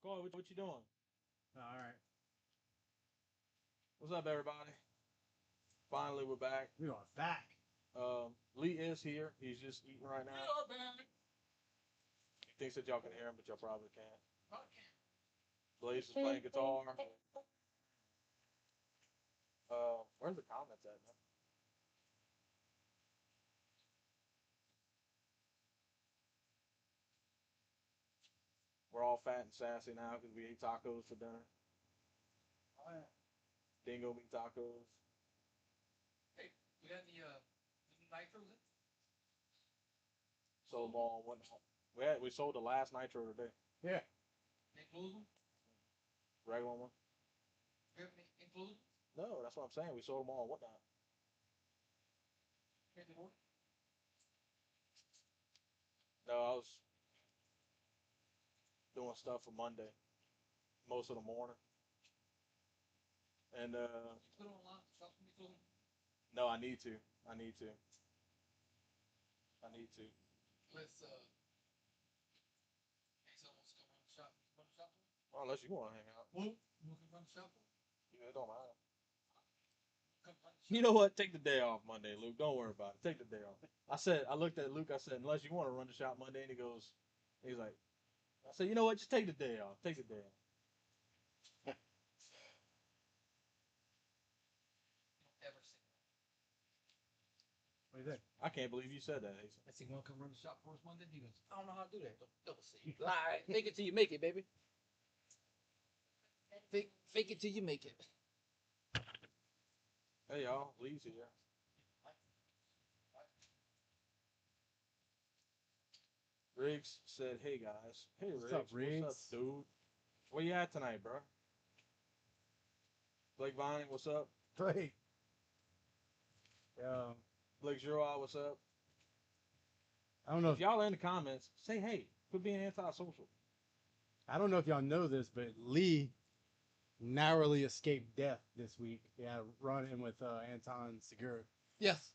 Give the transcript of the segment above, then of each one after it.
Corey, what you doing? All right. What's up, everybody? Finally, we're back. We are back. Lee is here. He's just eating right now. We are back. He thinks that y'all can hear him, but y'all probably can't. Okay. Blaze is playing guitar. Where's the comments at, man? We're all fat and sassy now because we ate tacos for dinner. Oh, yeah. Dingo meat tacos. Hey, we had the nitros in? Sold them all. Whatnot. We sold the last nitro today. Yeah. Inclusion? Regular one. Inclusion? No, that's what I'm saying. We sold them all. Whatnot. No, I was doing stuff for Monday most of the morning. And You put it online, shop from inclusion? no, I need to. I need to. I need to. Let's, hey, someone wants to come run the shop. Run the shop for me? Well, unless you want to hang out. Well, you want to come run the shop for me? Yeah, it don't matter. Come run the shop. You know what? Take the day off Monday, Luke. Don't worry about it. Take the day off. I looked at Luke. I said, unless you want to run the shop Monday, and he's like, I said, you know what? Just take the day off. Take the day off. Ever seen What do you think? I can't believe you said that, Hazen. I said, you want to come run the shop for us Monday? He goes, I don't know how to do that. Don't see. All right, fake it till you make it, baby. Fake it till you make it. Hey, y'all. Lee's here. Riggs said, hey, guys. Hey, Riggs. What's up, Riggs? What's up, dude? Where you at tonight, bro? Blake Vining, what's up? Great. Yeah. Blake Giroir, what's up? I don't know. If y'all in the comments, say hey. Quit being antisocial. I don't know if y'all know this, but Lee narrowly escaped death this week. He had a run-in with Anton Segura Yes.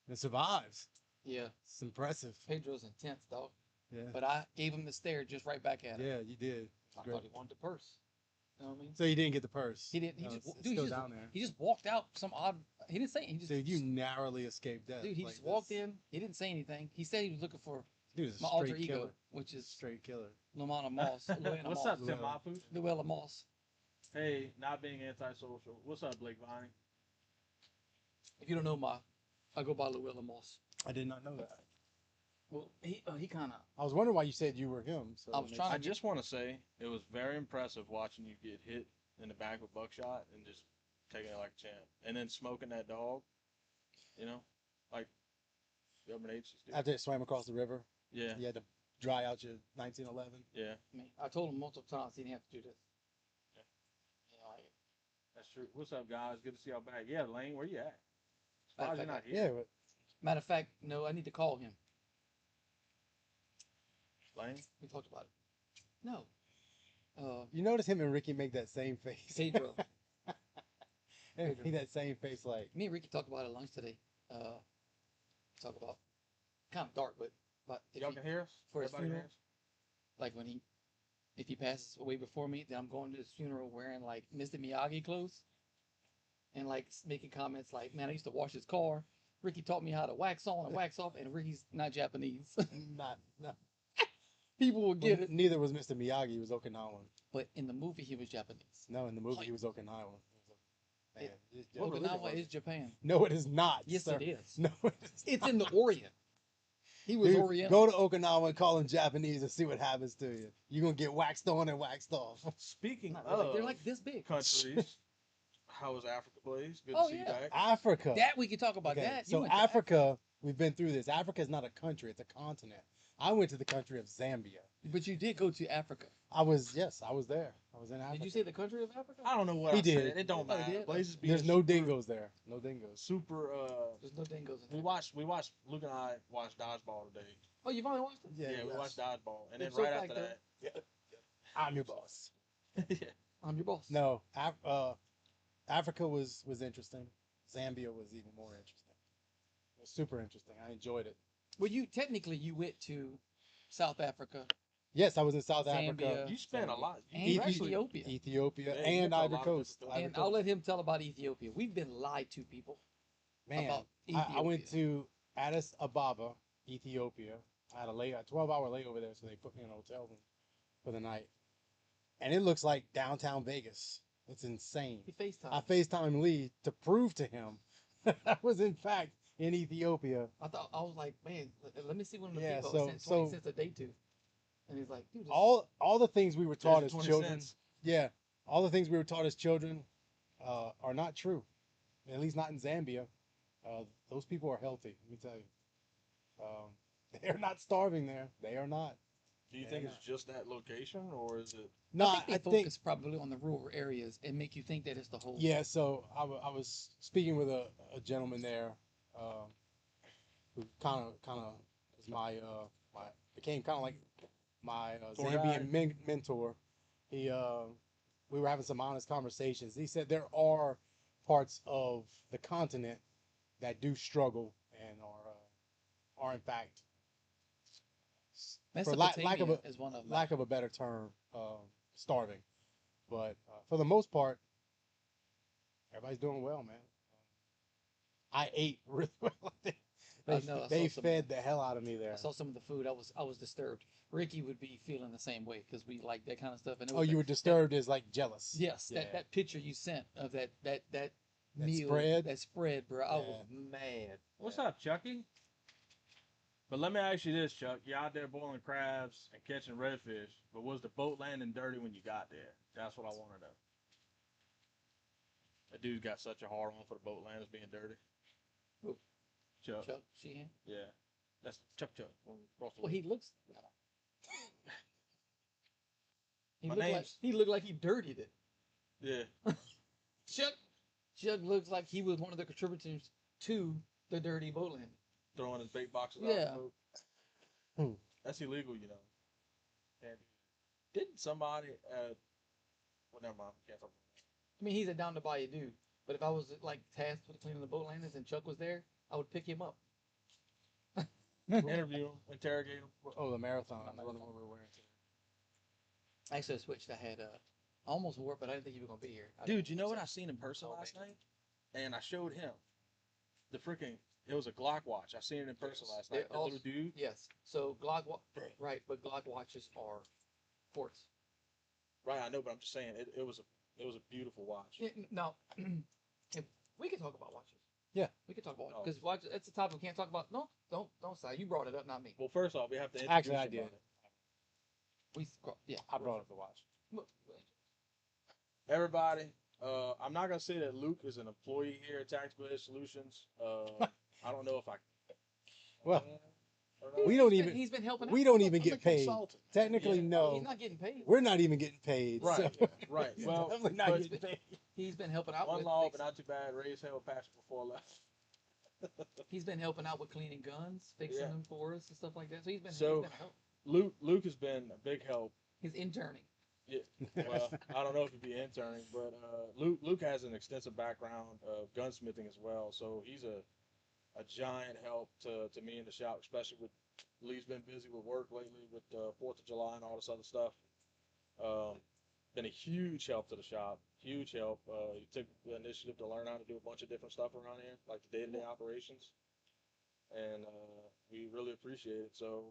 and survives. Yeah. It's impressive. Pedro's intense, dog. Yeah. But I gave him the stare just right back at him. Yeah, you did. I Great. thought he wanted the purse. You know what I mean? So he didn't get the purse. He didn't. He No, just, it's dude, still he just, down there. he just walked out. Some odd. He didn't say. He just. Dude, you narrowly escaped death. Dude, he like just walked this. in. He didn't say anything. He said he was looking for Dude is a my alter straight ego, killer. which is Straight killer. Luana Moss. Luana What's Moss. up, Tim Mapu? Luella Moss. Hey, not being antisocial. What's up, Blake Vining? If you don't know I go by Luella Moss. I did not know that. Well, he kind of. I was wondering why you said you were him. So I was trying I to just want to say it was very impressive watching you get hit in the back with buckshot and just taking it like a champ. And then smoking that dog, you know, like Government agencies do. After it swam across the river, Yeah, you had to dry out your 1911. yeah, I mean, I told him multiple times he didn't have to do this. Yeah. You know, like, that's true. What's up, guys? Good to see y'all back. Yeah, Lane, where you at? Surprised you're not Yeah, here. but matter of fact, no, I need to call him. Lane? We talked about it. No. you notice him and Ricky make that same face. Pedro. They make that same face like, Me and Ricky talked about it at lunch today. Talk about kind of dark, but if Y'all he, can hear us? for his Everybody can funeral? hear us? like if he passes away before me, then I'm going to his funeral wearing like Mr. Miyagi clothes, and like making comments like, "Man, I used to wash his car. Ricky taught me how to wax on and wax off, and Ricky's not Japanese." not. People will get Well, it. neither was Mr. Miyagi. He was Okinawan. But in the movie, he was Japanese. No, in the movie he was Okinawan. Man, What religion Okinawa was is it? Japan. no, it is not. Yes, sir. it is. No, it is It's not. in the Orient. He was Dude, Oriental. go to Okinawa and call him Japanese and see what happens to you. You're gonna get waxed on and waxed off. Speaking Not of really. They're like this big. countries, how was Africa, Blaze? Good Oh, to see you yeah. back. Africa. That we could talk about Okay, that. You so went to Africa, we've been through this. Africa is not a country; it's a continent. I went to the country of Zambia. But you did go to Africa. I was there. I was in Africa. Did you say the country of Africa? I don't know what He I did. said. It don't Oh, he matter. did? Blaze is being There's no super, dingoes there. No dingoes. super. There's no dingoes in We there. watched. Luke and I watched dodgeball today. Oh, you finally watched it? Yeah, we yes. watched dodgeball, and then It's so right back after there. I'm your boss. that, yeah. I'm your boss. No, Africa was interesting. Zambia was even more interesting. It was super interesting. I enjoyed it. Well, you technically you went to South Africa Yes, I was in South Africa, Zambia, You spent a lot. and You Ethi- actually, Ethiopia. Ethiopia, Yeah, you and went to a Ivory lot of Coast. different Ivory And I'll Coast. let him tell about Ethiopia. We've been lied to, people, Man, about I went Ethiopia. to Addis Ababa, Ethiopia. I had a 12-hour layover there, so they put me in a hotel room for the night. And it looks like downtown Vegas. It's insane. He FaceTime. I FaceTime Lee to prove to him that I was in fact in Ethiopia. I was like, man, let me see one of the Yeah, people I so- sent 20 so- cents a day to. And he's like, dude, this All the things we were taught there's as 20 children, cents. yeah, all the things we were taught as children are not true. At least not in Zambia. Those people are healthy. Let me tell you. They're not starving there. They are not. Do you Yeah, think no. it's just that location, or is it? No, I think they focus probably on the rural areas and make you think that it's the whole. Yeah, so I was speaking with a gentleman there, who kind of is my became kind of like my Tour Zambian guide? mentor. He we were having some honest conversations. He said there are parts of the continent that do struggle and are in fact, for Mesopotamia is one of them. lack of a better term, starving. But for the most part, everybody's doing well, man. I ate really well. I know, I They saw some- fed the hell out of me there. I saw some of the food. I was disturbed. Ricky would be feeling the same way because we like that kind of stuff. And it Oh, was you were disturbed as like jealous. Yes, Yeah. that picture you sent of that That meal, spread? that spread, bro. I Yeah. was mad. What's up, Chucky? But let me ask you this, Chuck. You're out there boiling crabs and catching redfish, but was the boat landing dirty when you got there? That's what I want to know. That dude's got such a hard on for the boat landers being dirty. Who? Chuck. Chuck Sheehan. Yeah. That's Chuck. Well, he looks. He My looked like name's- he looked like he dirtied it. Yeah. Chuck looks like he was one of the contributors to the dirty boat landing. Throwing his bait boxes Yeah. out. Hmm. That's illegal, you know. And didn't somebody well, never mind. Can't talk I mean, he's a down to buy dude. But if I was like tasked with cleaning the boat landings and Chuck was there, I would pick him up. Interview him, interrogate him. Oh, the marathon. My I wonder marathon. what we're wearing today. Actually, I switched. I had I almost wore it, but I didn't think you were gonna be here. Dude, you know what I seen in person last night? And I showed him the freaking. It was a Glock watch. I seen it in person last night. They're That little dude. Yes. So right, but Glock watches are quartz. Right, I know, but I'm just saying it was a beautiful watch. Yeah, now, if we can talk about watches. Yeah. We can talk about Oh. because watches. It's a topic we can't talk about. No, don't say you brought it up, not me. Well, first off, we have to introduce Actually, I did. somebody. Yeah. I brought up the watch. Everybody, I'm not gonna say that Luke is an employee here at Tactical Edge Solutions. I don't know if I. Well, I don't know. we don't even He's been helping. we out. don't even I'm a get paid. consultant. Technically, Yeah. no. He's not getting paid. We're not even getting paid. Right, so- right. Well, definitely not but- getting paid. He's been helping out One with. law, but fixing- not too bad. Raised hell, passion before left. He's been helping out with cleaning guns, fixing Yeah. them for us and stuff like that. So he's been So- help. Luke has been a big help. He's interning. Well, I don't know if he'd be interning, but Luke has an extensive background of gunsmithing as well, so he's a giant help to me in the shop, especially with Lee's been busy with work lately with 4th of July and all this other stuff. Been a huge help to the shop, huge help. He took the initiative to learn how to do a bunch of different stuff around here, like the day-to-day operations, and we really appreciate it. So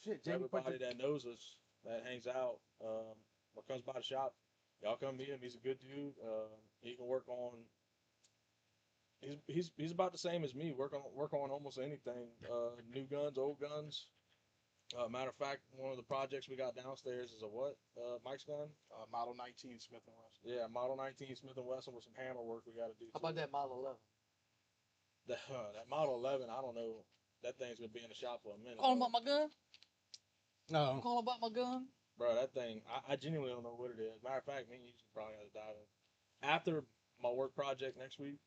Shit, Jamie put everybody that knows us, that hangs out, or comes by the shop, y'all come meet him. He's a good dude. He can work on. He's about the same as me. Work on almost anything. New guns, old guns. Matter of fact, one of the projects we got downstairs is a what? Mike's gun. Model 19 Smith & Wesson. Yeah, Model 19 Smith and Wesson with some hammer work we got to do. How to about it. that Model 11? That Model 11? I don't know. That thing's gonna be in the shop for a minute. Calling though. about my gun? No. Calling about my gun? Bro, that thing, I genuinely don't know what it is. Matter of fact, me and you should probably have to dive in. After my work project next week,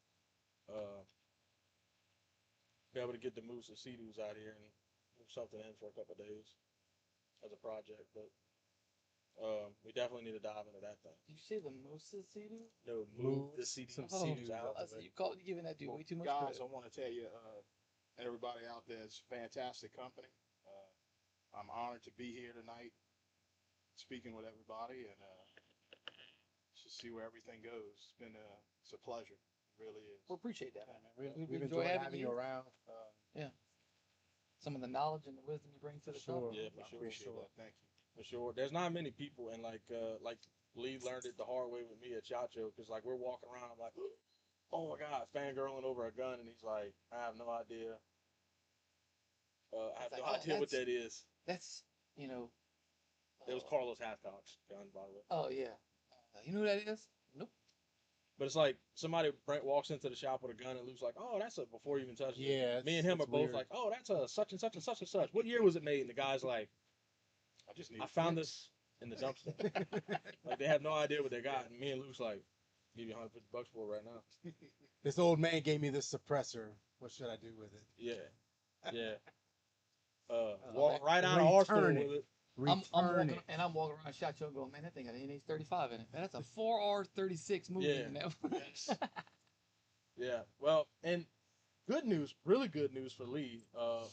be able to get the moose and sea-doos out here and move something in for a couple of days as a project. But we definitely need to dive into that thing. Did you say the Moses CD? No, Move move the sea-doos, some sea-doos out. I said, you giving that dude way too much Guys, credit. I want to tell you, everybody out there, it's a fantastic company. I'm honored to be here tonight, speaking with everybody, and just see where everything goes. It's a pleasure. It really is. We appreciate that, man. We've enjoyed having you around. Some of the knowledge and the wisdom you bring to the Sure. show. Yeah, I for sure. appreciate that. Thank you. For sure. There's not many people, and like Lee learned it the hard way with me at Chacho, because like we're walking around, I'm like, oh my God, fangirling over a gun, and he's like, I have no idea. I have It's no like, oh, idea what that is. That's, you know. It was Carlos Hathcock's gun, by the way. Oh, yeah. You know who that is? Nope. But it's like Brent walks into the shop with a gun, and Luke's like, oh, that's a, before you even touch it. Yeah, Me and him are it's both weird. like, oh, that's a such and such and such and such. What year was it made? And the guy's like, I just need. I found this in the dumpster. Like, they have no idea what they got. And me and Luke's like, give you $150 for it right now. This old man gave me this suppressor. What should I do with it? Yeah. Yeah. Walk right out of our store return with it. it. I'm Return walking, and I'm walking around Chacho going, man, that thing got an NH-35 in it. Man, that's a 4R36 movie Yeah. in there. Yes. Yeah. Well, and good news, really good news for Lee.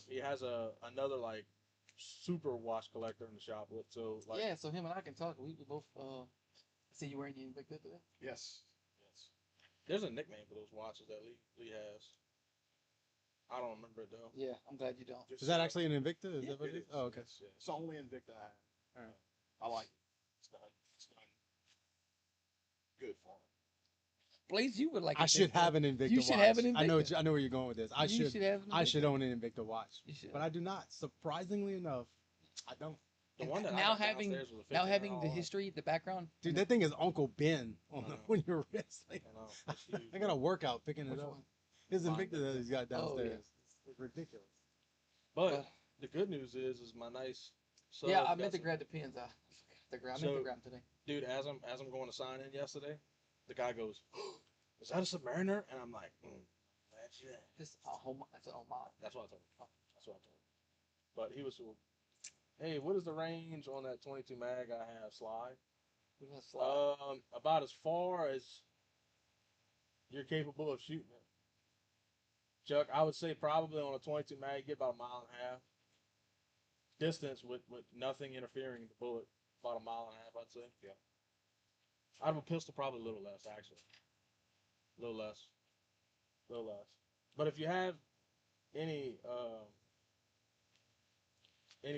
He has another like super watch collector in the shop with. So like, Yeah, so him and I can talk. We both see you wearing your Invicta today. Yes. Yes. there's a nickname for those watches that Lee has. I don't remember it though. Yeah, I'm glad you don't. Just, Is that actually an Invicta? Is Yeah, that what it is? Oh, okay. Yes, yeah. It's only Invicta I have. All right. I like it. It's done. It's done. Good for me. Blaze, you would like. I should have an Invicta You should watch. have an I know. Invicta. I know where you're going with this. I You should. have an I should Invicta. own an Invicta watch, You should. but I do not. Surprisingly enough, I don't. The And one that I now got having downstairs was a now $1,500 having the one. history, the background. Dude, that thing is Uncle Ben on, I know. on your wrist. Like, I know. It's huge, I got a workout picking Which it up. one? His Mine, Invicta that he's got Oh, yeah. downstairs. It's ridiculous. But the good news is my nice. Sub Yeah, I got meant to some- grab the pins. I meant So- to grab them today. Dude, as I'm going to sign in yesterday, the guy goes, "Is that a Submariner?" And I'm like, "That's it." This that's an homage. That's what I told him. That's what I told him. But he was, hey, what is the range on that 22 mag I have, Sly? We're gonna slide. About as far as you're capable of shooting it. Chuck, I would say probably on a 22 mag, you get about a mile and a half. Distance with nothing interfering in the bullet, about a mile and a half, I'd say. Yeah. Out of a pistol, probably a little less, actually. A little less. A little less. But if you have any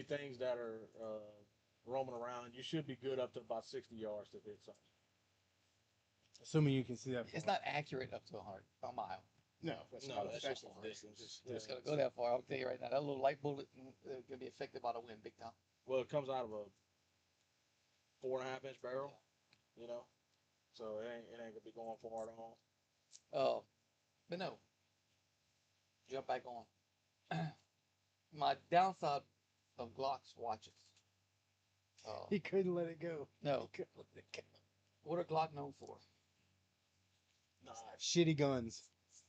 things that are roaming around, you should be good up to about 60 yards to hit something. Assuming you can see that. It's far. not accurate up to a mile. No, that's No, not that's effective. just distance. It's gonna go that far. I'll tell you right now. That little light bullet gonna be affected by the wind big time. Well, it comes out of a 4.5 inch barrel, you know, so it ain't gonna be going far at all. But no. Jump back on. My downside of Glock's watches. He couldn't let it go. No. He couldn't let it go. What are Glock known for? Shitty guns.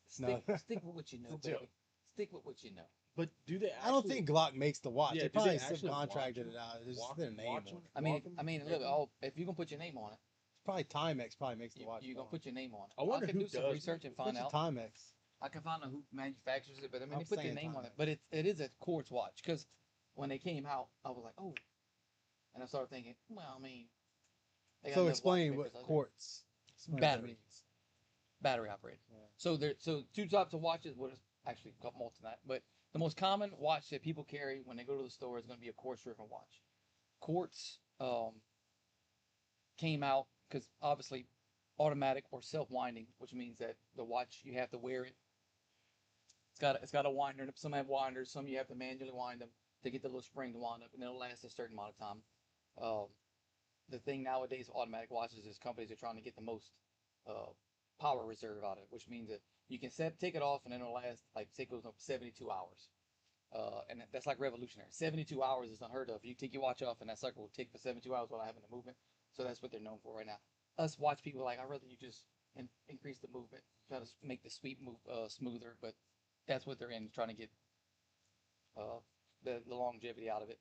Stick, No. stick with what you know, It's a joke. baby. Stick with what you know. But do they? I don't think Glock makes the watch. Yeah, they do they probably actually watch subcontracted them? it out. It's Watch- just their name watch on them? it. I mean, Walk 'em? look, if you're gonna put your name on it, It's probably Timex probably makes the watch. you're gonna for put your name on it. I wonder can who do some does research and find out. Timex. I can find out who manufactures it, but I mean, I'm they put their saying name on it. Timex. But it is a quartz watch because when they came out, I was like, oh, and I started thinking, well, I mean, they got So enough explain watchmakers what out there. quartz. Battery. Battery operated. Yeah. So two types of watches. What is actually a couple more than that, but the most common watch that people carry when they go to the store is going to be a quartz-driven watch. Quartz came out because obviously automatic or self-winding, which means that the watch you have to wear it. It's got a winder. Some have winders. Some you have to manually wind them to get the little spring to wind up, and it'll last a certain amount of time. The thing nowadays, with automatic watches, is companies are trying to get the most power reserve out of it, which means that you can take it off and then it'll last, like, say it goes up 72 hours. And that's like revolutionary. 72 hours is unheard of. You take your watch off and that sucker will tick for 72 hours without having a movement. So that's what they're known for right now. Us watch people like, I'd rather you just increase the movement, try to make the sweep move smoother, but that's what they're in, trying to get the longevity out of it.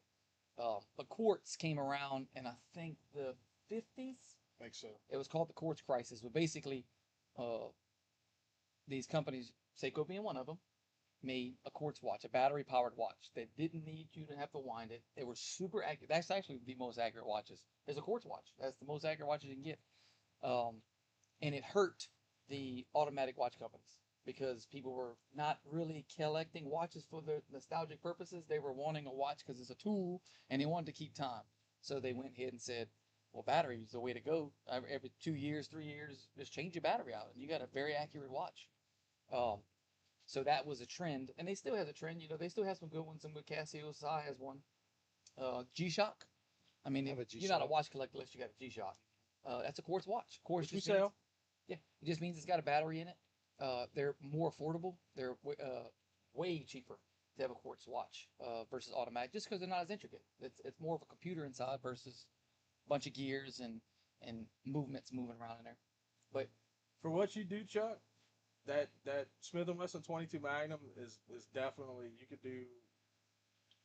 But quartz came around in, I think, the 50s. I think so. It was called the quartz crisis, but basically, these companies, Seiko being one of them, made a quartz watch, a battery powered watch that didn't need you to have to wind it. They were super accurate. That's actually the most accurate watches. Is a quartz watch. That's the most accurate watches you can get. Um, and it hurt the automatic watch companies because people were not really collecting watches for the nostalgic purposes. They were wanting a watch because it's a tool and they wanted to keep time. So they went ahead and said, well, battery is the way to go. Every 2 years, 3 years, just change your battery out, and you got a very accurate watch. Um, so that was a trend, and they still have a trend. You know, they still have some good ones. Some good Casio. Sai has one. G-Shock. I mean, I have a you're not a G-Shock. watch collector unless you got a G-Shock. That's a quartz watch. Quartz What you just means, sell? yeah, it just means it's got a battery in it. They're more affordable. They're way cheaper to have a quartz watch versus automatic, just because they're not as intricate. It's more of a computer inside versus a bunch of gears and movements moving around in there. But For what you do, Chuck, that Smith and Wesson 22 Magnum is definitely, you could do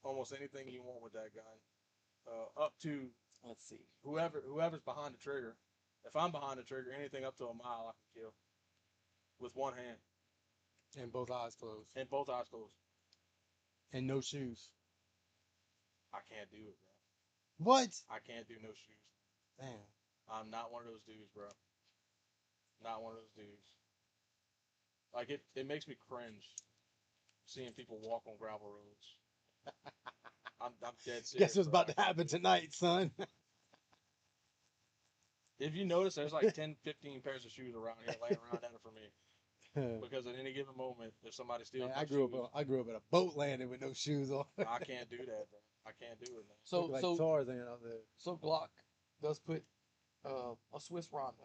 almost anything you want with that gun. Up to let's see. whoever's behind the trigger. If I'm behind the trigger, anything up to a mile I can kill with one hand And both eyes closed. and both eyes closed. And no shoes. I can't do it, bro. What? I can't do no shoes. Damn. I'm not one of those dudes, bro. Not one of those dudes. Like it makes me cringe seeing people walk on gravel roads. I'm dead serious. Guess what's bro. about to happen tonight, son? If you notice, there's like 10, 15 pairs of shoes around here laying around there for me. Because at any given moment, if somebody steals Man, my I grew shoes, up at a boat landing with no shoes on. I can't do that, bro. I can't do it, man. So Look like so Tarzan out there. so Glock does put a Swiss Ronda,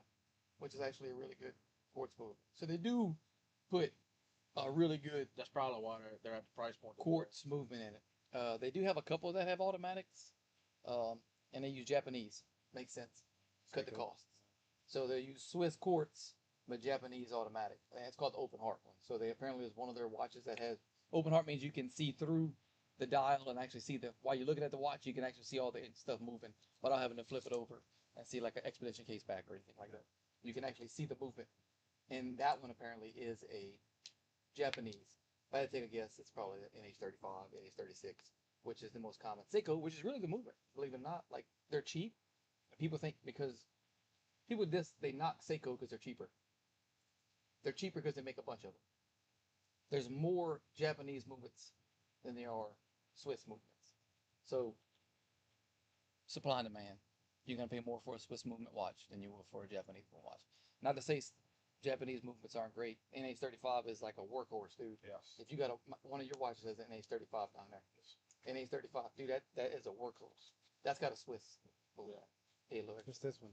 which is actually a really good quartz movement. So they do put a really good That's probably why they're at the price point. quartz movement in it. They do have a couple that have automatics, and they use Japanese. Makes sense. Cut the Seiko. costs. So they use Swiss quartz, but Japanese automatic. And it's called the open heart one. So they apparently is one of their watches that has open heart means you can see through the dial and actually see while you're looking at the watch, you can actually see all the stuff moving without having to flip it over and see like an expedition case back or anything like that. You can actually see the movement. And that one apparently is a Japanese. If I had to take a guess, it's probably the NH35, NH36, which is the most common. Seiko, which is really good movement, believe it or not. Like, they're cheap. People think because people they knock Seiko because they're cheaper. They're cheaper because they make a bunch of them. There's more Japanese movements than there are Swiss movements. So, supply and demand. You're gonna pay more for a Swiss movement watch than you will for a Japanese movement watch. Not to say Japanese movements aren't great. NH35 is like a workhorse, dude. Yes. If you got one of your watches has an NH35 down there, NH35, dude, that is a workhorse. That's got a Swiss movement. Halo. What's this one?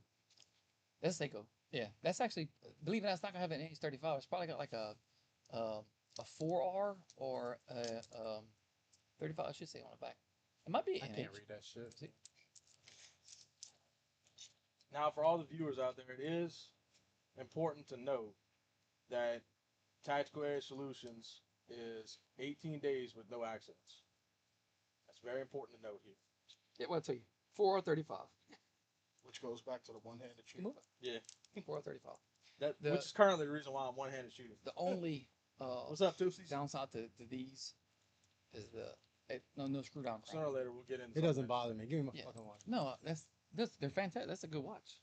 That's Seiko. Yeah, that's actually, believe it or not, it's not gonna have an NH35. It's probably got like a 4R or a 35. I should say on the back. It might be I NH. can't read that shit. See? Now, for all the viewers out there, it is important to note that Tactical Area Solutions is 18 days with no accidents. That's very important to note here. Yeah, well, I'll tell you, 4R35. Which goes back to the one-handed You shooter. move it. Yeah, 4R35. which is currently the reason why I'm one-handed shooting. The only What's up, Toosies? downside to these is no screw down Sooner or crown. later, we'll get into It doesn't something. bother me. Give me my Yeah. fucking watch. No, they're fantastic. That's a good watch.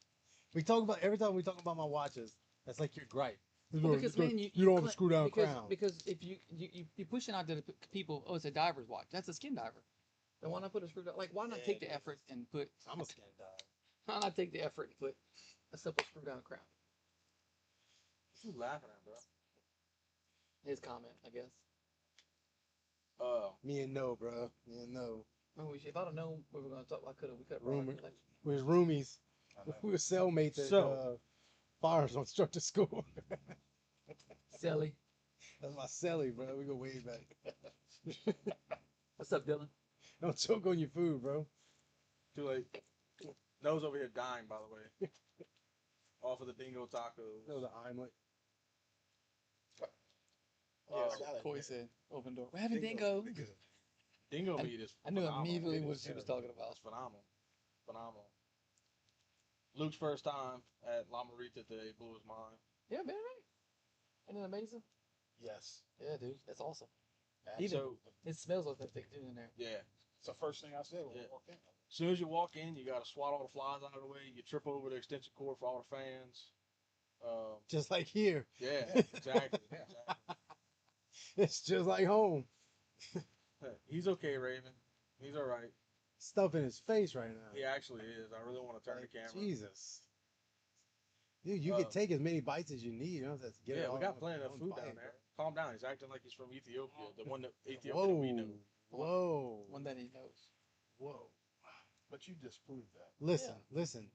We talk about every time we talk about my watches. That's like your gripe. Well, because man, you don't have a cl- screw down because, crown. Because if you pushing out to the people, oh, it's a diver's watch. That's a skin diver. Then why not put a screw down? Like, why not Yeah, take it the is. effort and put? I'm a skin dive. Why not take the effort and put a simple screw down crown? What you laughing at, bro? His comment, I guess. Me and no, bro. Me and no. Oh, if I'd have known we were gonna talk, we could have. Rumor. We was roomies. I know. We were cellmates at So- Fires Instructor School. Silly. That's my celly, bro. We go way back. What's up, Dylan? Don't choke on your food, bro. Too late. Nose over here dying, by the way. Off of the dingo tacos. That was an omelet. Yes, gotta Coy admit, said, "Open door. We're having dingo." Dingo I- meat is I knew phenomenal. immediately It what is- she was talking about. It's phenomenal. Phenomenal. Luke's first time at La Marita today blew his mind. Yeah, man, right? Isn't it amazing? Yes. Yeah, dude, that's awesome. Even- So It smells authentic too in there. yeah, It's the first thing I said when Yeah. we walked in. as soon as you walk in, you got to swat all the flies out of the way. You trip over the extension cord for all the fans. Just like here. Yeah, exactly. Yeah. exactly. It's just like home. He's okay, Raven. He's all right. Stuff in his face right now. He actually is. I really want to turn Like, the camera. Jesus. Dude, you Uh, can take as many bites as you need. You don't have to get it Yeah, all we got in plenty of one food bite, down there. Calm down. He's acting like he's from Ethiopia, the one that bro. Ethiopia that we Whoa. knew. Whoa. One that he knows. Whoa. But you disproved that. Listen, listen.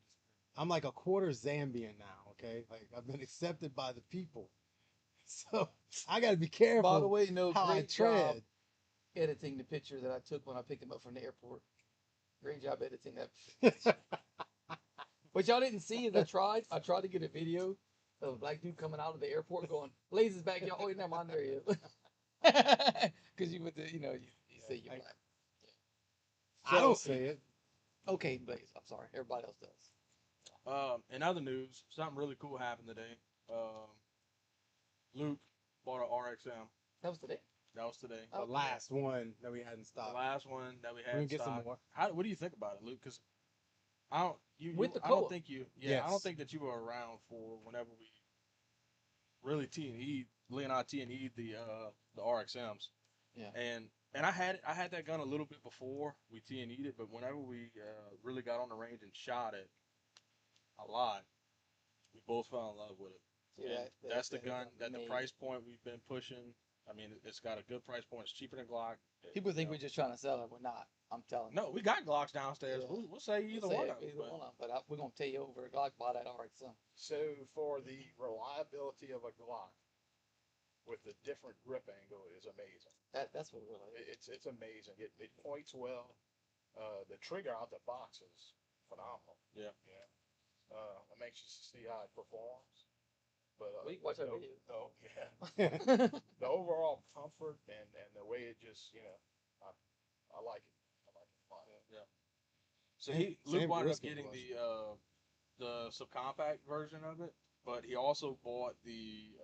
I'm like a quarter Zambian now, okay? Like I've been accepted by the people. So I gotta be careful By the way, no, how I great job tread. editing the picture that I took when I picked him up from the airport. Great job editing that. What y'all didn't see is I tried to get a video of a black dude coming out of the airport going, Blaze is back, y'all. Oh, never mind, there he is. Because you went to, you say you're black. I don't say it. Okay, Blaze, I'm sorry. Everybody else does. In other news, something really cool happened today. Luke bought an RXM. That was today. That was today. The last one that we hadn't The stopped. last one that we We're had. gonna get some stock. more. What do you think about it, Luke? Because I don't. With the I don't co-op. think you. Yeah, I Yes. don't think that you were around for whenever we really T and E. Lee and I T and E the RXMs. Yeah. And I had that gun a little bit before we T and E'd it, but whenever we really got on the range and shot it a lot, we both fell in love with it. See, And that's the that gun is that the amazing. price point we've been pushing. I mean, it's got a good price point. It's cheaper than Glock. People think You we're just trying to sell it. We're not. I'm telling you. know. No, we got Glocks downstairs. Yeah. We'll say either We'll say one it, of them. either one of them, but we're going to tell you over a Glock buy that RXM. So for the reliability of a Glock with the different grip angle is amazing. That's what it really is. It's amazing. It points well. The trigger out the box is phenomenal. Yeah. I'm anxious to see how it performs. But We can watch our no, video. no, yeah. The overall comfort and the way it just, I like it. I like it a lot. So Same Luke wound up brisket getting was. the subcompact version of it, but he also bought the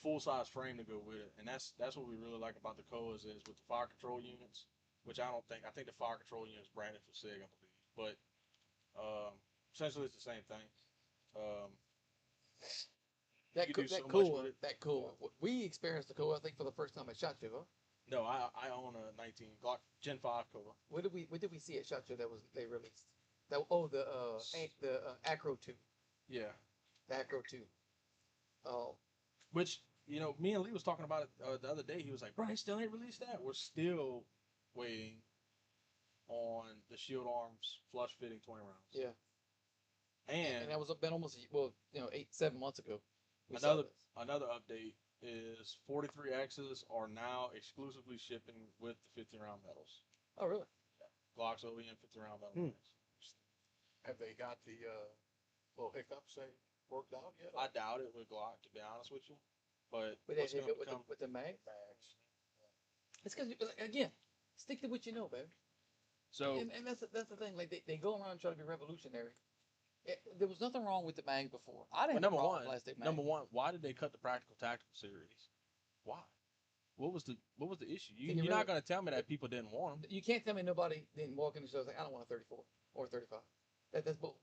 full size frame to go with it, and that's what we really like about the Koas is with the fire control units, which I think the fire control unit is branded for SIG, I believe, but essentially it's the same thing. That You cool. do so That much cool. with it. That cool. We experienced the cool. I think for the first time at SHOT Show. Huh? No, I own a 19 Glock Gen 5 Koa. What did we see at SHOT Show that they released? The Acro 2. Yeah, The Acro 2. Oh, which me and Lee was talking about it the other day. He was like, "Bro, he still ain't released that. We're still waiting on the Shield Arms flush fitting 20 rounds." yeah. And And that was been almost 7 months ago. We saw another this. another update is 43Xs are now exclusively shipping with the 50 round metals. Oh really? Glocks OEM 50 round metal. Hmm. rounds. Have they got the little hiccups they worked out yet? I doubt it with Glock, to be honest with you. But But what's they gonna go with become- the mag. Bags. It's because again, stick to what you know, baby. so And that's the thing. Like they go around and try to be revolutionary. There was nothing wrong with the mag before. I well, didn't have a problem with plastic mag. number one, why did they cut the Practical Tactical series? Why? What was the issue? Can you You're really- not gonna tell me that people didn't want them. You can't tell me nobody didn't walk in the store and say, I don't want a 34 or a 35. That's bull.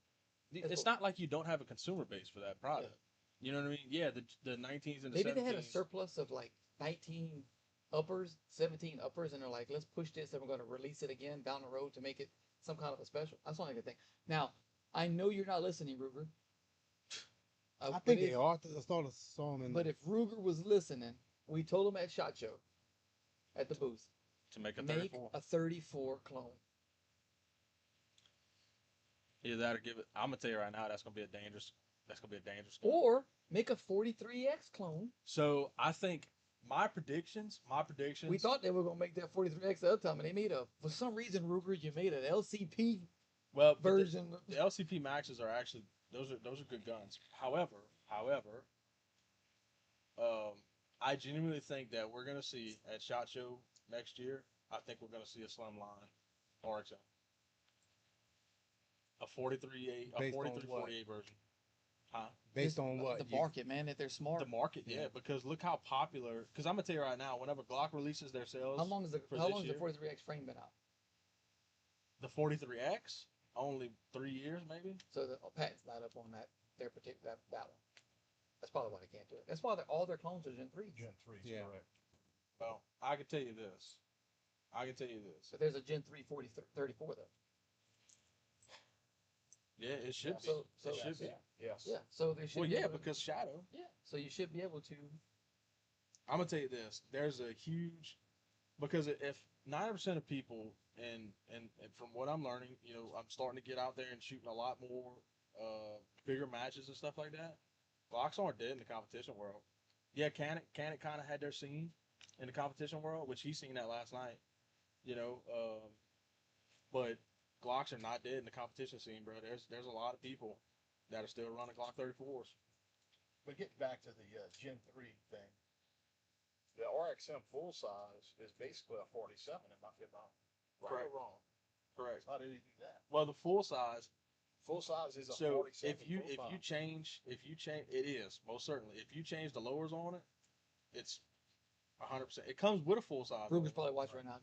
It's not like you don't have a consumer base for that product. You know what I mean? Yeah, the 19s and the Maybe 17s. they had a surplus of like 19 uppers, 17 uppers, and they're like, let's push this and we're going to release it again down the road to make it some kind of a special. That's one good thing. Now, I know you're not listening, Ruger. I but think if- they are. I saw them in. But if Ruger was listening, we told him at SHOT Show, at the booth, to make a make 34. a 34 clone. Either that or give it. I'm gonna tell you right now, that's gonna be a dangerous. gun. Or make a 43X clone. So I think my predictions. We thought they were going to make that 43X the other time, and they made for some reason, Ruger, you made an LCP well but version. The LCP Maxes are actually those are good guns. However, I genuinely think that we're gonna see at SHOT Show next year. I think we're gonna see a slimline RXM, a 43 Based on 48 what? version. Huh? Based on what? The market, man, that they're smart. The market, yeah, because look how popular. Because I'm gonna tell you right now, whenever Glock releases their sales, How long is the for how this long has the year? 43X frame been out? The 43X, only 3 years maybe. So the patent's not up on that their particular that one. That's probably why they can't do it. That's why all their clones are Gen 3s. Gen 3 is Yeah. correct. Well, I can tell you this. I can tell you this. But there's a Gen 3 34 though. Yeah, it should be. So It should be. Yeah. Yes. yeah, so they should Well, be yeah, able to, because Shadow. yeah, so you should be able to. I'm gonna tell you this. There's a huge because if 90% of people and from what I'm learning, you know, I'm starting to get out there and shooting a lot more bigger matches and stuff like that. Glocks aren't dead in the competition world. Yeah, Canik kind of had their scene in the competition world, which he's seen that last night. You know, but Glocks are not dead in the competition scene, bro. There's a lot of people that are still running Glock 34s. But getting back to the Gen 3 thing, the RXM full size is basically a 47 in my right Correct. or wrong. Correct. How did he do that? Well, the full size. Full size is a So 47. if you change it is most certainly if you change the lowers on it, it's 100%. It comes with a full size. Ruben's lower. probably watching right now.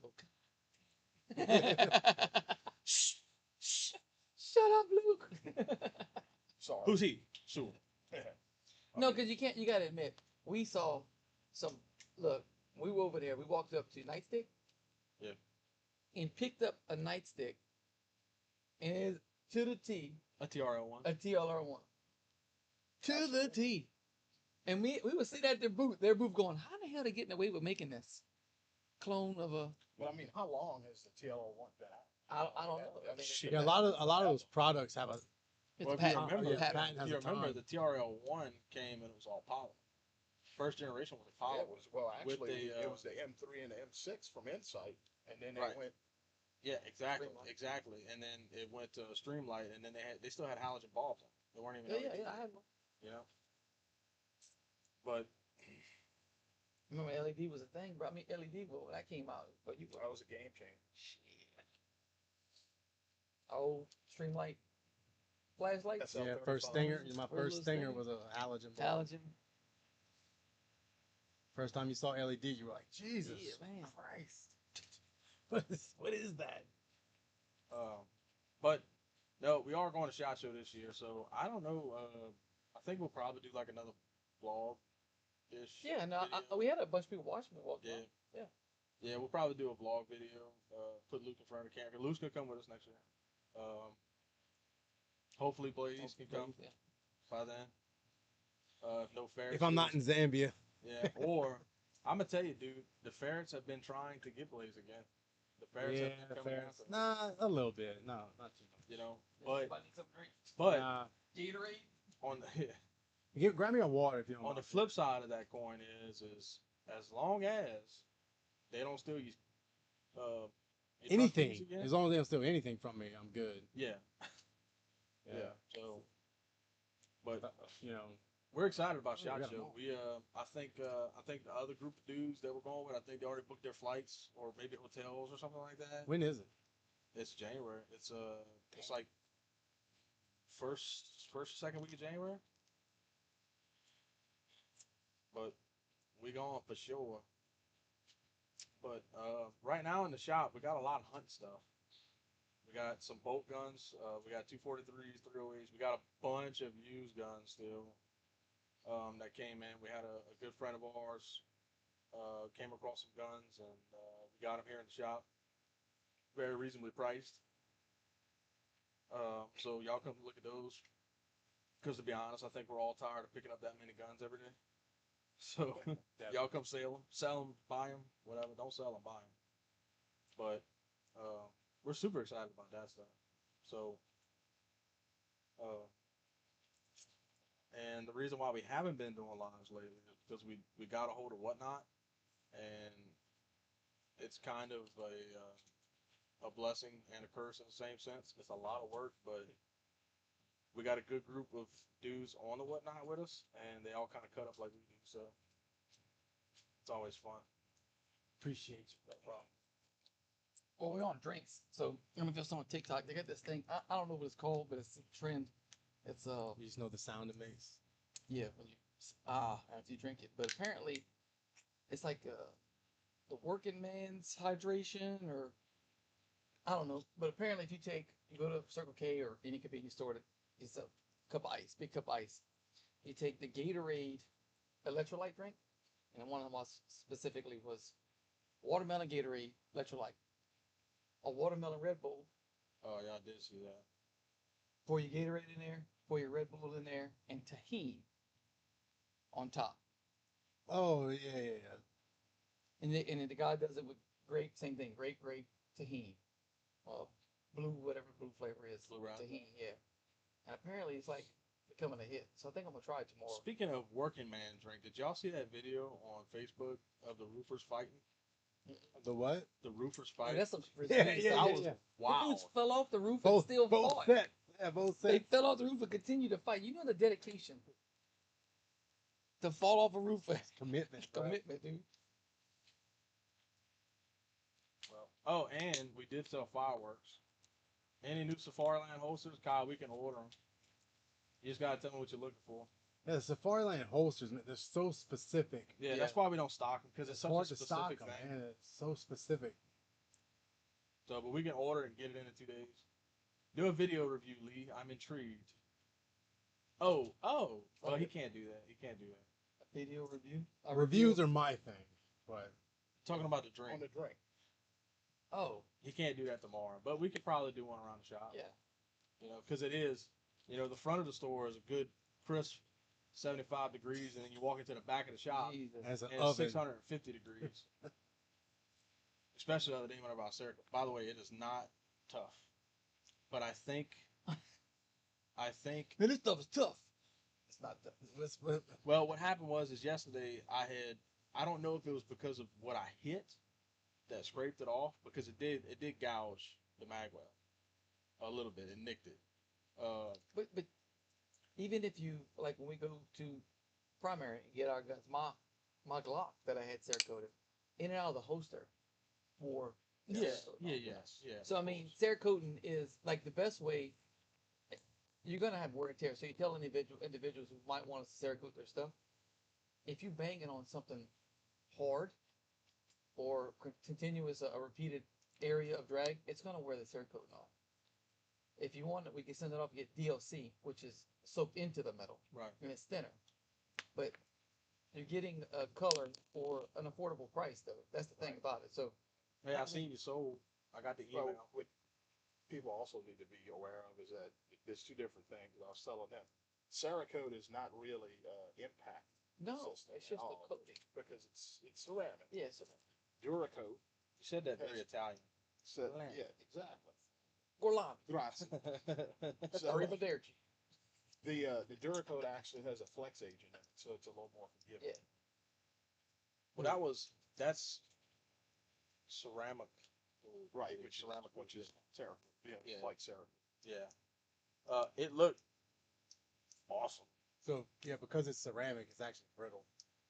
And go. Shut up, Luke. Sorry. Who's he? Sue. No, because you can't. You gotta admit, we saw some. Look, we were over there. We walked up to Nightstick. Yeah. And picked up a Nightstick, and it's to the T, A TRL1. a TLR1. To the T. And we would sit at their booth going, how the hell are they getting away with making this clone of a? But I mean, how long has the TLO1 been out? I don't know. I mean, Shit. Yeah, a lot of those products have a it's Well, a if you patent. remember, It's a patent. patent has if you a remember, time. the TRL1 came and it was all polymer. First generation was Yeah, polymer. it was, well, with actually, the, it was the M3 and the M6 from Insight, and then they Right. went. Yeah, exactly, Streamlight. exactly. And then it went to Streamlight, and then they still had halogen bulbs. They weren't even. Yeah, LED, I had one. You know. But Remember LED was a thing, bro. I mean LED, well, that came out, but you That was a game changer. shit. Oh, Streamlight flashlights, That's yeah. L35. First stinger. My Where's first those stinger things? was a halogen bulb. halogen. First time you saw LED, you were like, Jesus Yeah, man. Christ. What is that? but no, we are going to SHOT Show this year, so I don't know. I think we'll probably do like another vlog ish. Yeah, no, we had a bunch of people watching me walk Yeah. around. Yeah. Yeah, we'll probably do a vlog video. Put Luke in front of the camera. Luke's gonna come with us next year. Hopefully Blaze can come Yeah. by then. If no ferrets. If I'm not in Zambia, Yeah, or I'm gonna tell you, dude, the ferrets have been trying to get Blaze again. The ferrets yeah, have been coming ferrets. after. Nah, a little bit. No, not too much. You know, but Everybody needs something to drink. but Gatorade. on the Grab me a water if you don't on the mind. flip side of that coin is as long as they don't steal you, your truck keys Anything, again, as long as they don't steal anything from me, I'm good. yeah, yeah. So, but You know, we're excited about Oh, SHOT we got 'em Show. all. We I think the other group of dudes that we're going with, I think they already booked their flights or maybe hotels or something like that. when is it? It's January. It's like first second week of January. But we going for sure. But right now in the shop, we got a lot of hunt stuff. We got some bolt guns. We got 243s, 308s. We got a bunch of used guns still that came in. We had a good friend of ours came across some guns, and we got them here in the shop. Very reasonably priced. So y'all come look at those. Because to be honest, I think we're all tired of picking up that many guns every day. So y'all come sell them, buy them, whatever. Don't sell them, buy them. But we're super excited about that stuff. So, and the reason why we haven't been doing lives lately is because we got a hold of Whatnot, and it's kind of a blessing and a curse in the same sense. It's a lot of work, but we got a good group of dudes on the Whatnot with us, and they all kind of cut up like we do. So it's always fun. Appreciate you. No problem. Well, we're on drinks. So I don't know if it's on TikTok. They got this thing. I don't know what it's called, but it's a trend. It's You just know the sound it makes. Yeah, when you after you drink it. But apparently, it's like the working man's hydration, or I don't know. But apparently, if you go to Circle K or any convenience store, it's a cup of ice, big cup of ice. You take the Gatorade electrolyte drink, and one of them specifically was watermelon Gatorade electrolyte, a watermelon Red Bull, Oh yeah, I did see that. pour your Gatorade in there, pour your Red Bull in there, and tahini on top. Oh yeah. And then the guy does it with grape, same thing, grape, tahini, uh, blue, whatever blue flavor is, Blue Raspberry. tahini, yeah. And apparently it's like becoming a hit. So I think I'm gonna try it tomorrow. Speaking of working man drink, did y'all see that video on Facebook of the roofers fighting? The what? The roofers Hey, fighting. that's some Yeah, yeah, I yeah, was yeah. wow. The dudes fell off the roof and Both still both fought. set. Yeah, both They set. fell off the roof and continued to fight. You know the dedication to fall off a roof. Commitment. Right? Commitment, dude. Well, oh, and we did sell fireworks. Any new Safari Line holsters, Kyle? We can order them. You just gotta tell me what you're looking for. Yeah, the Safari Line holsters, man, they're so specific. Yeah, Yeah. that's why we don't stock them because it's such hard a to stock specific them, thing. man. It's so specific. So, but we can order it and get it in 2 days. Do a video review, Lee. I'm intrigued. Oh. Well, he can't do that. He can't do that. A video review. Reviews are my thing, but Talking about the On drink. the drink. Oh, He can't do that tomorrow, but we could probably do one around the shop. yeah. You know, because it is, the front of the store is a good crisp 75 degrees, and then you walk into the back of the shop, Jesus. as an and it's oven, 650 degrees. Especially the other day when I bought Circle. By the way, it is not tough, but I think, Man, this stuff is tough. It's not tough. well, what happened was yesterday I don't know if it was because of what I hit that scraped it off, because it did gouge the mag well a little bit. It nicked it. But even if you like when we go to primary and get our guns, my Glock that I had Cerakoted in and out of the holster for Yeah, Cerakote. yeah. So I mean, Cerakoting is like the best way. You're gonna have wear and tear. So you tell individuals who might want to Cerakote their stuff, if you bang it on something hard or continuous a repeated area of drag, it's gonna wear the Cerakoting off. If you want it, we can send it off and get DLC, which is soaked into the metal, Right. and it's thinner. But you're getting a color for an affordable price, though. That's the thing about it. So, Hey, I seen you sold. I got the email. Well, what people also need to be aware of is that there's two different things. I was telling them. Cerakote is not really impact no, system it's at just a all, coating. because it's ceramic. Yeah, so Duracoat. You said that very Italian. So, Ceramic. yeah, exactly. Gorlami, Grazie. So Arrivederci. the Duracoat actually has a flex agent in it, so it's a little more forgiving. Yeah. Well, that's ceramic. Right, which Ceramic, is Cerakote. Yeah, Yeah. it's like Cerakote. Yeah. It looked awesome. so yeah, because it's ceramic, it's actually brittle.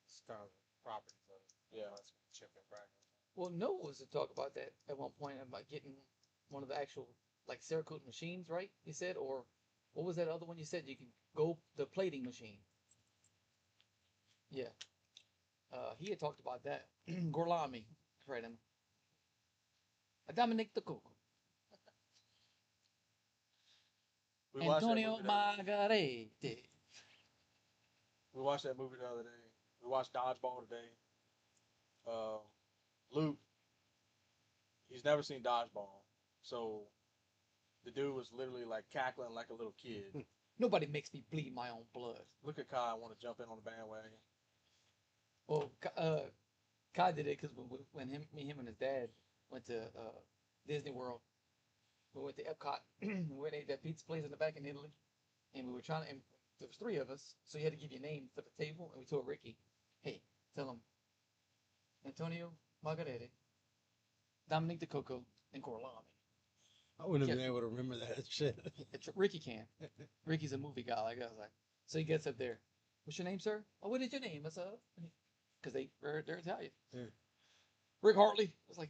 It's kind of properties of it. Yeah. That's chip and crack. Well, Noah was to talk about that at one point about getting one of the actual like Cerakote machines, right? You said, or what was that other one you said? You can go the plating machine. Yeah. He had talked about that. Gorlami, right? Dominic the Coco. We watched that Antonio movie the- Margarete. We watched that movie the other day. We watched Dodgeball today. Luke, he's never seen Dodgeball, so the dude was literally like cackling like a little kid. Nobody makes me bleed my own blood. Look at Kai, want to jump in on the bandwagon. Well, Kai did it because when him and his dad went to Disney World, we went to Epcot. We went and ate that pizza place in the back in Italy, and we were trying to. And there was three of us, so you had to give your name for the table. And we told Ricky, "Hey, tell him Antonio Margarete, Dominic the Coco, and Corleone." I wouldn't have Yeah. been able to remember that shit. Ricky can. Ricky's a movie guy like us. Like, so he gets up there. What's your name, sir? Oh, what is your name? What's up? Because they're Italian. Yeah. Rick Hartley. I was like,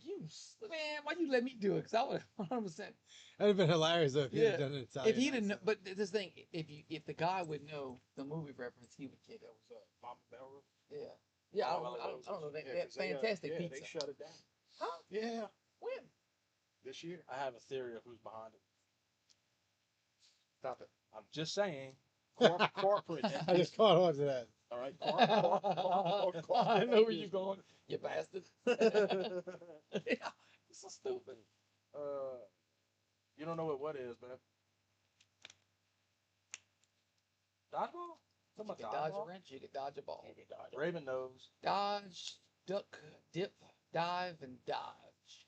man, why you let me do it? Because I would 100%. That'd have been hilarious though if he'd Yeah. have done an Italian. If he'd have, accent. but this thing, if the guy would know the movie reference, he would get it. That was Mama Bell. Yeah. Yeah, I don't know. That fantastic yeah, pizza. they shut it down. Huh? Yeah, When? this year. I have a theory of who's behind it. Stop it. I'm just saying. Corporate. I just caught on to that. All right. I know where you're going, you bastard. Yeah, it's so stupid. You don't know what is, man. Dodgeball? You Something can about dodge a dodgeball? wrench, you can dodge a ball. Raven knows. Dodge, duck, dip, dive, and dodge.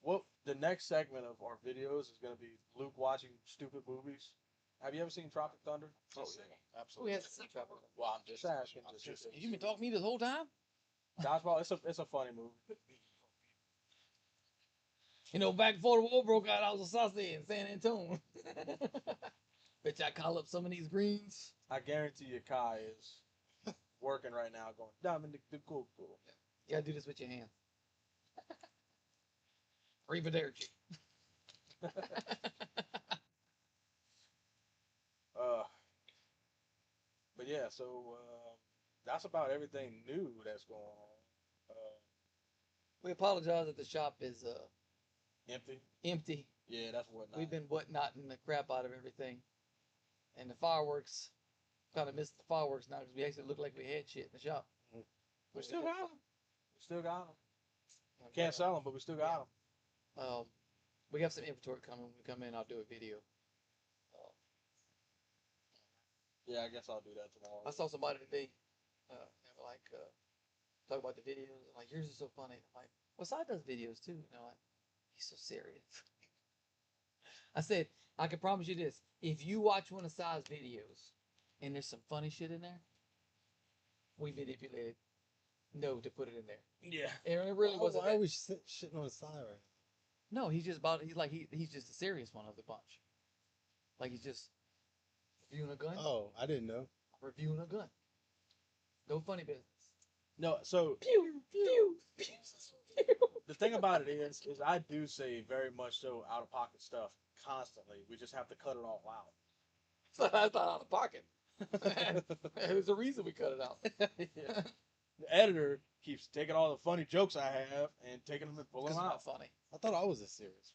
Well, the next segment of our videos is going to be Luke watching stupid movies. Have you ever seen Tropic Thunder? Oh, yeah, absolutely. Who has the trap? Well, I'm just asking, I'm just- just- You been talking to me this whole time? Dodgeball. It's a funny movie. You know, back before the war broke out, I was a sausage in San Antonio. Bet you I call up some of these greens. I guarantee you, Kai is working right now, going Diamond the cool. You gotta do this with your hands. Arrivederci. But yeah, so that's about everything new that's going on. We apologize that the shop is Empty. empty. Yeah, that's whatnot. We've been whatnotting the crap out of everything. And the fireworks, kind of missed the fireworks now because we actually looked like we had shit in the shop. We still got them. We still got them. Can't sell them, but we still got them. We have some inventory coming. When we come in, I'll do a video. Yeah, I guess I'll do that tomorrow. I saw somebody today, they were like, talk about the videos. And like, yours is so funny. I'm like, well, Sai does videos too. You know, like, he's so serious. I said, I can promise you this. If you watch one of Sai's videos and there's some funny shit in there, we manipulated no to put it in there. Yeah. And it really wasn't Why that. are we shitting on the side right No, he's just about, he's just the serious one of the bunch. Like, he's just reviewing a gun. now? Oh, I didn't know. Reviewing a gun. No funny business. No, so Pew, pew, pew, pew. the thing about it is I do say very much so out of pocket stuff constantly. We just have to cut it all out. So that's not out of pocket. There's a reason we cut it out. Yeah. The editor keeps taking all the funny jokes I have and taking them and pulling Because them it's out. not funny. I thought I was a serious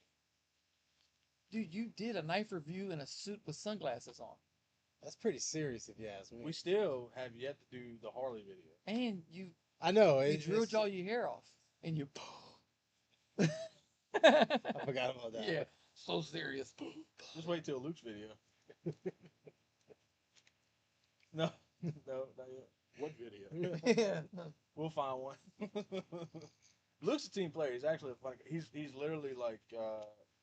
one. Dude, you did a knife review in a suit with sunglasses on. That's pretty serious if you ask me. We still have yet to do the Harley video. And you I know. drilled all your hair off. And you I forgot about that. Yeah, so serious. Just wait till Luke's video. No, not yet. What video? Yeah. We'll find one. Luke's a team player. He's actually a funny guy. He's literally like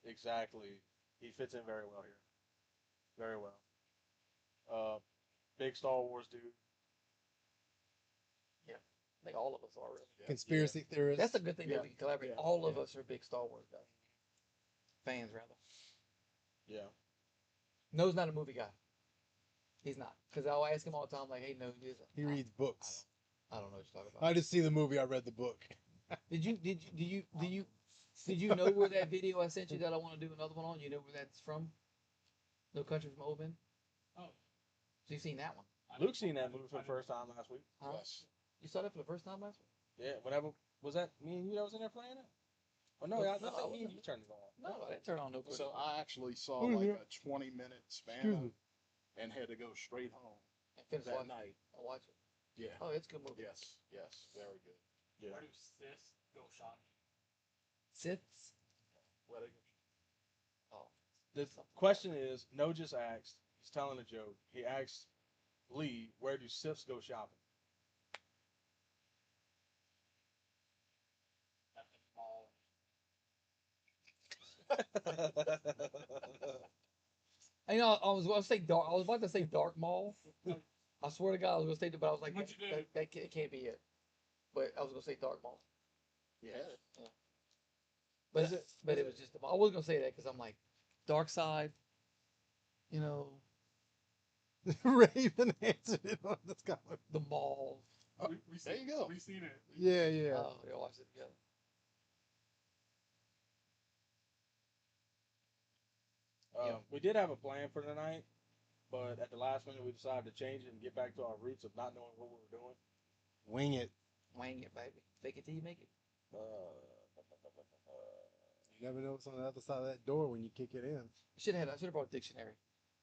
exactly. He fits in very well here. Very well. Big Star Wars dude. I think all of us are really. Conspiracy theorists. That's a good thing Yeah. that we can collaborate. Yeah. All of Yeah. us are big Star Wars guys. Fans, rather. Yeah. No's not a movie guy. He's not. Because I'll ask him all the time, like, hey, No, He reads books. I don't know what you're talking about. I just see the movie. I read the book. Did you know where that video I sent you that I want to do another one on? You know where that's from? No Country from Old Men? Oh. So you've seen that one? Luke's seen that movie for the first time last week. Huh? Yes. You saw that for the first time last week? Yeah. Whenever was that me and you that was in there playing it? Oh no, No, I no, think I me and wasn't. you turned it on. No, I didn't turn on No Country. So I actually saw Who's like here? a 20-minute span Excuse of me. it and had to go straight home And finish that watching. night. I'll watch it. Yeah. Oh, it's a good movie. Yes. Yes. Very good. Yeah. Where do cis go shopping? Siths? Where they go- Oh. The question is, No just asked. He's telling a joke. He asked Lee, "Where do Sifs go shopping?" At the mall. You know, I was about to say Dark Mall. I swear to God, I was gonna say that, but I was like, What'd you do? that can't be it. But I was gonna say Dark Mall. Yeah. But it was just the mall. I wasn't gonna say that because I'm like, Dark Side. You know, Raven answered it on this comment. the mall. We There you go. We seen it. Yeah, yeah. Oh, they watched it together. Yeah. We did have a plan for tonight, but at the last minute we decided to change it and get back to our roots of not knowing what we were doing. Wing it. Wing it, baby. Fake it till you make it. You never know what's on the other side of that door when you kick it in. I should have brought a dictionary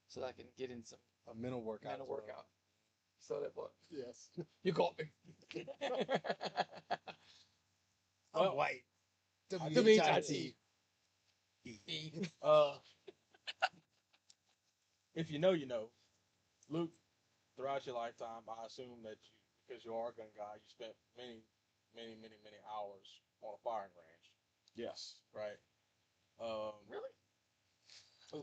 so that I can get in some A mental workout. mental as well. workout. So that book. Yes. You caught me. I'm Well, white. W-H-I-T. Uh, if you know, you know. Luke, throughout your lifetime, I assume that you, because you are a gun guy, you spent many, many, many, many hours on a firing range, Yes. right? Really? A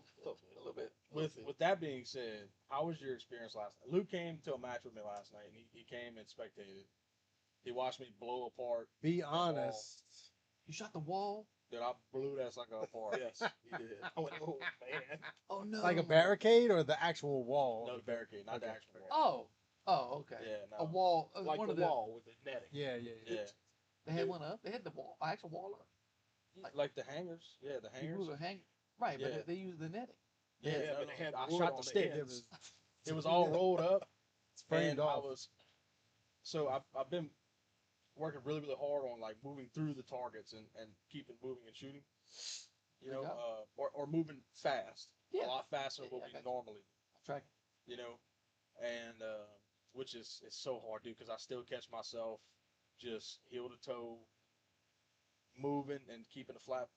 little bit. With that being said, how was your experience last night? Luke came to a match with me last night, and he came and spectated. He watched me blow apart. Be honest. You shot the wall? Dude, I blew that sucker apart. Yes, he did. Oh, man. Oh, no. Like a barricade or the actual wall? No, the barricade, not the Okay. actual wall. Oh, okay. Yeah, A no. wall. Like one the of the wall with the netting. Yeah, yeah, yeah. Yeah, They had one up. They had the wall, actual wall up. like the hangers. Yeah, the You hangers. moved a hang. Right, Yeah. but they used the netting. Yeah, Yeah, no, but no, they had I wood shot on the the stick. ends. It was all rolled up, It's framed and off. So I've been working really, really hard on like moving through the targets and keeping moving and shooting. You know, Yeah. or moving fast, Yeah. a lot faster than Yeah, what I we got you. normally, Track. you know, and which is it's so hard, dude, because I still catch myself just heel to toe moving and keeping a flat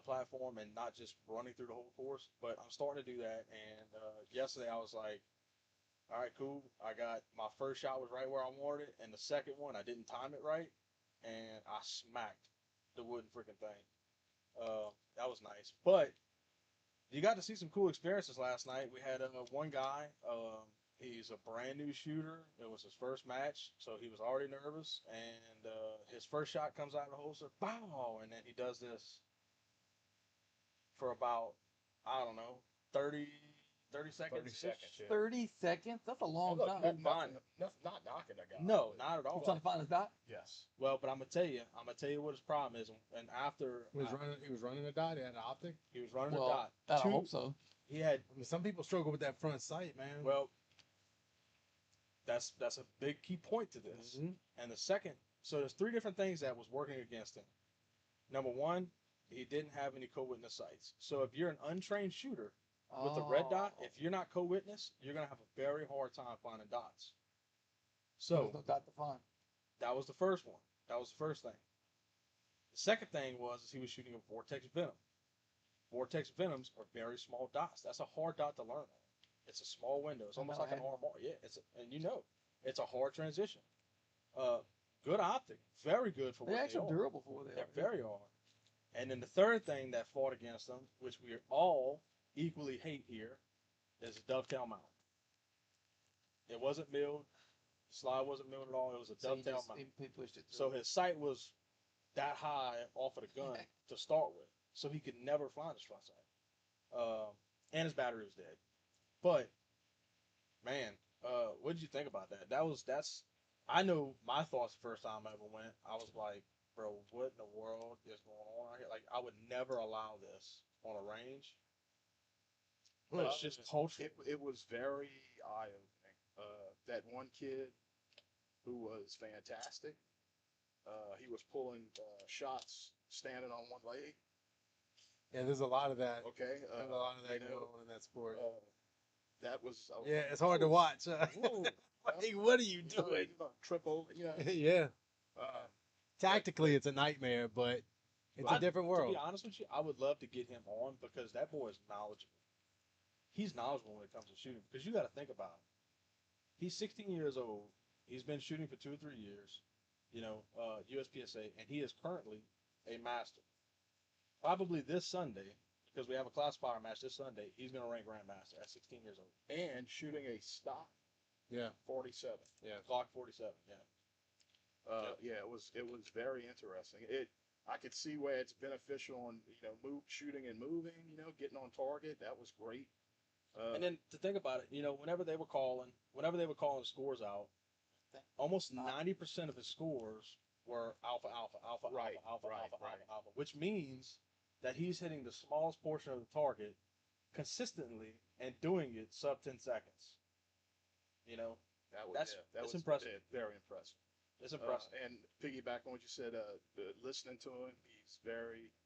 platform and not just running through the whole course. But I'm starting to do that, and yesterday I was like, all right, cool. I got my first shot was right where I wanted it, and the second one I didn't time it right, and I smacked the wooden freaking thing. That was nice, but you got to see some cool experiences last night. We had one guy. He's a brand new shooter. It was his first match, so he was already nervous. And his first shot comes out of the holster, bow, and then he does this for about I don't know 30 seconds. 30 seconds. Yeah. 30 seconds? That's a long Look, time. nothing, not knocking the guy. No, but- not at You all. trying to find his dot? Yes. Well, but I'm gonna tell you what his problem is. And after He was running a dot. He had an optic. he was running Well, a dot, I hope so. he had I mean, some people struggle with that front sight, man. well. That's a big key point to this. Mhm. And the second, so there's three different things that was working against him. Number one, he didn't have any co-witness sights. So if you're an untrained shooter with the red dot, if you're not co-witness, you're gonna have a very hard time finding dots. There's no So dot to find. that was the first one. That was the first thing. The second thing was he was shooting a vortex venom. Vortex venoms are very small dots. That's a hard dot to learn on. It's a small window. It's almost like an RMR. Yeah, and it's a hard transition. Good optic, very good for what They're they actually are. durable for what they They're are. very hard. And then the third thing that fought against them, which we all equally hate here, is a dovetail mount. It wasn't milled. The slide wasn't milled at all. It was a So he dovetail just mount. he pushed it through. So his sight was that high off of the gun to start with, so he could never find his front sight. And his battery was dead. But man, what did you think about that? That's. I know my thoughts the first time I ever went. I was like, bro, what in the world is going on out here? Like, I would never allow this on a range. But it's just culture. It was very eye opening. That one kid who was fantastic. He was pulling shots standing on one leg. Yeah, there's a lot of that. Okay. There's a lot of that you going know, on in that sport. that was. I was Yeah, like, it's hard to whoa, watch. whoa, Like, what are you you know, doing? triple. You know. Yeah, Uh, tactically it's a nightmare, but it's a different To world. be honest with you, I would love to get him on because that boy is knowledgeable. He's knowledgeable when it comes to shooting because you got to think about it. He's 16 years old. He's been shooting for 2 or 3 years, USPSA, and he is currently a master. Probably this Sunday, because we have a classifier match this Sunday, he's going to rank Grandmaster at 16 years old. and shooting a stock Yeah, 47. Yeah, Glock 47. Yeah. Yeah, it was very interesting. I could see where it's beneficial on shooting and moving. Getting on target. That was great. And then to think about it, whenever they were calling the scores out, almost 90% of his scores were alpha, alpha, alpha, Right, alpha, alpha, right, alpha, right. alpha, alpha, which means that he's hitting the smallest portion of the target consistently and doing it sub 10 seconds. You know, That was That's- that it's was impressive. very impressive. it's impressive. And piggyback on what you said, listening to him, he's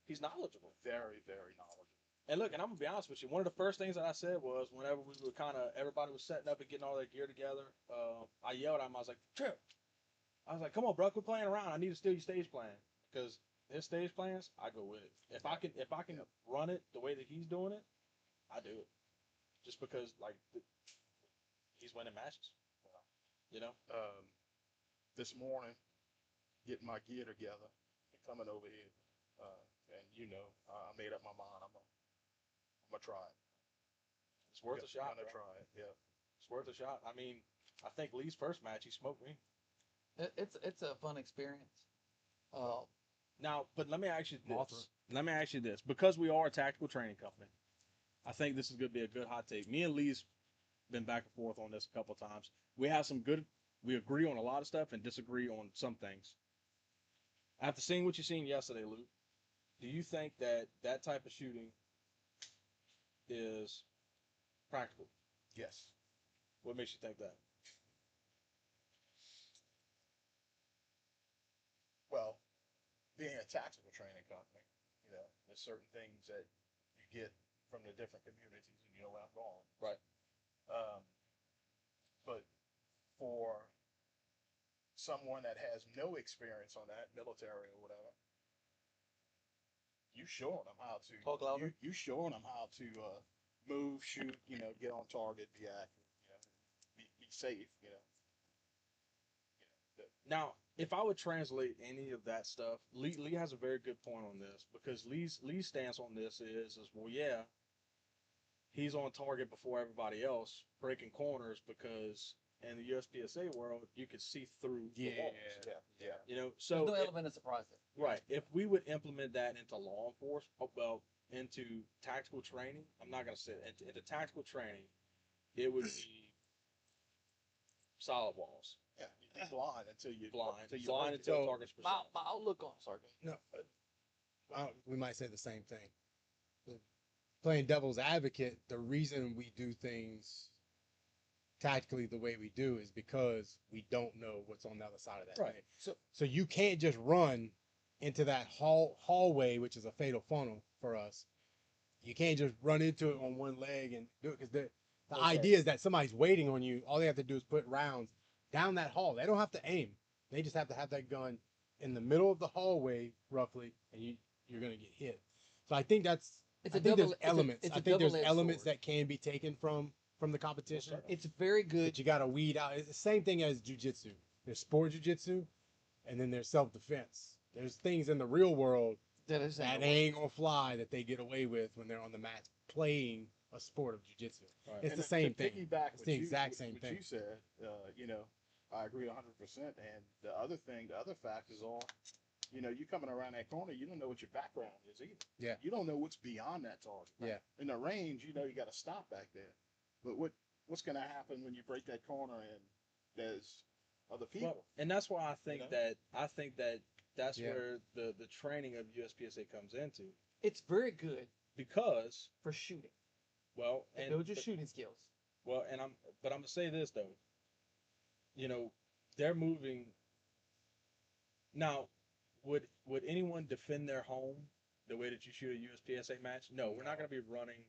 He's knowledgeable. very knowledgeable. And look, and I'm gonna be honest with you. One of the first things that I said was whenever we were everybody was setting up and getting all their gear together, I yelled at him. I was like, Trip. I was like, come on, bro, quit playing around. I need to steal your stage plan because his stage plans, I go with it. If I can Yep. run it the way that he's doing it, I do it. Just because he's winning matches. You know. This morning, getting my gear together, and coming over here, and I made up my mind. I'm gonna try it. It's worth a shot. I'm gonna Bro. try it. Yeah. It's worth a shot. I mean, I think Lee's first match, he smoked me. It's a fun experience. Now, but let me ask you Mothra. this. Let me ask you this. Because we are a tactical training company, I think this is going to be a good hot take. Me and Lee's been back and forth on this a couple times. We agree on a lot of stuff and disagree on some things. After seeing what you seen yesterday, Luke, do you think that type of shooting is practical? Yes. What makes you think that? Well, being a tactical training company, there's certain things that you get from the different communities, and you know where I'm going. Right. But for someone that has no experience on that, military or whatever, you showing them how to Talk louder. You showing them how to move, shoot, get on target, be accurate, be safe, Now, if I would translate any of that stuff, Lee has a very good point on this because Lee's stance on this is well, yeah, he's on target before everybody else, breaking corners because in the USPSA world you could see through the walls. yeah. You know, There's so no element of surprise there. right, if we would implement that into law enforcement, well, into tactical training, I'm not gonna say it, into tactical training, it would be solid walls, Yeah, you'd be blind until you blind until you blind break it. until So, target's My precise. outlook on sorry. No, we might say the same thing. Playing devil's advocate, the reason we do things tactically the way we do is because we don't know what's on the other side of that Right. lane. So you can't just run into that hallway, which is a fatal funnel for us. You can't just run into it on one leg and do it because the Okay. idea is that somebody's waiting on you. All they have to do is put rounds down that hall. They don't have to aim. They just have to have that gun in the middle of the hallway, roughly, and you're gonna get hit. So I think that's It's I a think double. there's elements. It's I a think there's double-edged elements sword. that can be taken from the competition. Okay. It's very good. But you got to weed out. It's the same thing as jujitsu. There's sport jujitsu, and then there's self-defense. There's things in the real world That is that ain't gonna fly that they get away with when they're on the mat playing a sport of jujitsu. Right. It's And the to same thing. Piggyback It's what the you- exact what- same what thing. you said, I agree 100%. And the other factors are, you coming around that corner, you don't know what your background is either. Yeah. You don't know what's beyond that target. Yeah. In the range, you got to stop back there. But what's going to happen when you break that corner and there's other people? Well, and that's why I think know? that's Yeah. where the training of USPSA comes into It's very good because for shooting. well To and build your shooting skills. well and I'm gonna say this though, they're moving now. Would anyone defend their home the way that you shoot a USPSA match? No, we're not gonna be running.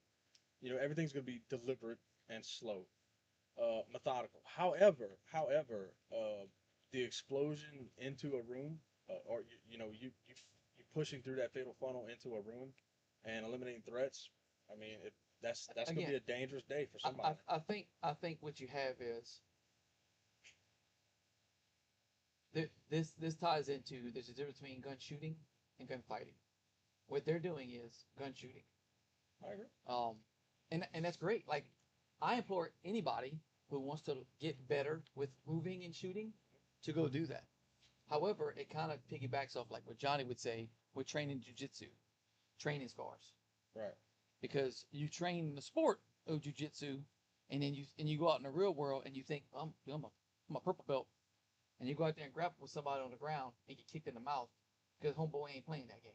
Everything's gonna be deliberate and slow, methodical. However, the explosion into a room, or you pushing through that fatal funnel into a room and eliminating threats. I mean, that's gonna be Again, a dangerous day for somebody. I think what you have is this ties into there's a difference between gun shooting and gun fighting. What they're doing is gun shooting. I agree. And that's great. Like I implore anybody who wants to get better with moving and shooting to go do that. However, it kind of piggybacks off like what Johnny would say with training jujitsu, training scars. Right. Because you train the sport of jujitsu, and then you go out in the real world and you think I'm a purple belt, and you go out there and grapple with somebody on the ground and get kicked in the mouth because homeboy ain't playing that game.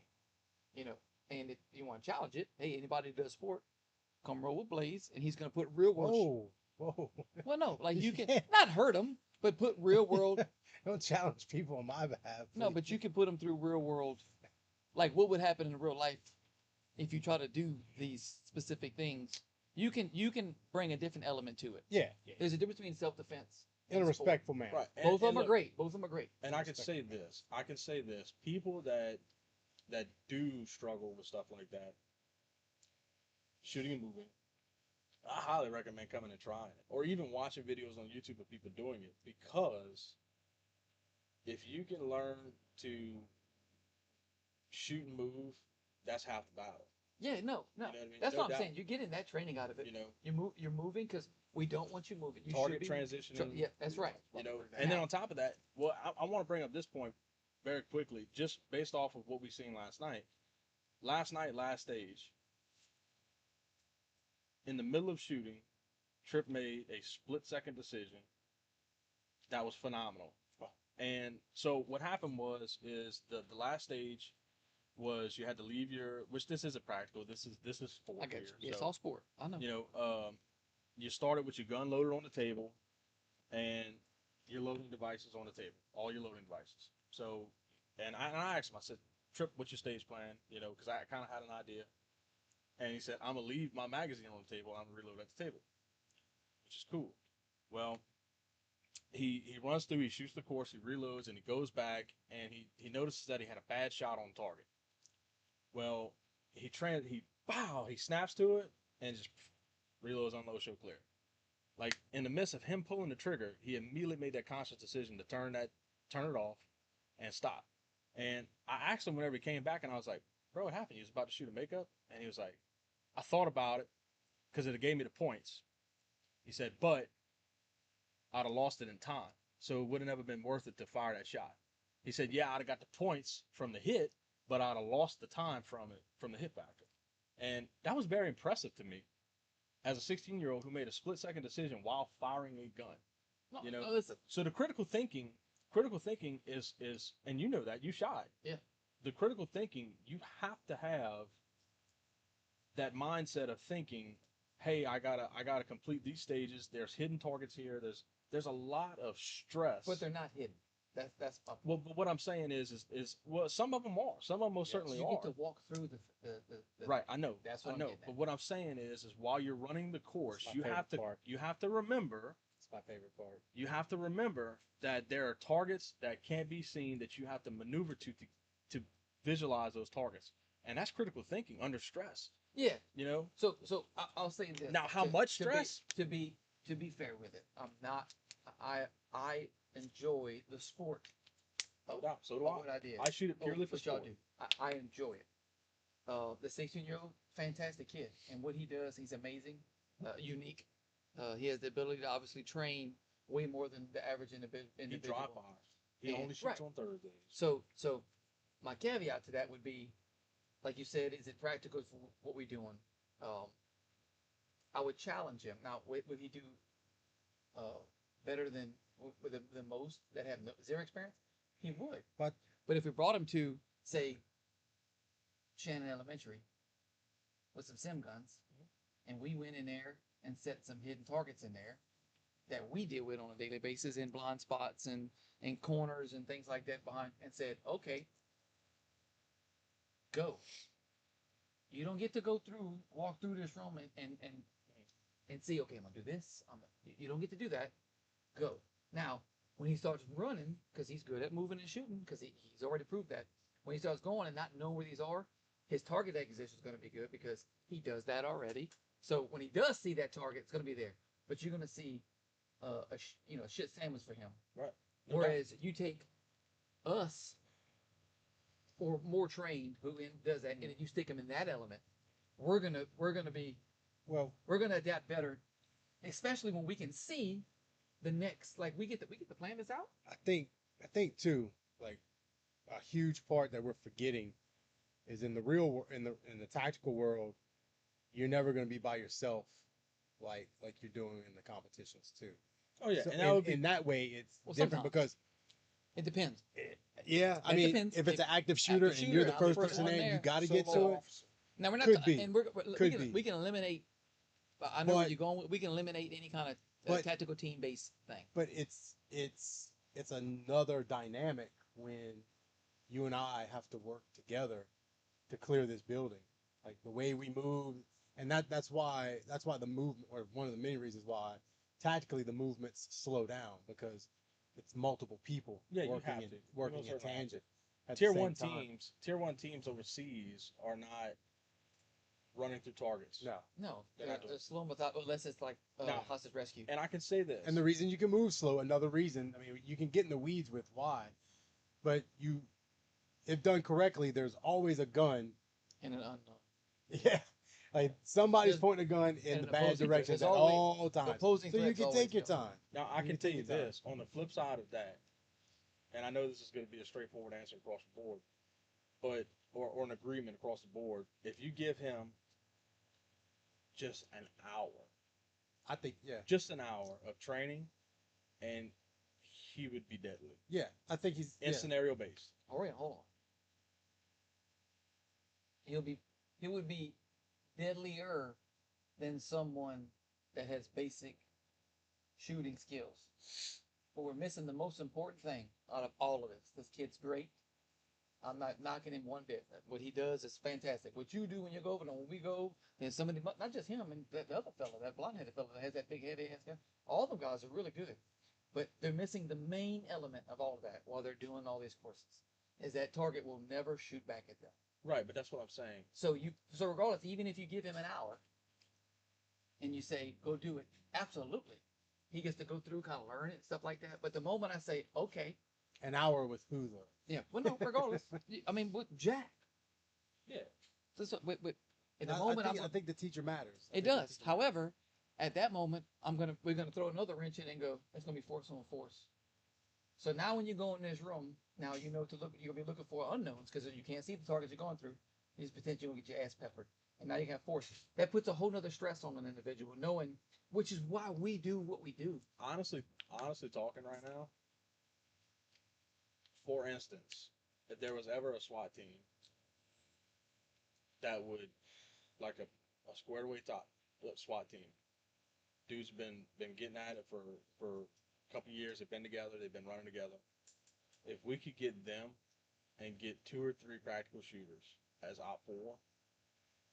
You know, and if you want to challenge it, hey, anybody that does sport, come roll with Blaze, and he's gonna put real world. Whoa. Well, no, like you can Yeah. not hurt him, but put real world. Don't challenge people on my behalf. No, please. but you can put them through real world. Like what would happen in real life if you try to do these specific things? You can bring a different element to it. Yeah. There's a difference between self defense In a respectful manner. Right. Both of them are look, great. Both of them are great. And I can say this. People that do struggle with stuff like that, shooting and moving, I highly recommend coming and trying it, or even watching videos on YouTube of people doing it, because if you can learn to shoot and move, that's half the battle. Yeah, no. You know what I mean? That's No what I'm doubt. saying. You're getting that training out of it. You know, You're moving because we don't want you moving. You target should be. transitioning. Yeah, that's right. You know, and then on top of that, well, I want to bring up this point very quickly, just based off of what we seen last night. Last stage, in the middle of shooting, Tripp made a split-second decision that was phenomenal. And so what happened is the last stage was you had to leave which this isn't practical. This is sport I got here. you. It's So, all sport. I know. you know, you started with your gun loaded on the table, and your loading devices on the table, all your loading devices. So, and I asked him, I said, Tripp, what's your stage plan? You know, because I kind of had an idea. And he said, I'm going to leave my magazine on the table. I'm going to reload at the table, which is cool. Well, he runs through, he shoots the course, he reloads, and he goes back, and he notices that he had a bad shot on target. Well, he snaps to it, and just reloads, unload, show clear. Like, in the midst of him pulling the trigger, he immediately made that conscious decision to turn it off and stop. And I asked him whenever he came back, and I was like, bro, what happened? He was about to shoot a makeup, and he was like, I thought about it because it gave me the points. He said, but I'd have lost it in time, so it would have never been worth it to fire that shot. He said, yeah, I'd have got the points from the hit, but I'd have lost the time from the hit factor. And that was very impressive to me as a 16-year-old who made a split-second decision while firing a gun. No, You know, no, listen. So the critical thinking is, and you know that, you shot. Yeah. The critical thinking, you have to have that mindset of thinking, hey, I gotta complete these stages. There's hidden targets here. There's a lot of stress. But they're not hidden. That's my point. Well, but what I'm saying is well, some of them are. Some of them most certainly you are. get to walk through the Right, I know. That's what I I'm know. getting at. But what I'm saying is while you're running the course, It's my you favorite have to part. remember. It's my favorite part. You have to remember that there are targets that can't be seen that you have to maneuver to visualize those targets, and that's critical thinking under stress. Yeah. You know. So I'll say this. Now, how much stress? To be fair with it, I'm not. I enjoy the sport. No doubt. So do of I. what I did. I shoot it purely for what y'all sport. do. I enjoy it. The 16-year-old, fantastic kid, and what he does, he's amazing, unique. He has the ability to obviously train way more than the average individual. He drop bars. He And- only shoots right. on Thursdays. So my caveat to that would be, like you said, is it practical for what we're doing? I would challenge him. Now, would he do better than most that have zero experience? He would. But if we brought him to, say, Shannon Elementary with some sim guns, and we went in there and set some hidden targets in there that we deal with on a daily basis in blind spots and corners and things like that behind, and said, okay, go. You don't get to walk through this room and see, okay, I'm gonna do this. You don't get to do that. Go. Now, when he starts running, because he's good at moving and shooting, because he's already proved that. When he starts going and not knowing where these are, his target acquisition is going to be good because he does that already. So when he does see that target, it's going to be there. But you're going to see a shit sandwich for him. Right. Whereas you take us or more trained who does that, and you stick him in that element, we're gonna adapt better, especially when we can see the next. Like we get to plan this out. I think too, like a huge part that we're forgetting is in the real in the tactical world, you're never going to be by yourself like you're doing in the competitions too. Oh yeah, So and that would be in that way it's Well, different sometimes. because It depends. Yeah, I It mean, depends. if it's If an active shooter and you're the I'm the first person one there, you there, got to So get like to it. officer. Now we're not. Could be. And Could be. we can eliminate. I know where But- you're going. We can eliminate any kind of But- tactical team based thing. But it's another dynamic when you and I have to work together to clear this building. Like the way we move, and that's why the movement, or one of the many reasons why tactically the movements slow down, because it's multiple people Yeah, you working have in to. working You in most certainly have to. tangent. At the Tier same one time. teams overseas are not running through targets. No. No, They're not doing they're slow without unless it's like No. hostage rescue. And I can say this. And the reason you can move slow, another reason, I mean, you can get in the weeds with why, but if done correctly, there's always a gun. In an unknown. Yeah. Like somebody's There's- pointing a gun in and the an bad opposing directions threat. at There's always- all times. opposing So you threats can always take your go. time. Now I You can can tell take you your time. this on the flip side of that, and I know this is going to be a straightforward answer across the board, but or an agreement across the board. If you give him just an hour, I think, yeah. just an hour of training, and he would be deadly Yeah. I think he's, in yeah. scenario based. Oh wait, hold on. He would be deadlier than someone that has basic shooting skills. But we're missing the most important thing out of all of this. This kid's great. I'm not knocking him one bit. What he does is fantastic. What you do when you go over, and when we go, then somebody, not just him, and the other fella, that blonde-headed fella that has that big head, all them guys are really good. But they're missing the main element of all of that while they're doing all these courses. Is that target will never shoot back at them. Right, but that's what I'm saying. So regardless, even if you give him an hour and you say, go do it, absolutely. He gets to go through, kind of learn it, stuff like that. But the moment I say, okay, An hour with who though? yeah, well, no, regardless. I mean, with Jack. Yeah. So, at the I moment, think, I think the teacher matters. I it think the does. teacher matters. However, at that moment, we're gonna throw another wrench in and go, it's gonna be force on force. So now when you go in this room, now you know you'll be looking for unknowns because you can't see the targets you're going through. There's potential you'll get your ass peppered. And now you have force. That puts a whole nother stress on an individual, knowing, which is why we do what we do. Honestly talking right now, for instance, if there was ever a SWAT team that would, like a squared away top SWAT team, dudes been getting at it for a couple years. They've been together. They've been running together. If we could get them and get 2 or 3 practical shooters as op 4,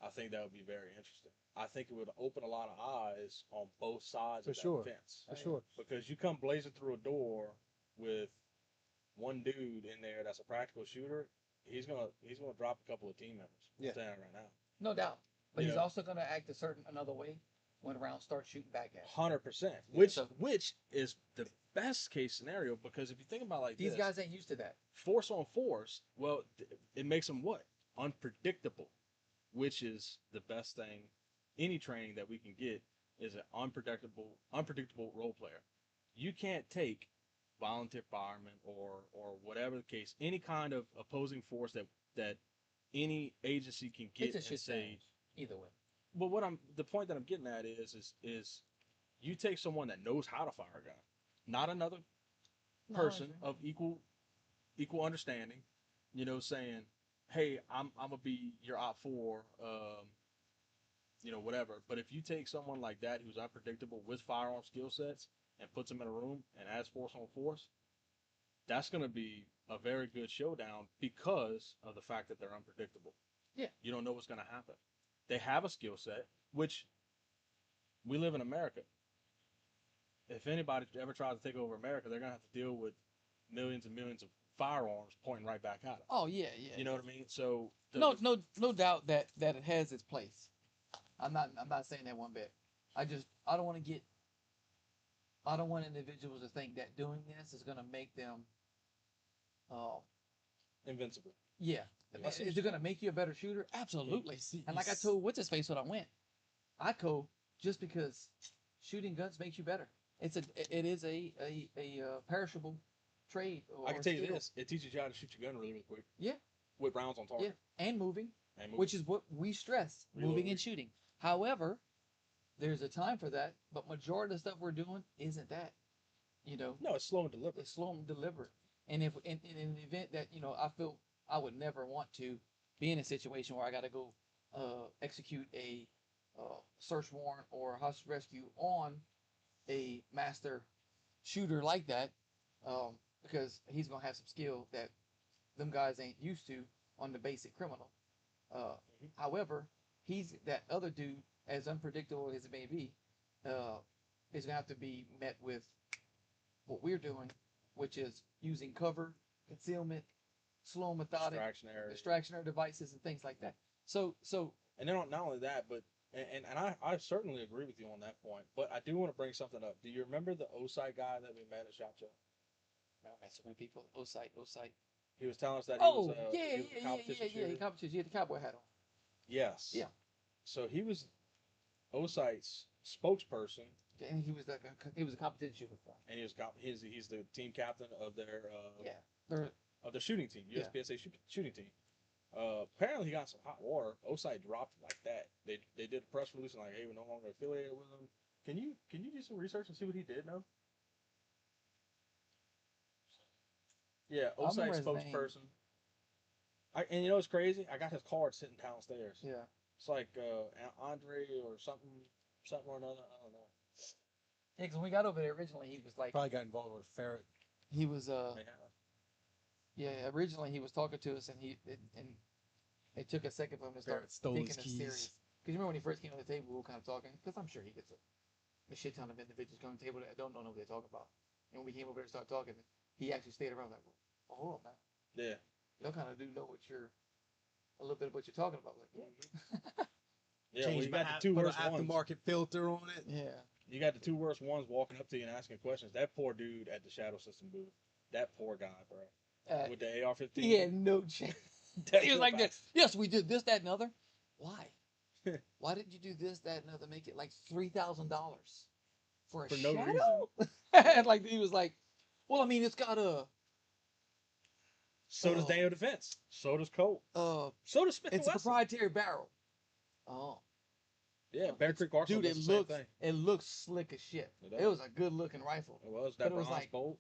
I think that would be very interesting. I think it would open a lot of eyes on both sides For of that sure. fence. For sure. Because you come blazing through a door with one dude in there that's a practical shooter, he's gonna drop a couple of team members. I'm Yeah. saying that right now. No doubt. But he's Yeah. also gonna act another way when rounds start shooting back at him. 100%. Yeah, Which so- which is the best case scenario, because if you think about it like These this, guys ain't used to that. force on force, well, it makes them what? Unpredictable, which is the best thing. Any training that we can get is an unpredictable role player. You can't take volunteer firemen or whatever the case, any kind of opposing force that any agency can get It's a and shit say. sandwich, either way. But the point that I'm getting at is you take someone that knows how to fire a gun, not another No, person I of equal understanding, saying, hey, I'm gonna be your op 4, whatever. But if you take someone like that who's unpredictable with firearm skill sets and puts them in a room and adds force on force, that's gonna be a very good showdown because of the fact that they're unpredictable. Yeah. You don't know what's gonna happen. They have a skill set, which we live in America. If anybody ever tries to take over America, they're gonna have to deal with millions and millions of firearms pointing right back at them. Oh yeah, yeah. You know what I mean? So No doubt that it has its place. I'm not saying that one bit. I don't want individuals to think that doing this is gonna make them invincible. yeah. I see what Is it gonna make you a better shooter? Absolutely. see- And you like I s- told what's his face when I went, I go just because shooting guns makes you better. It is a perishable trade. I can tell you skill. this: it teaches you how to shoot your gun really, really quick. Yeah. With rounds on target. Yeah, and moving. And moving. Which is what we stress, moving Reloading. and shooting. However, there's a time for that, but majority of the stuff we're doing isn't that. No, it's slow and deliberate. It's slow and deliberate. And if in the event that I feel I would never want to be in a situation where I got to go execute a search warrant or a hostage rescue on a master shooter like that, because he's gonna have some skill that them guys ain't used to on the basic criminal. However, he's that other dude, as unpredictable as it may be, is gonna have to be met with what we're doing, which is using cover, concealment, slow, methodic, distractionary devices, and things like that. So, And then not only that, but I certainly agree with you on that point. But I do want to bring something up. Do you remember the OSI guy that we met at SHOT Show? I met so many people. Osite. He was telling us that Oh, he was a competition shooter. He competition. He had the cowboy hat on. Yes. Yeah. So he was OSITE's spokesperson, And he was a competition shooter. and he's the team captain of their They're of the shooting team, USPSA shooting team. Apparently he got some hot water. OSITE dropped it like that. They did a press release and like, hey, we're no longer affiliated with them. Can you do some research and see what he did now? Yeah, I remember OSITE his spokesperson. And you know what's crazy? I got his card sitting downstairs. Yeah. It's like Andre or something or another. I don't know. Yeah, because when we got over there originally, he was like, Probably got involved with Ferret. he was Yeah. originally he was talking to us, and it took a second for him to start Ferret stole taking his us keys. serious. Because remember when he first came to the table, we were kind of talking. Because I'm sure he gets a shit ton of individuals coming to the table that don't know what they're talking about. And when we came over there and started talking, he actually stayed around like, well, hold on now. Yeah. Y'all kind of do know a little bit of what you're talking about. Like, yeah. Yeah, well, you Changed my got the two put worst an ones. aftermarket filter on it. Yeah. You got the two worst ones walking up to you and asking questions. That poor dude at the Shadow System booth. That poor guy, bro. With the AR-15. He had no chance. He was like this. Yes, we did this, that, and other. Why? Why did you do this, that, and other? Make it like $3,000 for a For no shadow? And like he was like, well, I mean, it's got a. So does Daniel Defense. So does Colt. So does Smith It's and a Wesson. proprietary barrel. Oh. Yeah, Bear Creek Arsenal Dude, does the same thing. it looks slick as shit. It does. It was a good looking rifle. It was But that it was bronze like- bolt.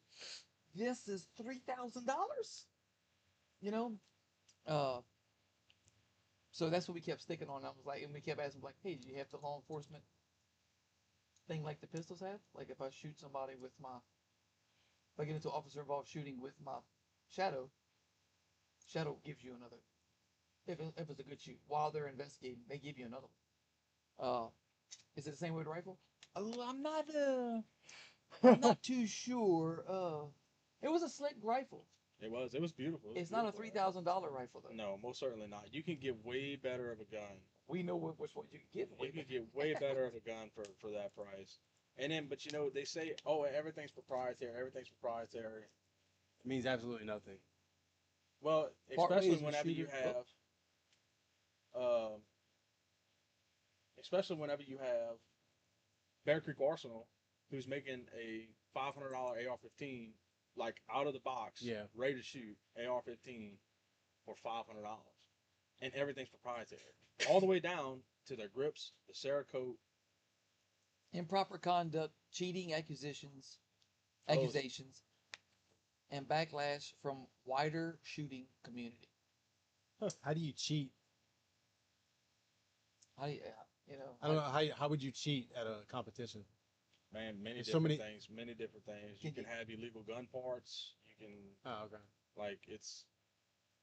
This is $3,000. You know? So that's what we kept sticking on. I was like, and we kept asking like, hey, do you have the law enforcement thing like the pistols have? Like if I shoot somebody with if I get into officer involved shooting with my Shadow gives you another. If it's a good shoot, while they're investigating, they give you another one. Is it the same with the rifle? I'm not too sure. It was a slick rifle. It was beautiful. It's not a $3,000 rifle though. No, most certainly not. You can get way better of a gun. We know which one you can get. You can get way better of a gun for that price. And then, but you know, they say, oh, everything's proprietary. It means absolutely nothing. Well, Part especially ways with whenever you shooter- have Bear Creek Arsenal, who's making a $500 AR-15, like out of the box, Yeah. ready to shoot AR-15 for $500, and everything's proprietary, all the way down to their grips, the Cerakote. Improper conduct, cheating accusations, and backlash from wider shooting community. How do you cheat? How do you, I don't know. How would you cheat at a competition? Man, many There's different so many- things. Many different things. You can have illegal gun parts. You can Oh, okay. like it's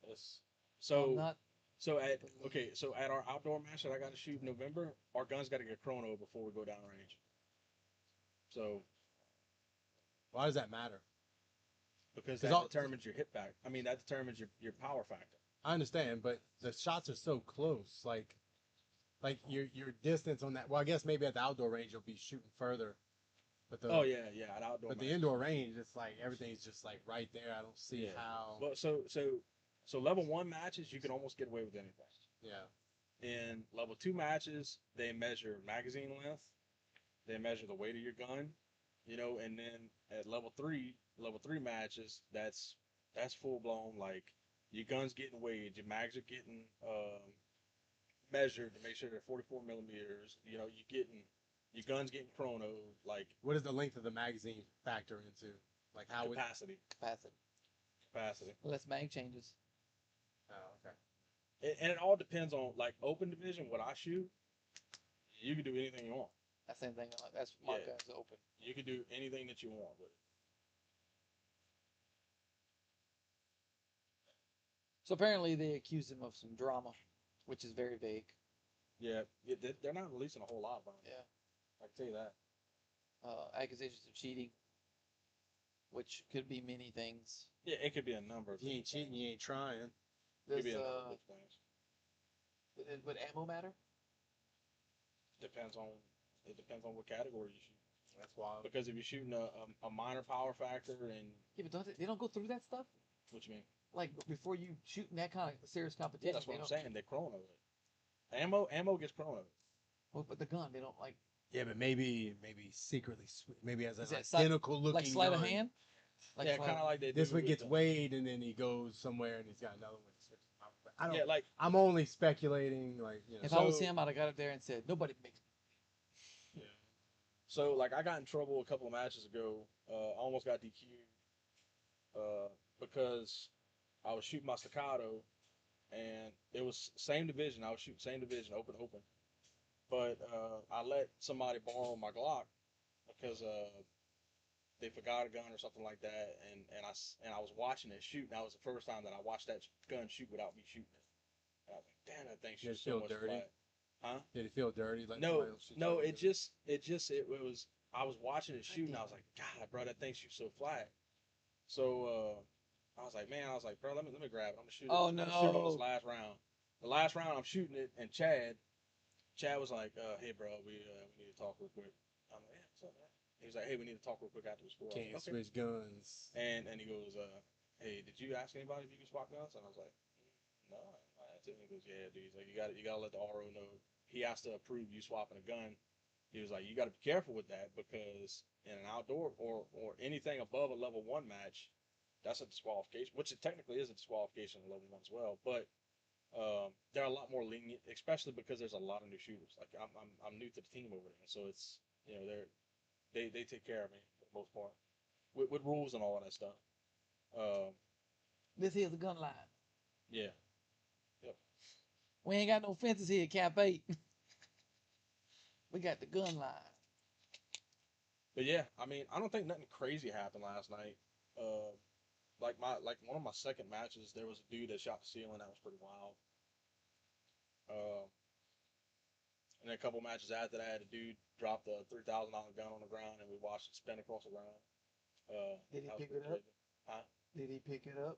I'm so. not So at our outdoor match that I got to shoot in November, our guns got to get chrono before we go down range. So Why does that matter? because 'Cause that all- determines your hit back. I mean that determines your power factor. I understand, but the shots are so close. Like your distance on that. Well, I guess maybe at the outdoor range you'll be shooting further. But Oh yeah, at outdoor. But the matches. indoor range, it's like everything's just like right there. I don't see Yeah. how. Well, so level 1 matches you can almost get away with anything. Yeah. In level 2 matches, they measure magazine length, they measure the weight of your gun, and then at level 3 matches, that's full blown, like your gun's getting weighed, your mags are getting measured to make sure they're 44 millimeters. Your gun's getting chrono, like What does the length of the magazine factor into? Like how would capacity. capacity. capacity. Less mag changes. Oh, okay. And it all depends on like open division. What I shoot, you can do anything you want. That same thing. That's my Yeah. gun's open. You can do anything that you want with it. So apparently they accused him of some drama, which is very vague. Yeah, they're not releasing a whole lot of them. Yeah. I can tell you that. Accusations of cheating, which could be many things. Yeah, it could be a number of You ain't things. cheating, you ain't trying. It could Does be a number of things. would ammo matter? Depends on what category you shoot. That's why. Because if you're shooting a minor power factor and Yeah, but they don't go through that stuff. what you mean? Like before you shoot in that kind of serious Yeah, competition. that's what they I'm don't- saying. They're chrono it. Ammo gets chrono. Well, but the gun, they don't like. Yeah, but maybe secretly, maybe as Is an that slight- identical looking Like sleight of gun. hand. Like Yeah, sleight kind of of- like they This do one with gets the- weighed and then he goes somewhere and he's got another one. I don't. Yeah, like I'm only speculating, like you know. If I was So- him, I'd have got up there and said, "Nobody makes." so. Like I got in trouble a couple of matches ago. I almost got DQ'd because I was shooting my staccato, and it was same division. I was shooting same division, open, but I let somebody borrow my Glock because they forgot a gun or something like that, and I was watching it shoot. And that was the first time that I watched that gun shoot without me shooting it. And I was like, damn, that thing Did it shoots so feel much dirty? flat. Huh? Did it feel dirty? Like No, somebody else shoot no, something it was. I was watching it shoot, and I was like, God, bro, that thing shoots so flat. So I was like, man, bro, let me grab it. I'm gonna shoot it. Oh, I'm gonna shoot it on no. this last round. The last round, I'm shooting it, and Chad was like, hey, bro, we need to talk real quick. I'm like, yeah, what's up, man? He was like, hey, we need to talk real quick after the score. I was Can't like, okay. switch guns. And he goes, hey, did you ask anybody if you can swap guns? And I was like, no, I asked him. He goes, yeah, dude. He's like, you gotta let the RO know. He has to approve you swapping a gun. He was like, you got to be careful with that because in an outdoor or anything above a level 1 match, that's a disqualification, which it technically is a disqualification in level 1 as well. But they're a lot more lenient, especially because there's a lot of new shooters. Like I'm new to the team over there, so it's they take care of me for the most part with rules and all of that stuff. This here's the gun line. Yeah. We ain't got no fences here, Camp 8. We got the gun line. But yeah, I mean, I don't think nothing crazy happened last night. Like one of my second matches, there was a dude that shot the ceiling. That was pretty wild. And then a couple matches after that, a dude dropped a $3,000 gun on the ground, and we watched it spin across the ground. Did he that was pick pretty it up? crazy. Huh? Did he pick it up?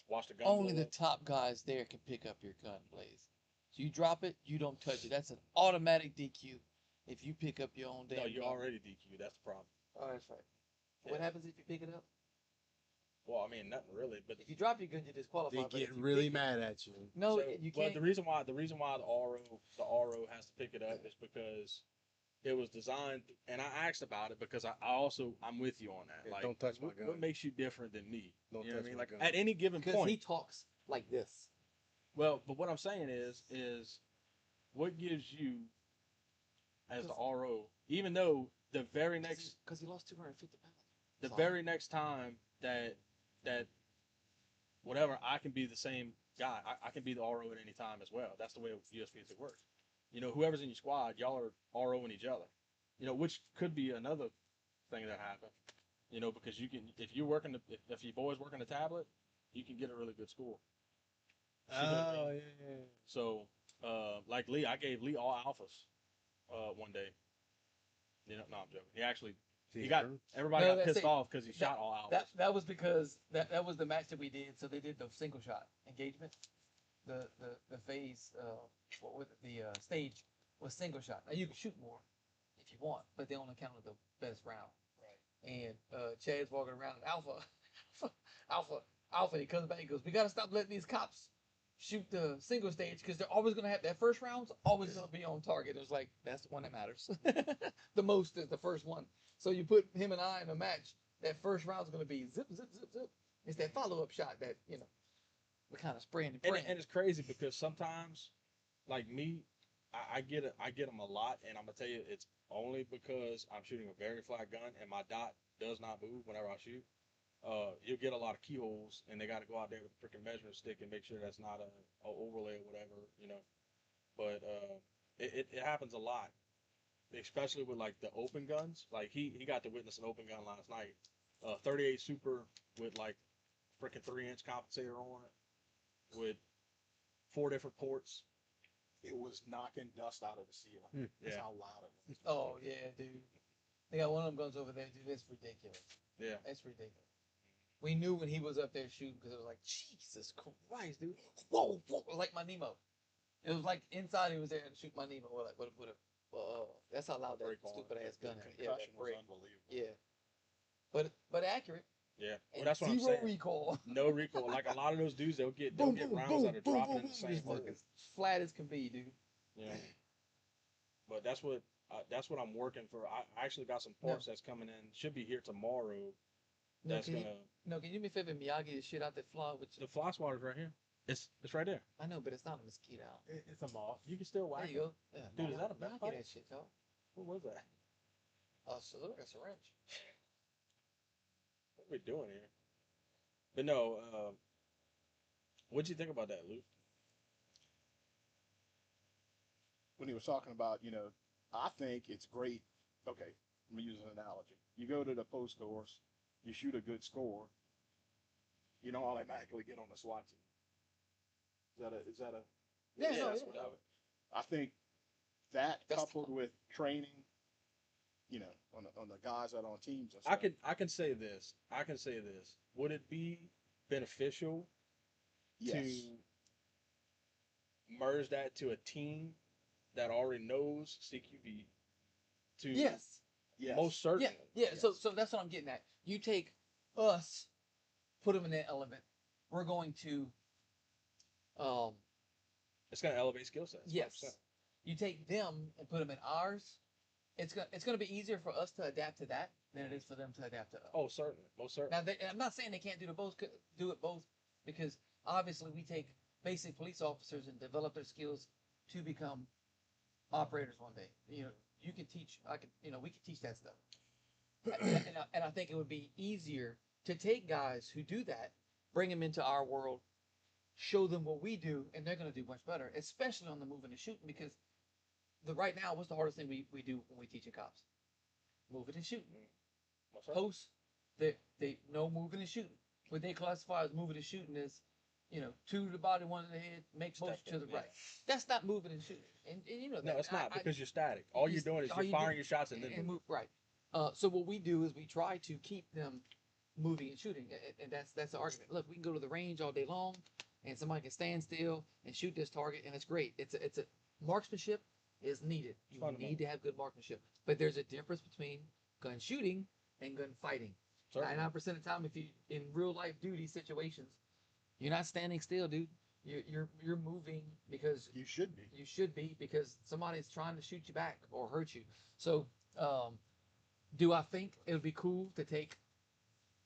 Watched the gun. Only blow the up. top guys there can pick up your gun, Blaze. So you drop it, you don't touch it. That's an automatic DQ. If you pick up your own damn No, you gun. already DQ. That's the problem. Oh, that's right. Yeah. What happens if you pick it up? Well, I mean, nothing really, but If you drop your gun, you're disqualified. They but get if you really pick it- mad at you. No, so- you well, can't. the reason why the RO has to pick it up is because it was designed, and I asked about it because I'm with you on that. Yeah, like, don't touch my what gun. makes you different than me? Don't You know what I touch mean? my Like gun. at any given Because point. he talks like this. Well, but what I'm saying is what gives you as the RO, even though the very next Because he lost 250 pounds. the Son. very next time that whatever, I can be the same guy. I can be the RO at any time as well. That's the way US Music works. You know, whoever's in your squad, y'all are ROing each other. You know, which could be another thing that happened. You know, because you can, if you're working, if your boy's working the tablet, you can get a really good score. You know what I mean? Oh yeah. So, like Lee, I gave Lee all alphas one day. You know, no, I'm joking. He actually, he got everybody No, got that's pissed it. off because he shot all alphas. That was because that was the match that we did. So they did the single shot engagement. The phase what was it? The stage was single shot. Now you can shoot more if you want, but they only counted the best round. Right. And Chad's walking around alpha, alpha. And he comes back and goes, "We gotta stop letting these cops shoot the single stage because they're always gonna have that first round's always gonna be on target." It was like that's the one that matters. The most is the first one. So you put him and I in a match. That first round's gonna be zip, zip, zip, zip. It's that follow-up shot that we kind of spraying and And, praying. and it's crazy because sometimes, like me, I get them a lot, and I'm gonna tell you, it's only because I'm shooting a very flat gun and my dot does not move whenever I shoot. you'll get a lot of keyholes, and they got to go out there with a freaking measuring stick and make sure that's not a overlay or whatever, you know. But it happens a lot, especially with like the open guns. Like he got to witness an open gun last night, 38 Super with like freaking 3-inch compensator on it, with 4 different ports. It was knocking dust out of the ceiling. That's Yeah. how loud it was. Oh yeah, dude. They got one of them guns over there, dude. It's ridiculous. Yeah. It's ridiculous. We knew when he was up there shooting because it was like, Jesus Christ, dude. Whoa, whoa, like my Nemo. It was like inside he was there to shoot my Nemo. We're like, what that's how loud that Break on stupid ass The gun is. concussion that was break. unbelievable. Yeah. But accurate. Yeah. Well, And that's what I'm zero saying. recoil. No recoil. Like a lot of those dudes, they'll get Boom, rounds boom, that are boom, dropping boom, in the boom. same These hole. fuckers flat as can be, dude. Yeah. But that's what I'm working for. I actually got some parts that's coming in. Should be here tomorrow. No, That's can gonna. can you do me a favor, Miyagi, the shit out that fly with The fly swatter's right here. It's right there. I know, but it's not a mosquito. It's a moth. You can still There whack you it. go. Yeah, Dude, is that a Miyagi bat bite? that shit, dog. What was that? So look, that's a wrench. What are we doing here? But no, what'd you think about that, Luke? When he was talking about, I think it's great. Okay, let me use an analogy. You go to the post course, you shoot a good score, you don't automatically get on the SWAT team. Is that a? Yeah, no, that's yeah. what I would. I think that That's coupled with training, on the guys that are on teams and stuff. I can say this. Would it be beneficial Yes. to merge that to a team that already knows CQB? To Yes. Yes. most certainly. Yeah. Yes. So that's what I'm getting at. You take us, put them in that element. We're going to, It's gonna elevate skill sets. yes. 100%. You take them and put them in ours. It's gonna be easier for us to adapt to that than it is for them to adapt to us. Oh, certainly, most certainly. Now, I'm not saying they can't do it both, because obviously we take basic police officers and develop their skills to become operators one day. You can teach. We can teach that stuff. And I think it would be easier to take guys who do that, bring them into our world, show them what we do, and they're going to do much better, especially on the moving and shooting. Because right now, what's the hardest thing we do when we teaching cops? Moving and shooting. Most certainly. Posts, they know moving and shooting. What they classify as moving and shooting is, 2 to the body, 1 to the head, make motion to the Yeah. right. That's not moving and shooting. And you know that. No, it's not, I- because you're static. All you're doing is all you're you do- firing your shots and then and moving. move right. So what we do is we try to keep them moving and shooting, and that's the argument. Look, we can go to the range all day long, and somebody can stand still and shoot this target, and it's great. It's a marksmanship is needed. You Fundamental. need to have good marksmanship, but there's a difference between gun shooting and gun fighting. Certainly. 99% of the time, if you in real life duty situations, you're not standing still, dude. You're moving because You should be. you should be, because somebody's trying to shoot you back or hurt you. So, do I think it would be cool to take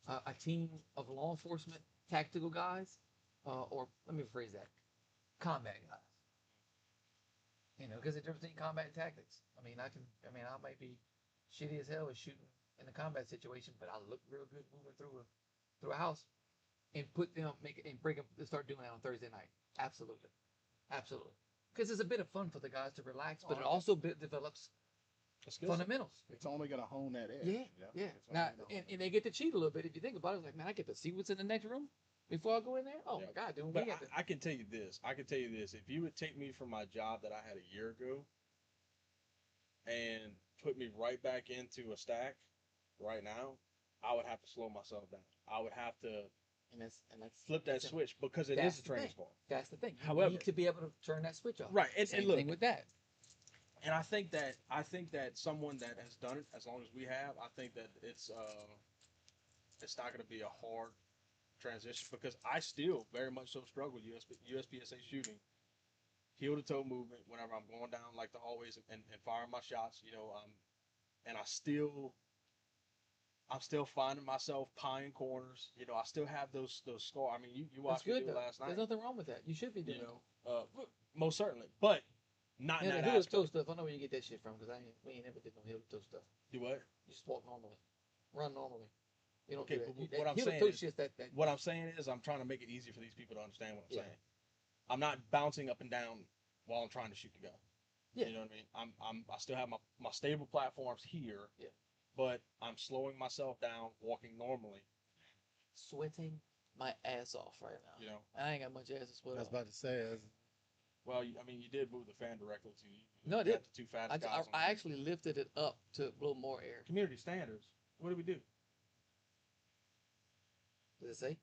a team of law enforcement tactical guys, or let me rephrase that, combat guys? Because the difference between combat and tactics. I might be shitty as hell at shooting in a combat situation, but I look real good moving through a house, and bring them to start doing that on Thursday night. Absolutely. Because it's a bit of fun for the guys to relax, but it also develops A skill set. fundamentals. It's only going to hone that edge. Yeah. It's only Now, gonna- and they get to cheat a little bit. If you think about it, it's like, man, I get to see what's in the next room before I go in there. Oh Yeah. my God, dude, But we got to. I can tell you this. If you would take me from my job that I had a year ago and put me right back into a stack right now, I would have to slow myself down. I would have to And that's flip that that's it. switch, because it That's is a the training thing. sport. That's the thing. You However- need to be able to turn that switch off. Right. Same And look, thing with that. and I think that someone that has done it as long as we have, I think that it's not going to be a hard transition, because I still very much so struggle with USPSA shooting, heel to toe movement whenever I'm going down like the hallways and firing my shots, and I'm still finding myself pieing corners. I still have those scars. I mean, you That's watched me good do it though. last night. There's nothing wrong with that. You should be doing Most certainly, but not in the that heel to aspect. toe stuff. I know where you get that shit from, because we ain't never did no heel to toe stuff. Do what? You just walk normally, run normally. You don't Okay, do but that. what I'm Heel saying toe is- shit's that. What I'm saying is, I'm trying to make it easy for these people to understand what I'm Yeah. saying. I'm not bouncing up and down while I'm trying to shoot the gun. Yeah. You know what I mean? I still have my stable platforms here. Yeah. But I'm slowing myself down, walking normally. Sweating my ass off right now. You know. I ain't got much ass to I sweat was off. about to say, Well, I mean, you did move the fan directly to you. No, I got did. the two fattest I, guys I, on I the- actually lifted it up to blow more air. community standards. What do we do? Does it say?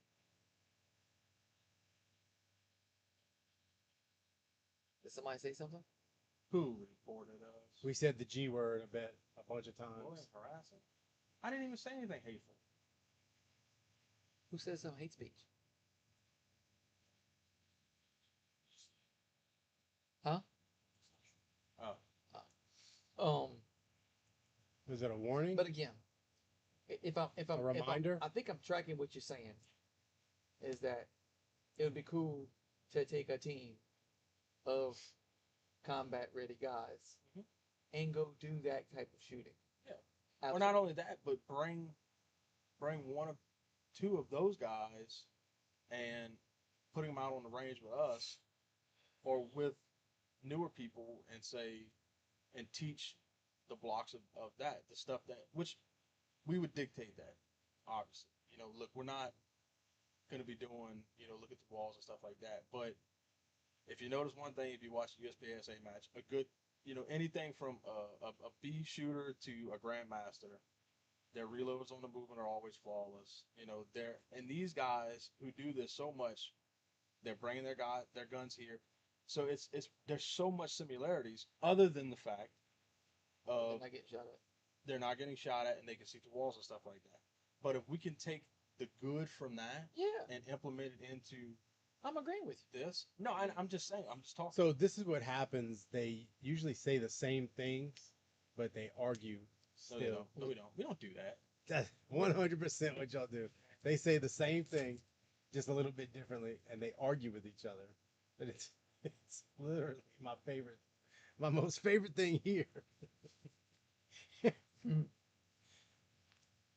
Did somebody say something? Who reported us? we said the G word a bunch of times. Bullying, harassing. I didn't even say anything hateful. Who says some hate speech? Huh? Oh, Was it a warning? But again, if I'm A reminder? I think I'm tracking what you're saying. Is that it would be cool to take a team of combat ready guys Mhm. and go do that type of shooting. Yeah. Absolutely. or not only that, but bring one of two of those guys and putting them out on the range with us or with newer people and say and teach the blocks of that, the stuff that which we would dictate that, obviously. Look, we're not gonna be doing, look at the walls and stuff like that. But if you notice one thing, if you watch the USPSA match, a good anything from a B shooter to a grandmaster, their reloads on the movement are always flawless. And these guys who do this so much, they're bringing their guns here. So it's there's so much similarities other than the fact of I get shot at. they're not getting shot at and they can see the walls and stuff like that. But if we can take the good from that Yeah, and implement it into I'm agreeing with you. this, no, I'm just saying, I'm just talking. So this is what happens. They usually say the same things, but they argue No, they still. don't. No, we don't. We don't do that. That's 100% what y'all do. They say the same thing, just a little bit differently, and they argue with each other. But it's literally my most favorite thing here.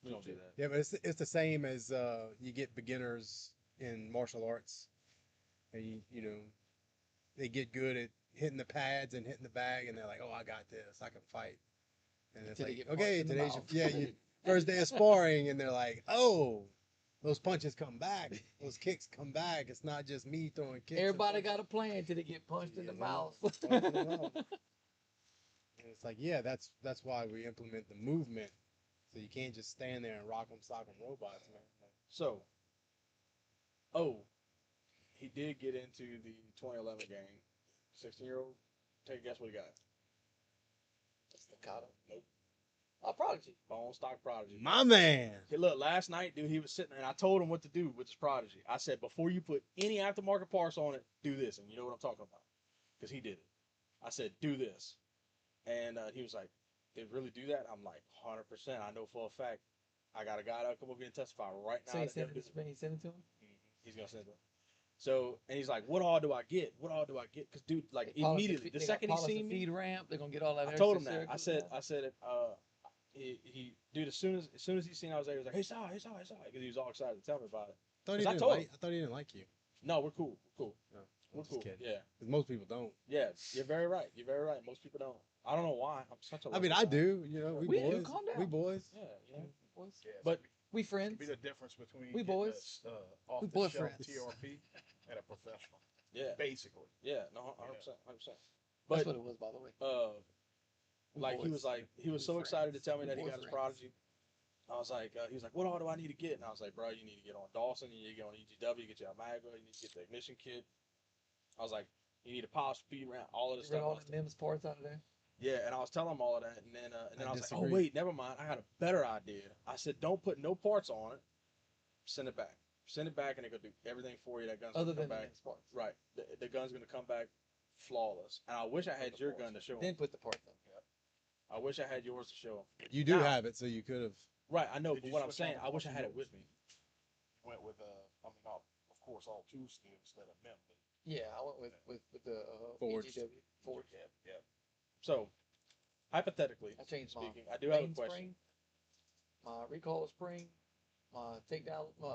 We don't do that. Yeah, but it's the same as you get beginners in martial arts, and they get good at hitting the pads and hitting the bag, and they're like, "Oh, I got this. I can fight." And it's Until they like, get "Okay, punched in the today's your, mouth. yeah, first day of sparring," and they're like, "Oh, those punches come back. Those kicks come back. It's not just me throwing kicks." Everybody got a plan till they get punched in the Yeah, mouth. punched in the mouth. And it's like, yeah, that's why we implement the movement. So you can't just stand there and rock 'em, sock 'em robots, man. So, he did get into the 2011 game. 16-year-old. Take a guess what he got. Staccato. Nope. A prodigy. Bone stock prodigy. My man. Hey, look, last night, dude, he was sitting there, and I told him what to do with his prodigy. I said, before you put any aftermarket parts on it, do this. And you know what I'm talking about. Because he did it. I said, do this. And he was like, they really do that? I'm like, 100%. I know for a fact. I got a guy that'll come over here and testify right now. So he that sent they'll do it to him? He's gonna send it. So, and he's like, "What all do I get? What all do I get?" Because, dude, like They polish immediately, fe- the they got second he polish seen the me, feed ramp, they're gonna get all that. I told him extra that. circular I said, dude, as soon as he seen I was there, he was like, "Hey, saw, because he was all excited to tell me about it. I told him. I thought he didn't like you. No, we're cool. We're cool. No, We're I'm just cool. kidding. Yeah, Because most people don't. yeah. You're very right. You're very right. Most people don't. I don't know why. I'm such a. I mean, lucky I guy. do. You know, we We do, boys. calm down. We boys. Yeah, you know. Boys. Yeah, But We it friends. could be the difference between We getting boys. off We the boy shelf friends. TRP and a professional, yeah, basically. yeah. No, 100%, 100%. That's But what it was, by the way. We like he boys. was like he was We so excited to friends. tell me We that he boy got his friends. prodigy. I was like, he was like, what all do I need to get? And I was like, bro, you need to get on Dawson, you need to get on EGW, get your Magma, you need to get the ignition kit. I was like, you need a power speed ramp, all of this You read stuff. all the MEMS parts out of there? Yeah, and I was telling him all of that, and then I was like, oh disagree. wait, never mind, I had a better idea. I said, don't put no parts on it, send it back, and they're gonna do everything for you. That gun's Other gonna come than the back MEMS parts. right. The gun's gonna come back flawless. And I wish I had your gun to show Then him. put the parts on. I wish I had yours to show him. You do Now- have it, so you could have. Right, I know, Did but you what I'm switch saying, on I wish I had it Dawson with me. Went with of course, all two steel instead of MEM. But Yeah, I went with the Forged. EGW. Forged. yeah. So, hypothetically I changed my speaking, I do have a main question. spring, my recoil spring, my takedown, my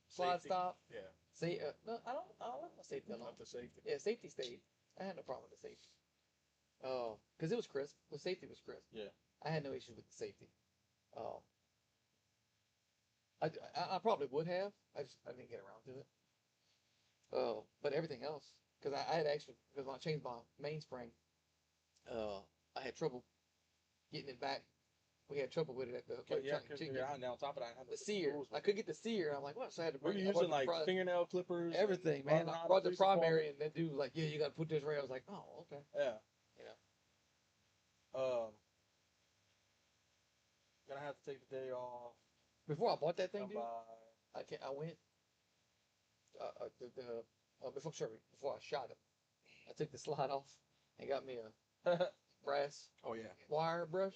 slide Safety. stop. Yeah. Say, no, I don't like my safety alone. Not the safety. Yeah, safety stayed. I had no problem with the safety. Because it was crisp. The safety was crisp. Yeah. I had no issues with the safety. Um, I probably would have. I didn't get around to it. But everything else, because I had actually, because when I changed my mainspring, I had trouble getting it back. We had trouble with it at the Okay, yeah, trying to figure it out. And then on top of that, I had the sear. tools I with could get the sear. I'm like, what? So I had to it. Were bring. you I brought using the like pri- fingernail clippers? and everything, man. learn I how to brought the police department? primary, and then dude was like, yeah, you got to put this right. I was like, oh, okay. Yeah. You know. Gonna have to take the day off. Before I bought that thing, Come dude, by. I went before I shot it, I took the slide off and got me a brass Oh yeah. wire brush.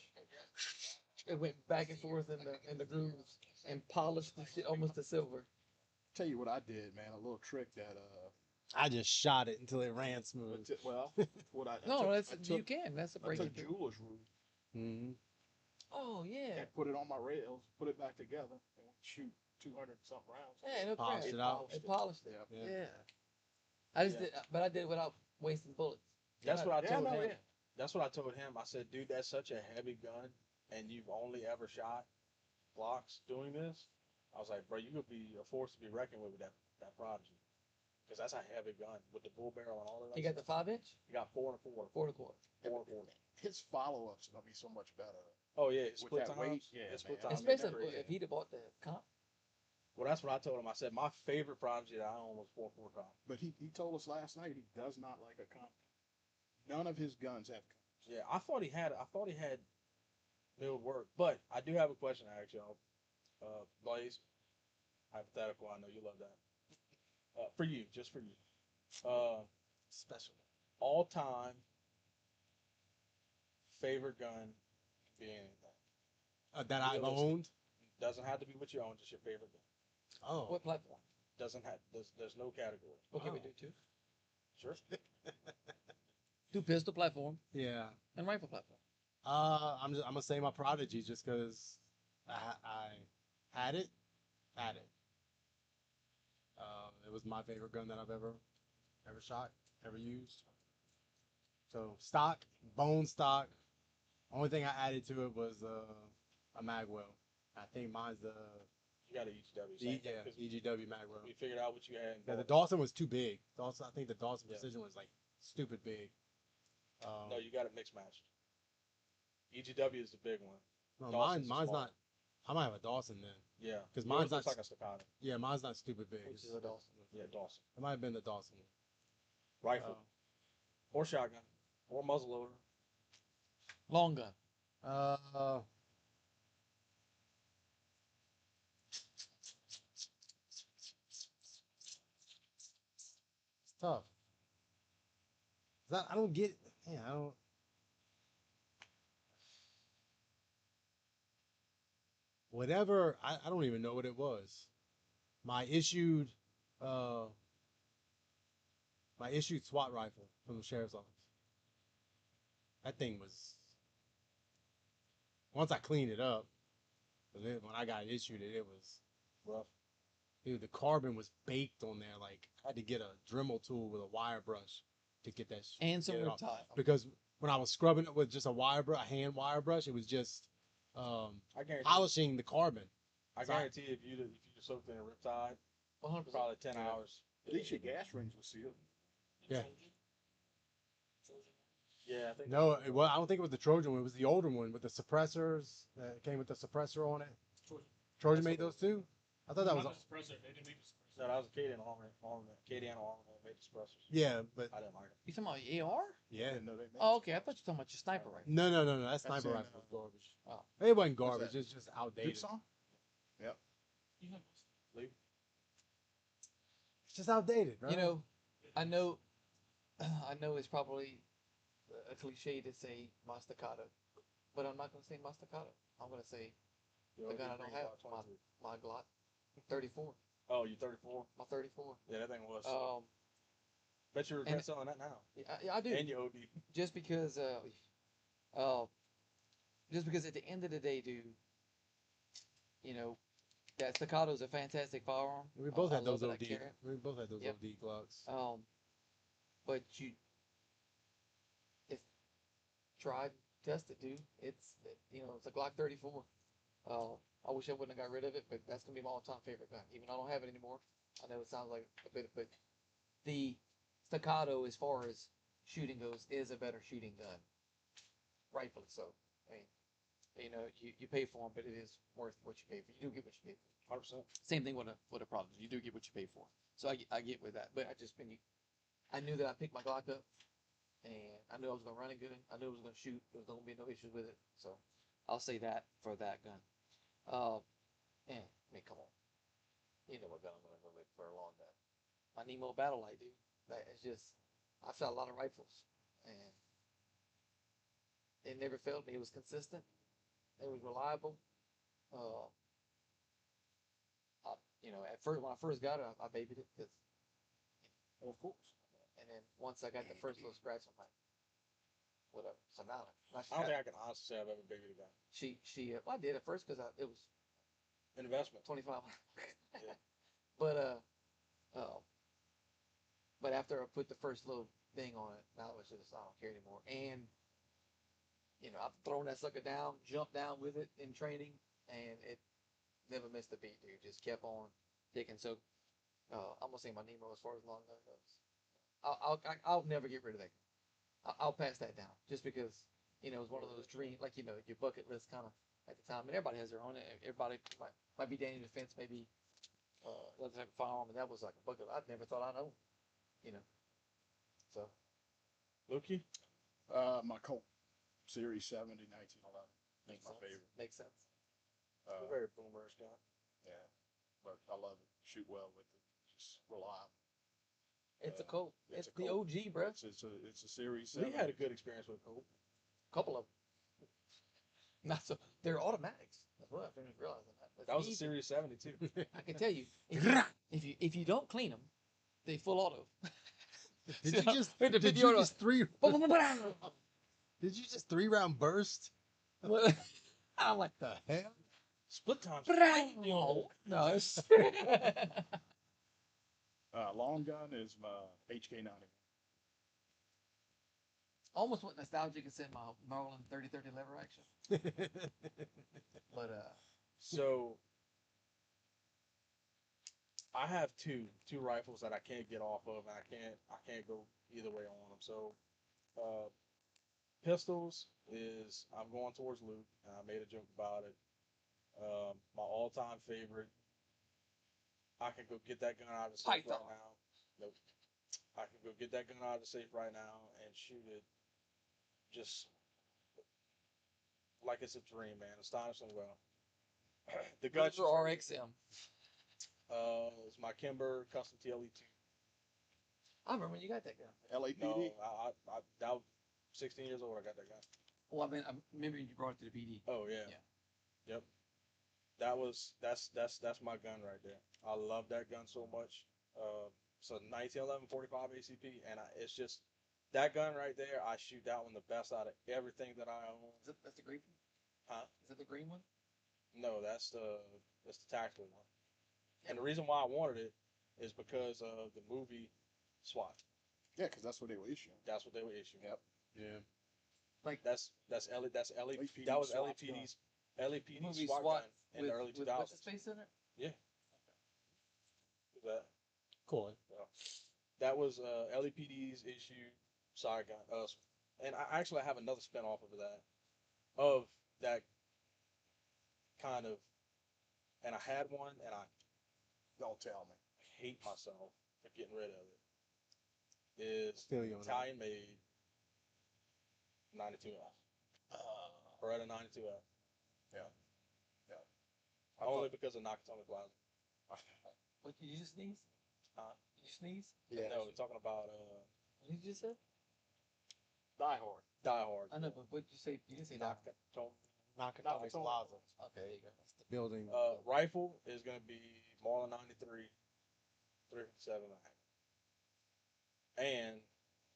It went back and forth in the grooves and polished the shit almost to silver. Tell you what I did, man. A little trick that I just shot it until it ran smooth. well, what I No, took, that's I you took, can. That's a I break. took jeweler's rule Mm-hmm. Oh yeah. and put it on my rails, put it back together, and shoot 200 something rounds. Yeah, no Polished crap. it out. It polished it. Yeah. Yeah. Yeah. I just Yeah. did, but I did it without wasting bullets. That's what I Yeah, told no, him. yeah. That's what I told him. I said, dude, that's such a heavy gun, and you've only ever shot blocks doing this. I was like, bro, you could be a force to be reckoned with that prodigy, because that's a heavy gun with the bull barrel and all of that. You got the stuff. 5-inch, You got 4 and 4, 4 and a quarter. 4 and 4. His follow-ups are gonna be so much better. Oh yeah, With split that times. weight, yeah, It's split man. times. Especially Crazy. if he'd have bought the comp. Well, that's what I told him. I said my favorite prodigy that I own was 4 comp. But he told us last night he does not like a comp. None of his guns have comps. Yeah, I thought he had milled work, but I do have a question to ask y'all. Blaze, hypothetical. I know you love that. For you, just for you. Special. All time favorite gun could be anything. That I've Realistic. owned. Doesn't have to be what you own, just your favorite gun. Oh. What platform? Doesn't have there's no category. What can we Oh. do too? Sure. Do pistol platform Yeah. and rifle platform. I'm gonna say my prodigy just because I had it. It was my favorite gun that I've ever shot, ever used. So stock, bone stock. Only thing I added to it was a magwell. I think mine's the You got an EGW. Same thing, 'cause EGW magwell. we figured out what you had. Yeah, the Dawson was too big. Dawson, I think the Dawson Yeah. Precision was like stupid big. No, you got it mixed matched. EGW is the big one. No, Dawson's mine's small. not. I might have a Dawson then, Yeah. because Yours mine's looks not. like a staccato. Yeah, mine's not stupid big. Which is a Dawson. Yeah, Dawson. It might have been the Dawson one. Rifle or shotgun or muzzleloader. Long gun. Uh, it's tough. 'Cause I don't get. Yeah, I don't. Whatever. I don't even know what it was. My issued, uh, my issued SWAT rifle from the sheriff's office. That thing was. Once I cleaned it up, but then when I got issued it, it was Rough. dude. The carbon was baked on there. Like I had to get a Dremel tool with a wire brush to get that. And some get it off. riptide. Because when I was scrubbing it with just a hand wire brush, it was just I guarantee. polishing the carbon. I guarantee if you soaked in a riptide, 100%. probably 10 Yeah. hours. At least your gas rings were sealed. Yeah. Yeah, I think. No, I don't think it was the Trojan one. It was the older one with the suppressors. That came with the suppressor on it. Trojan made those too. I thought that was. Not the suppressor. They didn't make the suppressor. No, that was a Cadian armament. Cadian armament made the suppressors. Yeah, but I didn't like it. You talking about AR? yeah. I didn't know they made Oh, okay. I thought you were talking about your sniper rifle. No. That That's sniper in, rifle was garbage. Oh. It wasn't What's garbage. that? It's just outdated. Dupson? You have It's just outdated, right? You know, I know it's probably a cliche to say my staccato, but I'm not going to say my staccato. I'm going to say the gun I don't have, my Glock 34, Oh, you 34? my 34. Yeah, that thing was. Bet you regret and- selling that now. Yeah, I do. And you OD. Just because at the end of the day, dude, you know, that staccato is a fantastic firearm. We both I had those love it, I OD. carry it. We both had those Yep. OD Glocks. But you, it's tried, tested, dude. It's a Glock 34. I wish I wouldn't have got rid of it, but that's gonna be my all-time favorite gun. Even though I don't have it anymore. I know it sounds like a bit, but the staccato, as far as shooting goes, is a better shooting gun. Rightfully so. I mean, you pay for them, but it is worth what you pay for. You do get what you pay for. 100%. Same thing with a product. You do get what you pay for. So I get with that, but I knew that I picked my Glock up, and I knew I was gonna run it good. I knew it was gonna shoot. There was gonna be no issues with it. So I'll say that for that gun. And I mean, come on, you know what gun I'm gonna go with for a long gun. My Nemo Battle Light, dude. That is just. I've shot a lot of rifles, and it never failed me. It was consistent. It was reliable. Uh, at first when I first got it, I babied it because, Well, of course. and then once I got the first little scratch, I'm like, whatever. So now I don't think I can honestly say I've ever babied a gun. well, I did at first because it was Investment. 25. Yeah. But but after I put the first little thing on it, now it's just I don't care anymore. And I've thrown that sucker down, jumped down with it in training, and it never missed a beat, dude. Just kept on ticking. So I'm gonna say my Nemo as far as long gun goes. I'll never get rid of that. I'll pass that down just because it was one of those dreams, like your bucket list kind of at the time. And everybody has their own. Everybody might be Danny Defense, maybe other type of firearm, and that was like a bucket. I never thought I'd own. So Lukey? My Colt Series 70 1911. That's my favorite. Makes sense. Very boomerish gun. Yeah, but I love it. Shoot well with it. Just reliable. It's a Colt. It's It's a the Colt. OG, bro. It's a Series We 70. had a good experience with Colt. Couple of them. Not so. They're automatics. That's what I finished realizing that. That was a easy. Series 70 too. I can tell you, if you don't clean them, they full auto. Did you just Wait, the did video you to- just three did you just 3-round burst? I'm like, The hell? Split times. no, it's Long gun is my HK91. almost went nostalgic and said my Maryland 30-30 lever action, but So I have two rifles that I can't get off of, and I can't go either way on them. So pistols is I'm going towards Luke, and I made a joke about it. My all-time favorite. I can go get that gun out of the safe Python. right now. Nope. I can go get that gun out of the safe right now and shoot it just like it's a dream, man. Astonishingly well. The gun Guns are RXM. it's my Kimber Custom TLE2. I remember when you got that gun. LAPD. No, I that was 16 years old. I got that gun. Well, I remember you brought it to the PD. Oh yeah. Yeah. Yep. That's my gun right there. I love that gun so much. So 1911 45 ACP, and it's just that gun right there. I shoot that one the best out of everything that I own. That's the green one? Huh? Is that the green one? No, that's the tactical one. And the reason why I wanted it is because of the movie SWAT. Yeah, because that's what they were issuing. That's what they were issuing. Yep. Yeah. Like That's LA. That was SWAT LAPD's movie SWAT SWAT gun in the early 2000s. with what's his face in it? That, Cool. that was LAPD's issue shotgun. And I actually have another spin off of that kind of. And I had one, and I Don't tell me. hate myself for getting rid of it. Is Still you own it. Italian made 92F. Beretta 92F. Yeah. Only because of Nakatomi Plaza. What did you just sneeze? Huh? Did you sneeze? Yeah. No, we're talking about What did you just say? Die Hard. Die Hard. I know, but what did you say? You didn't say that. Nakatomi. Nakatomi Nakatomi. Plaza. Okay, there you go. The building. Rifle is going to be Marlin 93, 357 mag. And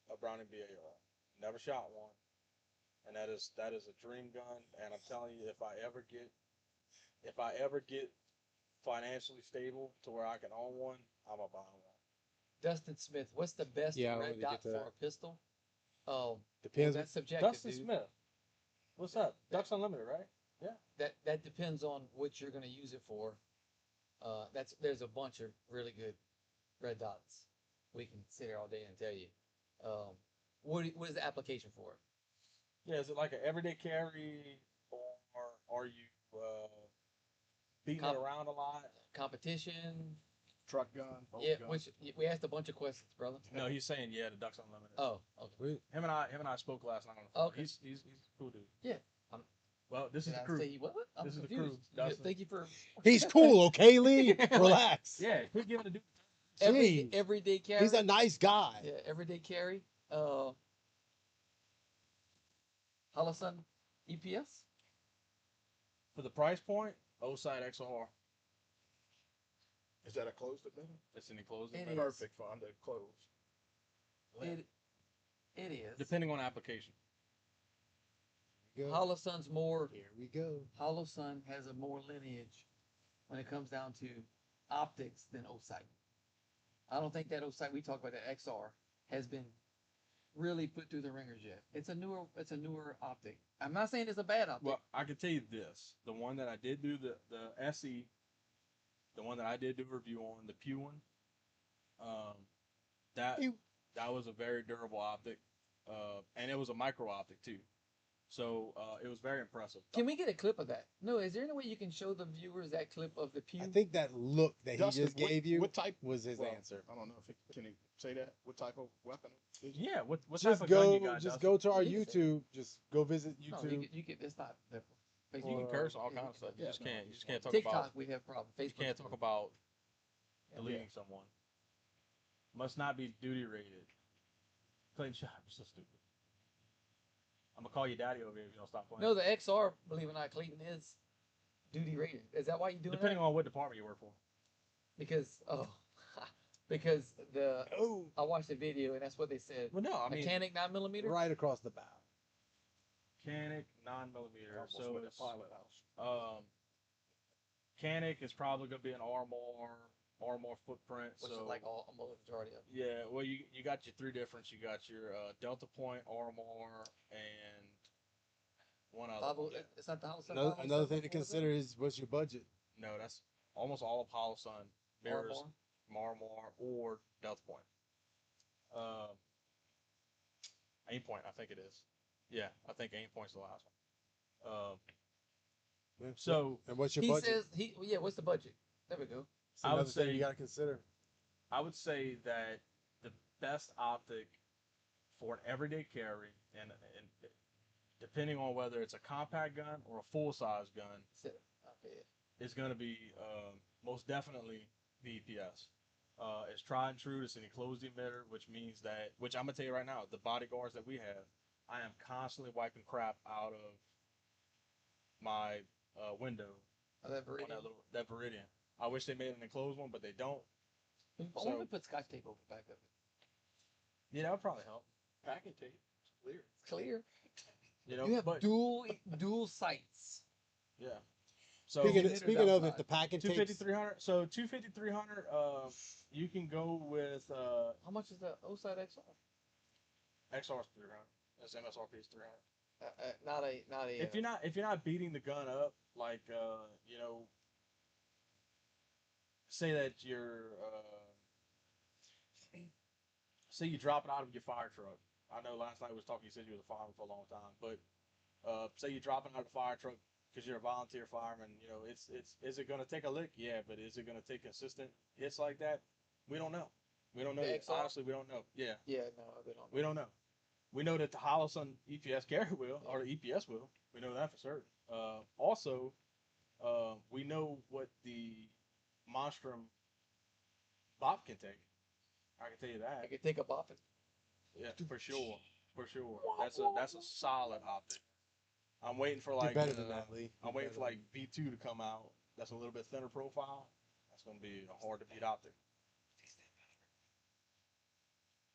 a Browning BAR. Never shot one. And that is a dream gun. And I'm telling you, if I ever get financially stable to where I can own one, I'm gonna buy one. Dustin Smith, what's the best Yeah, I red wanted to dot get to for that. a pistol? Oh, Depends. that's subjective, Dustin dude. Smith, what's up? Ducks Unlimited, right? That depends on what you're gonna use it for. There's a bunch of really good red dots. We can sit here all day and tell you. What is the application for it? Yeah, is it like an everyday carry, or are you beating it Comp- around a lot? Competition? Truck gun, bolt Yeah, gun. which we asked a bunch of questions, brother. No, he's saying yeah, the Ducks Unlimited. Oh, okay. Sweet. Him and I spoke last night on the phone. Okay. He's a cool dude. Yeah, I'm- Well, this is Did the I crew. say what? I'm This is the confused. crew, Yeah, Dustin. thank you for He's cool, okay, Lee? Relax. Yeah, quit giving the dude. Jeez. everyday carry. He's a nice guy. Yeah, everyday carry. Holosun EPS. For the price point, O-side XR. Is that a closed emitter? It's in the closing. It but is. Perfect for under closed. It is. Depending on application. Go. Holosun's more. Here we go. Holosun has a more lineage when it comes down to optics than O-sight. I don't think that O-sight we talk about, that XR, has been really put through the ringers yet. It's a newer optic. I'm not saying it's a bad optic. Well, I can tell you this: the one that I did do the SE, the one that I did do a review on, the Pew one, that Pew. that was a very durable optic, and it was a micro optic too, so it was very impressive. Can we get a clip of that? No, is there any way you can show the viewers that clip of the Pew? I think that look that Dustin, he just gave you what type was his well, answer. I don't know if can he say that. What type of weapon is it? Yeah, what type Just of gun go, you got? just Dustin? go to our You can say YouTube. Just go visit No, YouTube. you can. It's not. You Facebook. can curse all Yeah, kinds of stuff. You yeah, just no, can't. You just can't talk TikTok, about. we have problems. You Facebook, can't talk about Yeah. deleting someone. Must not be duty rated. Clayton Shot, you're so stupid. I'm gonna call you daddy over here if you don't stop playing. No, the XR, believe it or not, Clayton is duty rated. Is that why you doing Depending that? on what department you work for. Because because Oh, I watched the video and that's what they said. Well, no, I mean Mechanic 9mm. right across the bow. mechanic 9mm. Almost So with it's a pilot house. mechanic is probably gonna be an Armor footprint. Which so is like almost the majority of it. yeah, well you got your three difference. You got your Delta Point Armor and one other. one. It's not the house. Another thing to consider is what's your budget. No, that's almost all Apollo Sun mirrors Armor. Marmor or Delta Point. Aim Point, I think it is. Yeah, I think Aim Point's the last one. So and what's your He budget? says yeah. What's the budget? There we go. It's I would another thing say- you got to consider. I would say that the best optic for an everyday carry, and depending on whether it's a compact gun or a full size gun, Okay. is going to be most definitely the EPS. It's tried and true. It's an enclosed emitter, which means that, which I'm gonna tell you right now, the bodyguards that we have, I am constantly wiping crap out of my window Oh, that on Viridian. that Viridian. I wish they made an enclosed one, but they don't. I wonder if so- we put scotch tape over the back of it. Yeah, that would probably help. Packing tape. It's clear. It's clear. You know, You have but dual sights. yeah. So Speaking of, if outside. the packing 250, takes 300. So 250, 300. You can go with How much is the O-side XR? XR's 300. That's MSRP is 300. Not a. If you're not beating the gun up, like say that you're say you drop it out of your fire truck. I know last night we was talking. You said you was a fireman for a long time, but say you're dropping out of the fire truck because you're a volunteer fireman. It's is it gonna take a lick? Yeah, but is it gonna take consistent hits like that? We don't know. We don't know. The yet. XR? Honestly, we don't know. Yeah, Yeah, no, they don't. we don't know. We know that the Holosun EPS carry will, or the EPS will. We know that for certain. Also, we know what the Monstrum Bop can take. I can tell you I that. could take a boffin. Yeah, for sure. For sure. That's a solid optic. I'm waiting for do like better than that, Lee. I'm waiting for like B2 to come out. That's a little bit thinner profile. That's gonna be a hard to beat optic.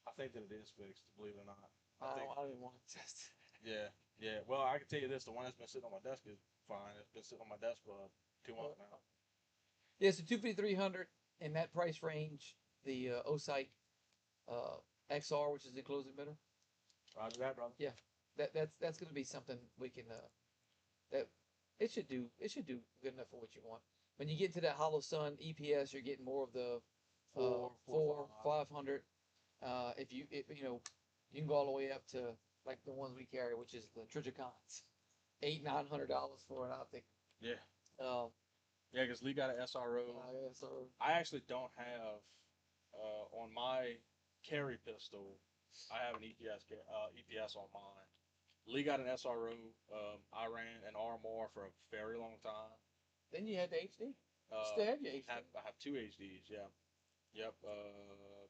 I think that it is fixed, believe it or not. I think- don't even want to test it. Yeah. Well, I can tell you this: the one that's been sitting on my desk is fine. It's been sitting on my desk for 2 months now. Yeah, so 250-300 in that price range. The Osite XR, which is the enclosed emitter. Roger that, brother. Yeah, that's going to be something we can that it should do good enough for what you want. When you get to that Hollow Sun EPS, you're getting more of the Four, 500. You can go all the way up to like the ones we carry, which is the Trijicons, $800-900 for an optic. Yeah. Um, Yeah, because Lee got an SRO. yeah, so I actually don't have on my carry pistol. I have an EPS on mine. Lee got an SRO. I ran an RMR for a very long time. then you had the HD. Uh, Still have your HD. I have two HDs. Yeah. Yep.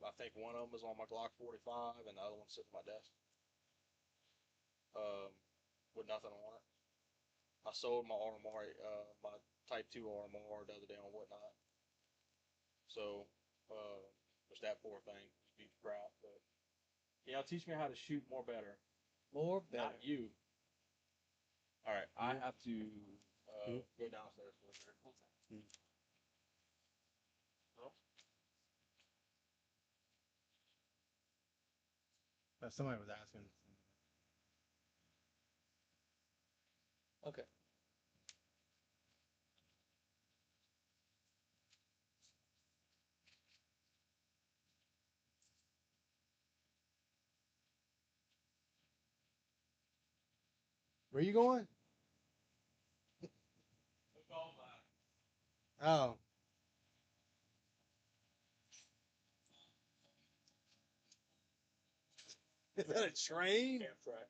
I think one of them is on my Glock 45, and the other one's sitting at my desk. With nothing on it. I sold my RMR, my Type 2 RMR the other day on Whatnot. So, which that poor thing beat crap. But yeah, teach me how to shoot more better. More better. Not you. All right, I have to go downstairs for a second. Somebody was asking. Okay. Where you going? Oh. Is that a train? Amtrak.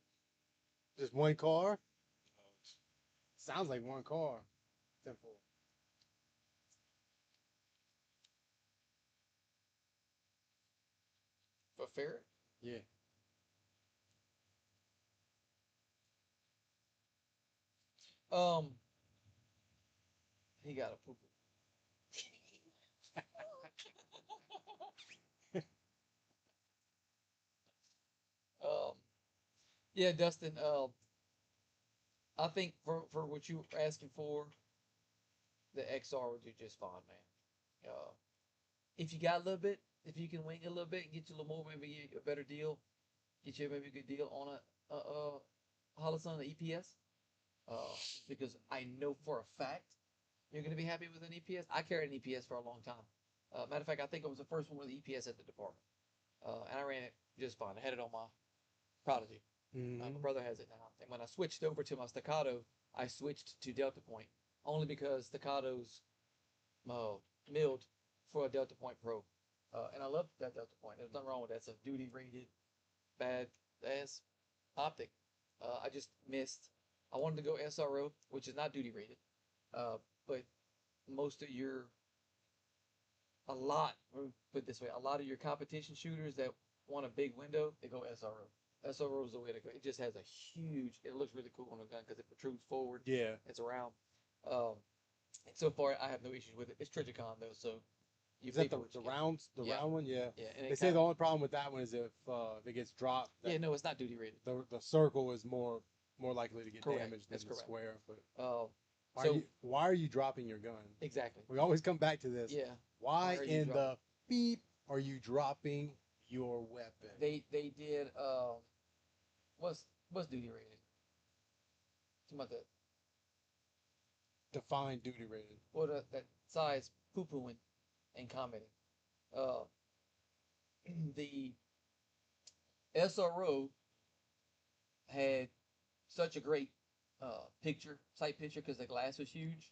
Just one car? Sounds like one car. Simple. For ferret? Yeah. He got a poo poo. Yeah, Dustin. I think for what you were asking for, the XR would do just fine, man. If you got a little bit, if you can wing a little bit and get you a little more, maybe get a better deal, get you maybe a good deal on a Holosun EPS. Because I know for a fact you're going to be happy with an EPS. I carried an EPS for a long time. Matter of fact, I think I was the first one with an EPS at the department, and I ran it just fine. I had it on my Prodigy. My brother has it now. And when I switched over to my Staccato, I switched to Delta Point only because Staccatos milled for a Delta Point Pro, and I love that Delta Point. There's nothing wrong with that. It's a duty rated bad ass optic. I just missed. I wanted to go SRO, which is not duty rated, but most of your a lot, let me put it this way, a lot of your competition shooters that want a big window, they go SRO. SRO is the way to go. It just has a huge, it looks really cool on a gun because it protrudes forward. Yeah. It's around. And so far, I have no issues with it. It's Trijicon though, so you Is that pay the, for what the you get. rounds? The Yeah. round one? Yeah. Yeah, and They it say kinda, the only problem with that one is if it gets dropped, yeah, no, it's not duty rated. the circle is more likely to get Correct. damaged than That's the correct. square. But So why are you dropping your gun? exactly. We always come back to this. Yeah, Why are you in the beep are you dropping your weapon? they did what's duty rated? Talking about that Define duty rated. that size poo pooing and commenting. Uh, the SRO had such a great sight picture because the glass was huge,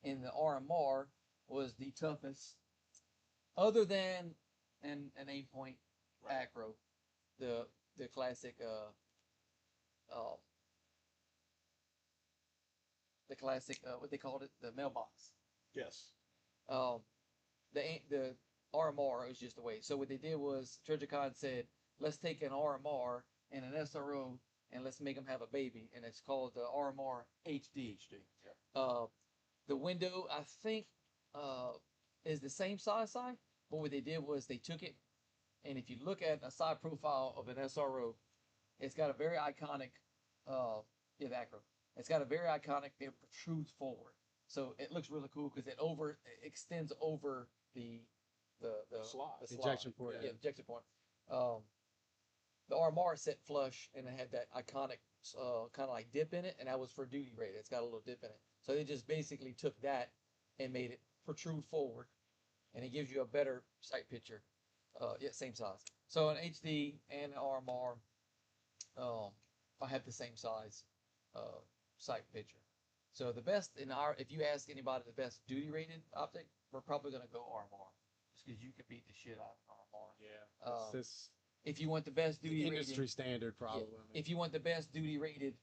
and the RMR was the toughest, other than an aim point acro, the classic uh, what they called it, the mailbox. Yes. Um, the RMR was just the way. So what they did was Trigicon said, let's take an RMR and an SRO and let's make them have a baby, and it's called the RMR HD. Yeah. The window I think is the same size, but what they did was they took it, and if you look at a side profile of an SRO, it's got a very iconic, yeah, the acro. It's got a very iconic. It protrudes forward. So it looks really cool because it extends over the Slide. the slide. Ejection port. Yeah, ejection point. Um, the RMR set flush and it had that iconic kind of like dip in it, and that was for duty rated. It's got a little dip in it. So they just basically took that and made it protrude forward, and it gives you a better sight picture. Yeah, same size. So an HD and an RMR, I have the same size sight picture. So the best if you ask anybody the best duty rated optic, we're probably gonna go RMR, just because you can beat the shit out of RMR. Yeah. It's just If you want the best the duty rated, industry standard, probably. I mean, if you want the best duty rated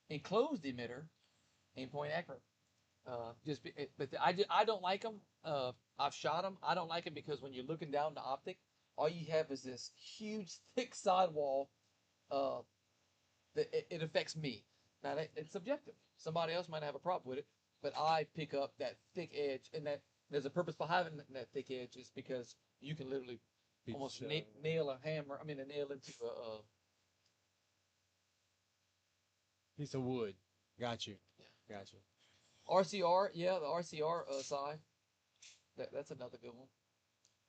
enclosed emitter, aim point accurate. I don't like them. I've shot them. I don't like them because when you're looking down the optic, all you have is this huge thick sidewall. It affects me. Now it's subjective. Somebody else might have a problem with it, but I pick up that thick edge, and that there's a purpose behind that thick edge is because you can literally beat the almost shit out of it. nail a hammer. I mean, a nail into a Piece of wood. Got you. Got you. RCR. Yeah, the RCR side. That's another good one.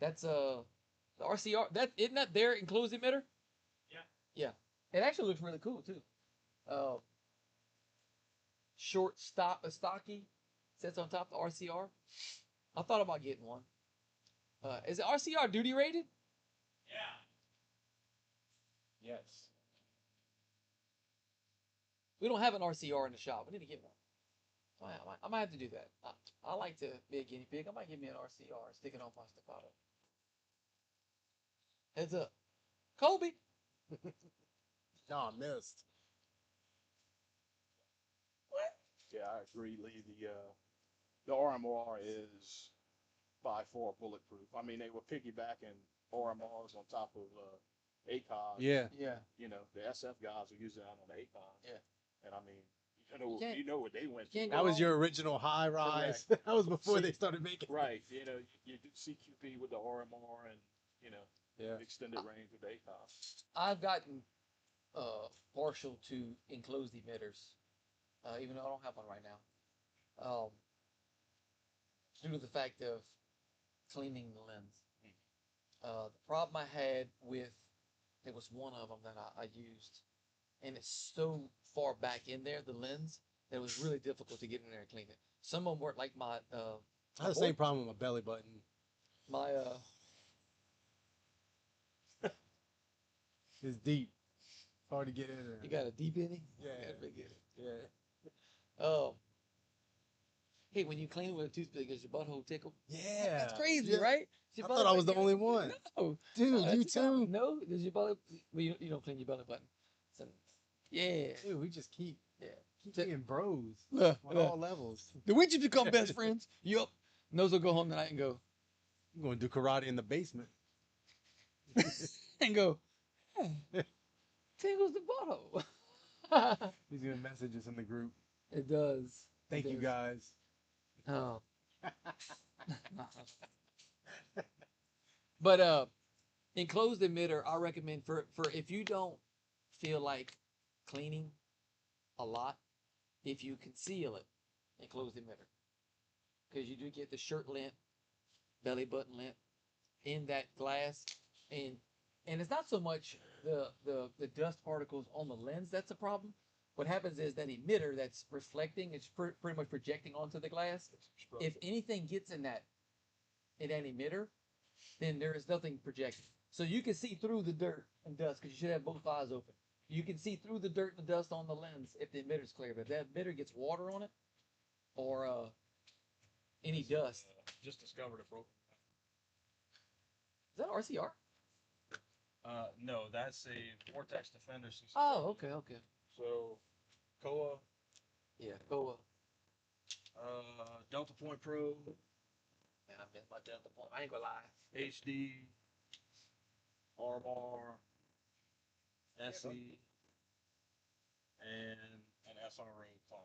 That's the RCR. That isn't that their enclosed emitter? Yeah. Yeah. It actually looks really cool too. Short stocky sits on top of the RCR. I thought about getting one. Is it RCR duty rated? Yeah. Yes. We don't have an RCR in the shop. We need to get one. I might have to do that. I like to be a guinea pig. I might give me an RCR, stick it on my staccato. Heads up. Kobe. No, I missed. Yeah, I agree, Lee. The RMR is by far bulletproof. I mean, they were piggybacking RMRs on top of ACOS. Yeah. Yeah. You know, the SF guys are using that on the ACOS. Yeah. And I mean, can't- you know what they went can't through. That was your original high rise. that was before they started making. Right. You know, you do CQP with the RMR and, you know, Yeah. extended range with the ACOS. I've gotten partial to enclosed emitters, even though I don't have one right now. Due to the fact of cleaning the lens. The problem I had with there was one of them that I used, and it's so far back in there, the lens, that it was really difficult to get in there and clean it. Some of them weren't like my I had the same problem with my belly button. my It's deep. It's hard to get in there. you got a deep innie? Yeah. You got a big innie. Yeah. Hey, when you clean it with a toothpick, does your butthole tickle? Yeah. That's crazy, Yeah. right? I Your thought I butthole was the tickle? only one. No, Dude, no, you that's not- too? No, does your belly? Well, you don't clean your belly button. So, yeah, Dude, we just keep T- being bros Look, on look. all levels. Did we just become best friends? Yup. Nose will go home tonight and go I'm going to do karate in the basement. and go. "Huh, tingles the butthole. He's going to message us in the group. It does. Thank It you does. guys. Oh. But enclosed emitter, I recommend for if you don't feel like cleaning a lot, if you conceal it, enclosed emitter, because you do get the shirt lint, belly button lint in that glass, and it's not so much the dust particles on the lens that's a problem. What happens is that emitter that's reflecting, it's pretty much projecting onto the glass. If anything gets in that emitter, then there is nothing projecting. So you can see through the dirt and dust because you should have both eyes open. You can see through the dirt and the dust on the lens if the emitter's clear. But if that emitter gets water on it or any dust, Just discovered a broken. is that RCR? No, that's a Vortex Defender 60. Oh, okay. So, Koa, Yeah, go. Delta Point Pro, Man, I missed my Delta point. I ain't gonna lie. HD, RMR, SE, and an SRO phone.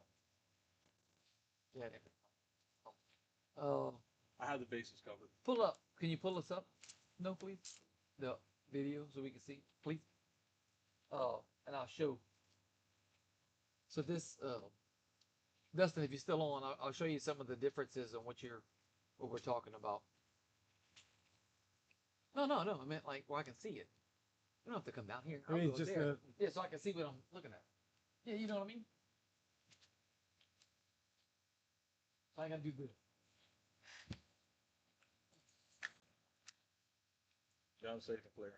Yeah. Oh, I have the bases covered. pull up. Can you pull us up? No, please. The video so we can see, please. And I'll show. So this Dustin, if you're still on, I'll show you some of the differences in what we're talking about. No, no, no. I meant like where I can see it. You don't have to come down here. I mean, I'll go just there. Yeah, so I can see what I'm looking at. Yeah, you know what I mean? So I gotta do this. Gun safe and clear.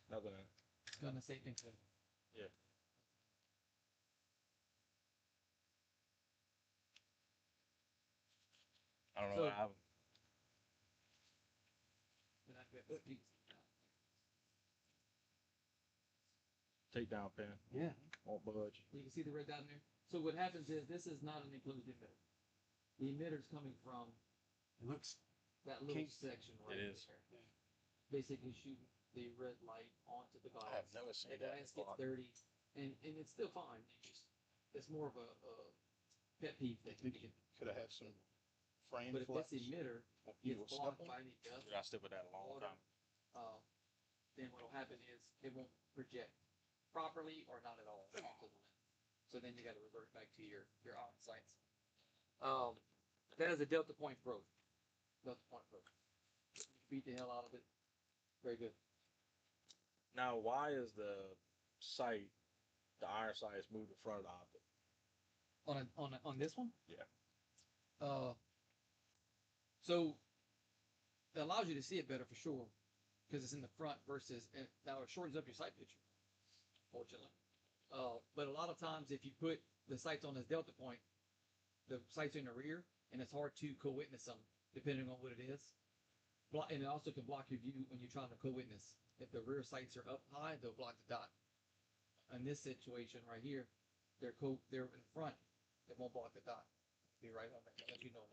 Nothing in it. It's gonna say things. Yeah. I don't know. So- I haven't. Takedown pin. Yeah. Won't budge. You can see the red dot in there. So what happens is this is not an enclosed emitter. The emitter's coming from It looks. that little Kink. section right It is. there. Basically shooting the red light onto the glass. I have never seen The that glass before. gets dirty, and it's still fine. It's more of a pet peeve thing. Think you could have had some frame But if flex. this emitter You gets will blocked step on by any dust, I stick with that a long water, time. then what'll happen is it won't project properly or not at all onto the lens. So then you got to revert back to your on sights. That is a Delta Point Pro. Delta Point Pro. Beat the hell out of it. Very good. Now, why is the sight, the iron sight, is moved in front of the optic? On this one? Yeah. So it allows you to see it better for sure, because it's in the front versus now it shortens up your sight picture, fortunately. But a lot of times if you put the sights on this Delta Point, the sights are in the rear, and it's hard to co-witness them depending on what it is. And it also can block your view when you're trying to co-witness. If the rear sights are up high, they'll block the dot. In this situation right here, they're in front, it won't block the dot. Be right on that, let you know.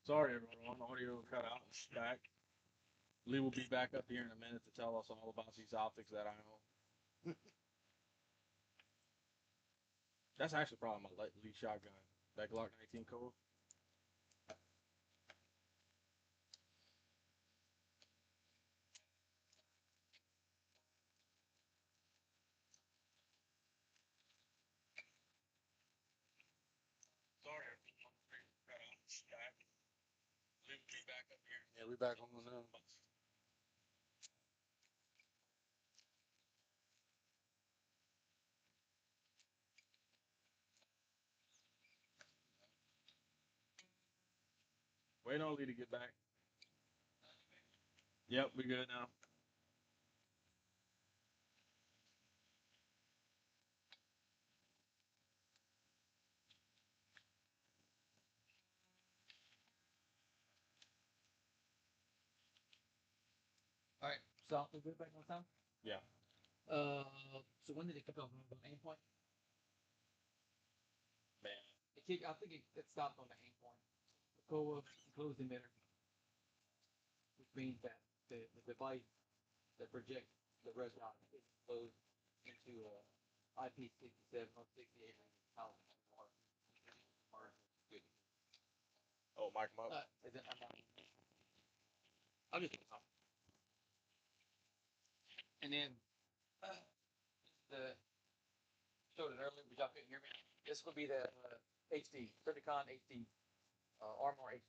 Sorry, everyone. Audio cut out. It's back. Lee will be back up here in a minute to tell us all about these optics that I own. That's actually probably my lead shotgun. That Glock 19 Cove. Sorry, everyone. Cut out. It's back. Lee will be back up here. Yeah, we back on now. Wait on Lee to get back. Yep, we good now. All right. So we good back on time. Yeah. So when did it kick off? On aim point? Man. I think it stopped on the aim point. The co closed emitter, which means that the device that projects the red dot is closed into a IP67 or 68 water. Good. Oh, mic him up. And then I'm not. I'll just put it on. And then the showed it earlier, but y'all couldn't hear me. This would be the HD, Certicon HD, Armor HD.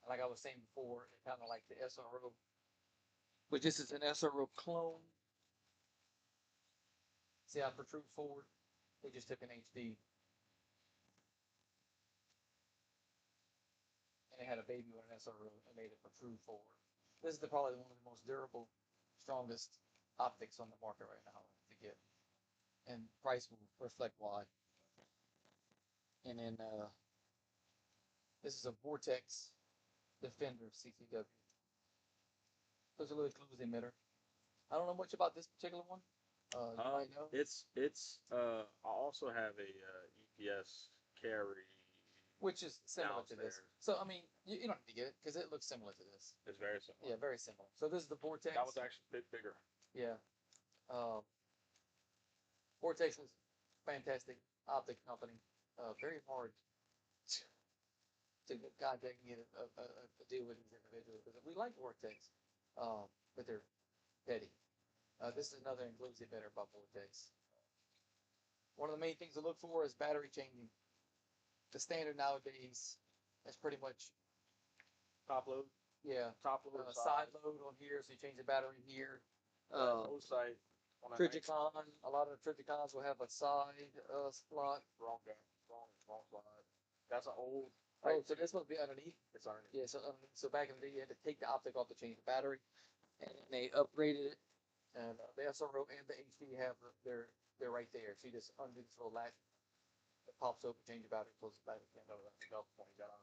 Like I was saying before, it's kind of like the SRO, but this is an SRO clone. See how it protrudes forward? They just took an HD and they had a baby with an SRO and made it protrude forward. This is probably one of the most durable, strongest optics on the market right now to get, and price will reflect why. And then this is a Vortex Defender CCW. So it's a little closed emitter. I don't know much about this particular one. You might know. I also have a EPS carry. Which is similar to this. Downstairs. So I mean, you don't need to get it because it looks similar to this. It's very similar. Yeah, very similar. So this is the Vortex. That was actually a bit bigger. Yeah. Vortex is a fantastic optic company. Very hard to contact and get a deal with these individuals because we like Vortex, but they're petty. This is another inclusive emitter by Vortex. One of the main things to look for is battery changing. The standard nowadays is pretty much Top load. yeah Top load. side load on here, so you change the battery here. Osite. Triticon, a lot of the Triticons will have a side slot. Wrong guy. Wrong slide. That's an old. Oh, so this must be underneath. It's underneath. Yeah, so back in the day, you had to take the optic off to change the battery, and they upgraded it. And the SRO and the HD have they're right there. So you just undo this little latch, it pops open, change the battery, close the battery. No, that's the Delta point you got on.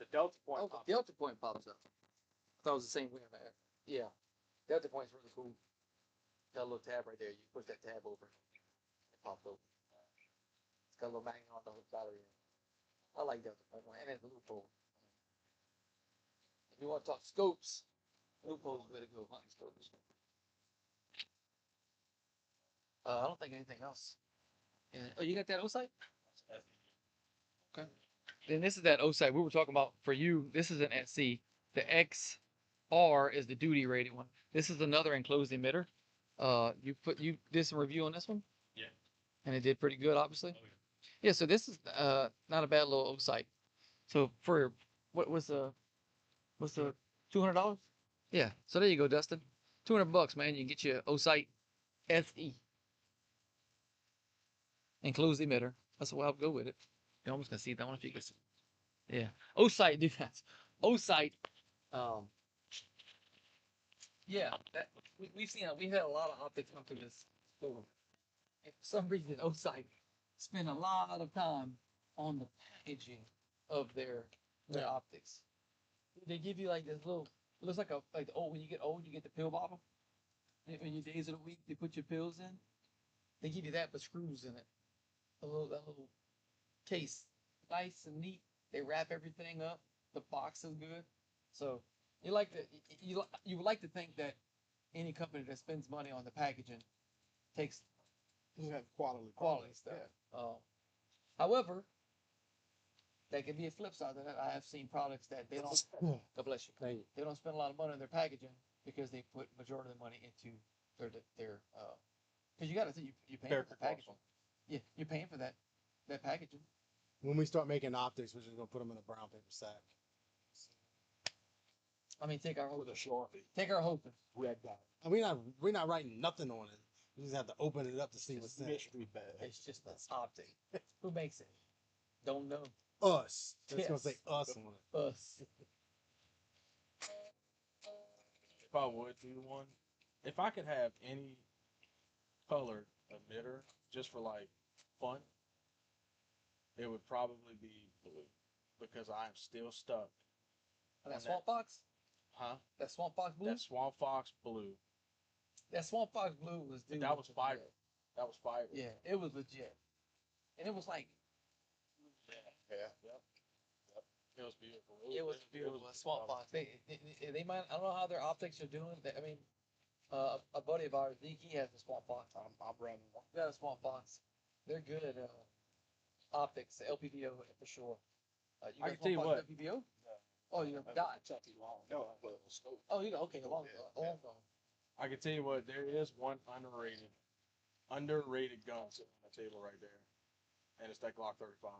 The Delta point. Oh, the Delta point pops up. I thought it was the same way on that. Yeah, Delta point's really cool. Got a little tab right there. You push that tab over, it pops open. It's got a little magnet on the battery. I like Delta point, and it's a loophole. If you want to talk scopes, loophole's the way to go. Hunting scopes. I don't think anything else. Yeah. Oh, you got that O-site? Okay. Then this is that O-site we were talking about for you. This is an SC. The XR is the duty rated one. This is another enclosed emitter. You did some review on this one? Yeah. And it did pretty good, obviously. Oh, yeah. Yeah, so this is not a bad little O-site. So for what was the $200? Yeah. So there you go, Dustin. $200, man. You can get you O-site SE. Enclosed emitter. That's the way I'll go with it. You're almost gonna see that one if you can see. Yeah. O-site, dude. That's O-site. Yeah. We've seen we've had a lot of optics come through this store. And for some reason, O-site spend a lot of time on the packaging of their optics. They give you like this little. It looks like when you get old, you get the pill bottle. And in your days of the week, they put your pills in. They give you that, but screws in it. That little case, nice and neat. They wrap everything up, the box is good. So you like to you would like to think that any company that spends money on the packaging takes You have quality quality stuff. However, that can be a flip side of that. I have seen products that they don't. God bless you. Thank you. They don't spend a lot of money on their packaging because they put majority of the money into their because you got to think you're paying for the packaging. Yeah, you're paying for that packaging. When we start making optics, we're just gonna put them in a brown paper sack. I mean, take our with whole a Sharpie. take our whole Red dot. And we're not writing nothing on it. We just have to open it up to see what's in it. Mystery bag. It's just an optic. Who makes it? Don't know. Us. It's gonna Yes. say us on it. Us. If I would do one, if I could have any colored emitter just for like fun, it would probably be blue because I am still stuck. And that On Swamp Fox? Huh? That Swamp Fox blue? That Swamp Fox blue. That Swamp Fox blue was dude, That was fire. That was fire. Yeah, it was legit. And it was like Yeah. Yep. It was beautiful. it was beautiful. Swamp Fox. They might I don't know how their optics are doing. I mean, a buddy of ours, he has the Swamp Fox. I'm running one. We got a Swamp Fox. They're good at optics, LPVO for sure. You I got can tell you Swamp Fox what. LPVO? Oh, you got Dodge. Kentucky long. No, but it was scope. Oh, you got okay, long Yeah. phone. I can tell you what. There is one underrated gun sitting on the table right there, and it's that Glock 35.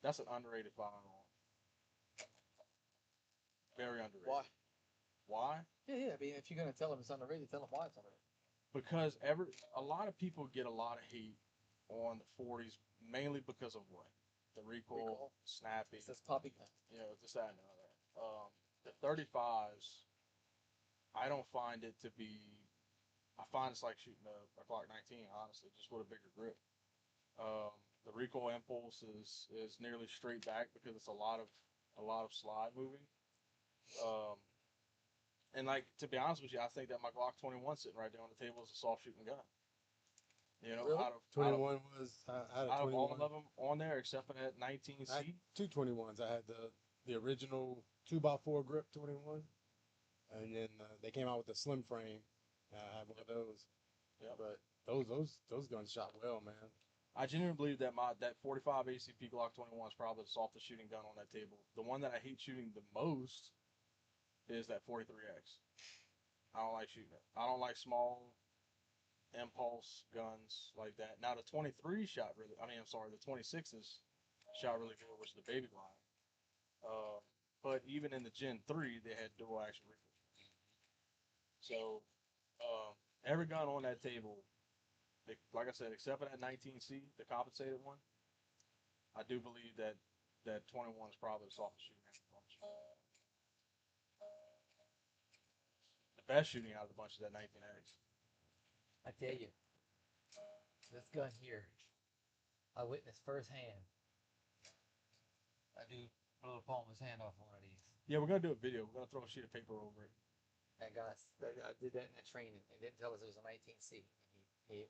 That's an underrated firearm. Very underrated. Why? Why? Yeah. I mean, if you're gonna tell them it's underrated, tell them why it's underrated. Because a lot of people get a lot of hate on the 40s, mainly because of what? The recoil, snappy, It's this poppy gun. you know, this, that, and the other. The 35s, I don't find it to be. I find it's like shooting a Glock 19, honestly, just with a bigger grip. The recoil impulse is nearly straight back because it's a lot of slide moving. And like to be honest with you, I think that my Glock 21 sitting right there on the table is a soft shooting gun. You know, Really? out of 21 was I had a out of all 21. of them on there except for that 19C. I had two 21s. I had the original 2x4 grip 21, and then they came out with the slim frame. I had one of those. Yeah. But those guns shot well, man. I genuinely believe that that 45 ACP Glock 21 is probably the softest shooting gun on that table. The one that I hate shooting the most is that 43X. I don't like shooting it. I don't like small impulse guns like that. Now the 23 shot really. I mean, I'm sorry, the 26s shot really good, which is the baby line. But even in the Gen 3, they had dual action recoil. So every gun on that table, like I said, except for that 19C, the compensated one, I do believe that 21 is probably the softest shooting out of the bunch. The best shooting out of the bunch is that 19X. I tell you, this gun here, I witnessed firsthand. I do blow the palm of his hand off one of these. Yeah, we're gonna do a video. We're gonna throw a sheet of paper over it. That guy, I did that in that training. They didn't tell us it was a 19C. He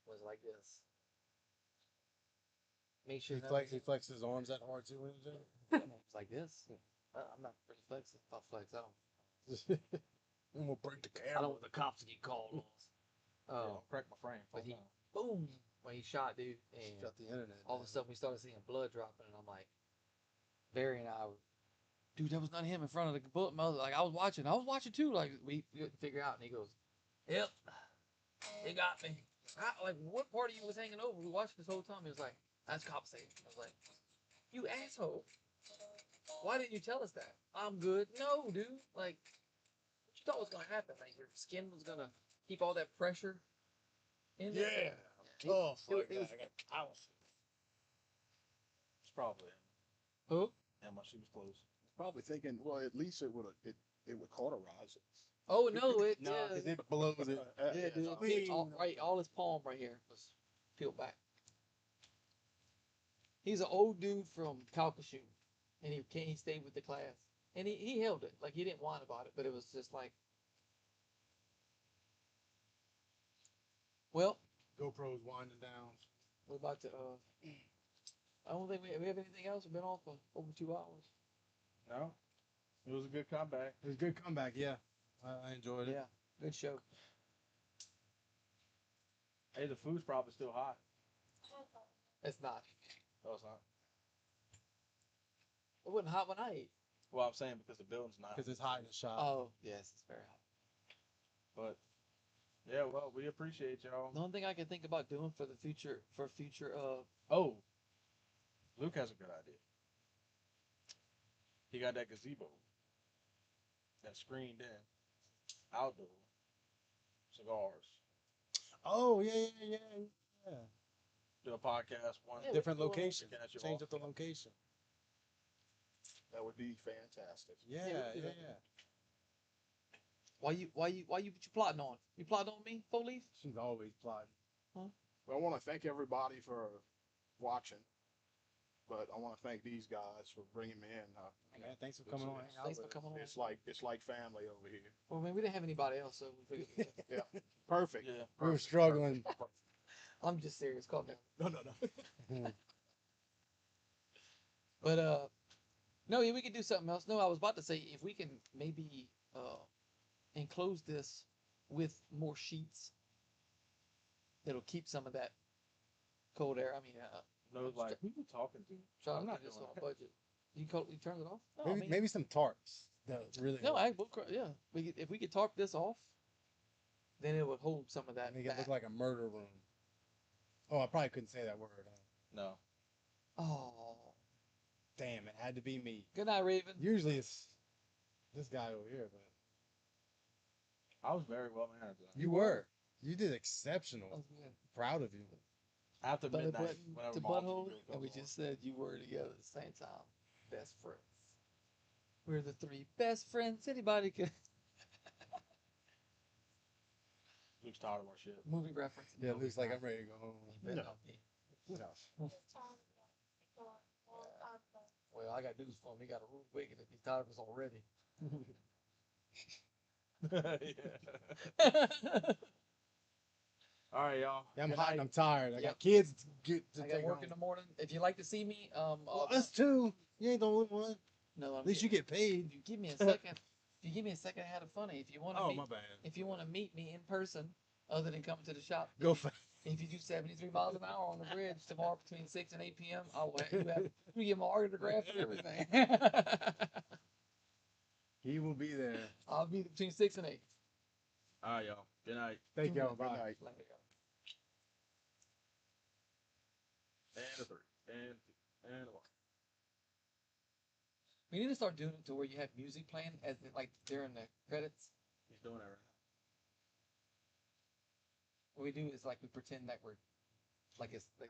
was like this. Make sure He flexed his arms that hard too when he did it. It was like this. I'm not pretty flexing. If I flex, I I'm gonna break the don't camera. want the cops to get called on. Yeah, I'll crack my frame. But he, boom, when he shot, dude, and Shut the internet. all of a sudden we started seeing blood dropping, and I'm like, Barry and I were, dude, that was not him in front of the bullet. Like I was watching too. Like we couldn't figure out, and he goes, "Yep, he got me." Like, what part of you was hanging over? We watched this whole time. He was like, "That's compensating." I was like, "You asshole! Why didn't you tell us that?" I'm good. No, dude. Like, what you thought was gonna happen? Like your skin was gonna keep all that pressure in there? Yeah. Tough. Oh, It was- I got calluses. It's probably him. Who? Emma, she was close. Probably thinking, well, at least it would cauterize it. Oh no, it No, yeah. 'cause it blows it. Yeah, dude. All his palm right here was peeled back. He's an old dude from Calcasieu, and he stayed with the class, and he held it like he didn't whine about it, but it was just like, well, GoPro's winding down. we're about to I don't think we have anything else. We've been on for over 2 hours. No, it was a good comeback. It was a good comeback. Yeah, I enjoyed it. Yeah, good show. Hey, the food's probably still hot. It's not. No, it's not. It wasn't hot when I ate. Well, I'm saying because the building's not. Because it's hot in the shop. Oh, yes, it's very hot. But yeah, well, we appreciate y'all. The only thing I can think about doing for future, Oh, Luke has a good idea. He got that gazebo, that screened in, outdoor, cigars. Oh yeah, yeah, yeah, yeah. Do a podcast one. Yeah, Different well, location. Catch you Change off. up the location. That would be fantastic. Yeah, we yeah, can do that. yeah. why you plotting on? You plotting on me, 4-leaf? She's always plotting. Well, I want to thank everybody for watching, but I want to thank these guys for bringing me in. Man, thanks for coming on. hang out Thanks for with us. coming on. It's like family over here. Well, I mean, we didn't have anybody else, so we figured. Perfect. Yeah. We were Perfect. struggling. Perfect. I'm just serious. Calm down. No. But no, yeah, we could do something else. No, I was about to say if we can maybe enclose this with more sheets, it'll keep some of that cold air. I mean, No, like who you talking to? try I'm to not do this doing on that. a budget. You turn it off? No, maybe, I mean, maybe some tarps. That really. no, help. yeah. If we could tarp this off, then it would hold some of that Make it back. look like a murder room. Oh, I probably couldn't say that word. No. Oh, Damn, it had to be me. good night, Raven. Usually it's this guy over here, but I was very well mannered. you were. You did That exceptional. was good. Proud of you. After Belly midnight, button whenever to my office butthole, bill and we comes on. just said you were together at the same time. Best friends. We're the 3 best friends anybody could. Luke's tired of our shit. Movie reference. Yeah, No, looks he's like not. I'm ready to go home. You better No. not be. No. Well, I got news for him. He got a rude wicked if he's tired of us already. Yeah. All right, y'all. Yeah, I'm Good hot night. and I'm tired. I Yep. got kids to get to I got take work home. in the morning. If you'd like to see me, Well, us too. You ain't the only one. no, At least you get paid. If you give me a second, I had a funny. If you want to Oh, meet, my bad. if you want to meet me in person, other than coming to the shop, Go for if you do 73 miles an hour on the bridge tomorrow between 6 and 8 p.m., I will you get my autograph and everything. He will be there. I'll be between 6 and 8. All right, y'all. Good night. Thank y'all. Good Bye. night. Later, y'all. And a 3. And 2. And a 1. We need to start doing it to where you have music playing as like during the credits. He's doing that right now. What we do is like we pretend that we're like it's like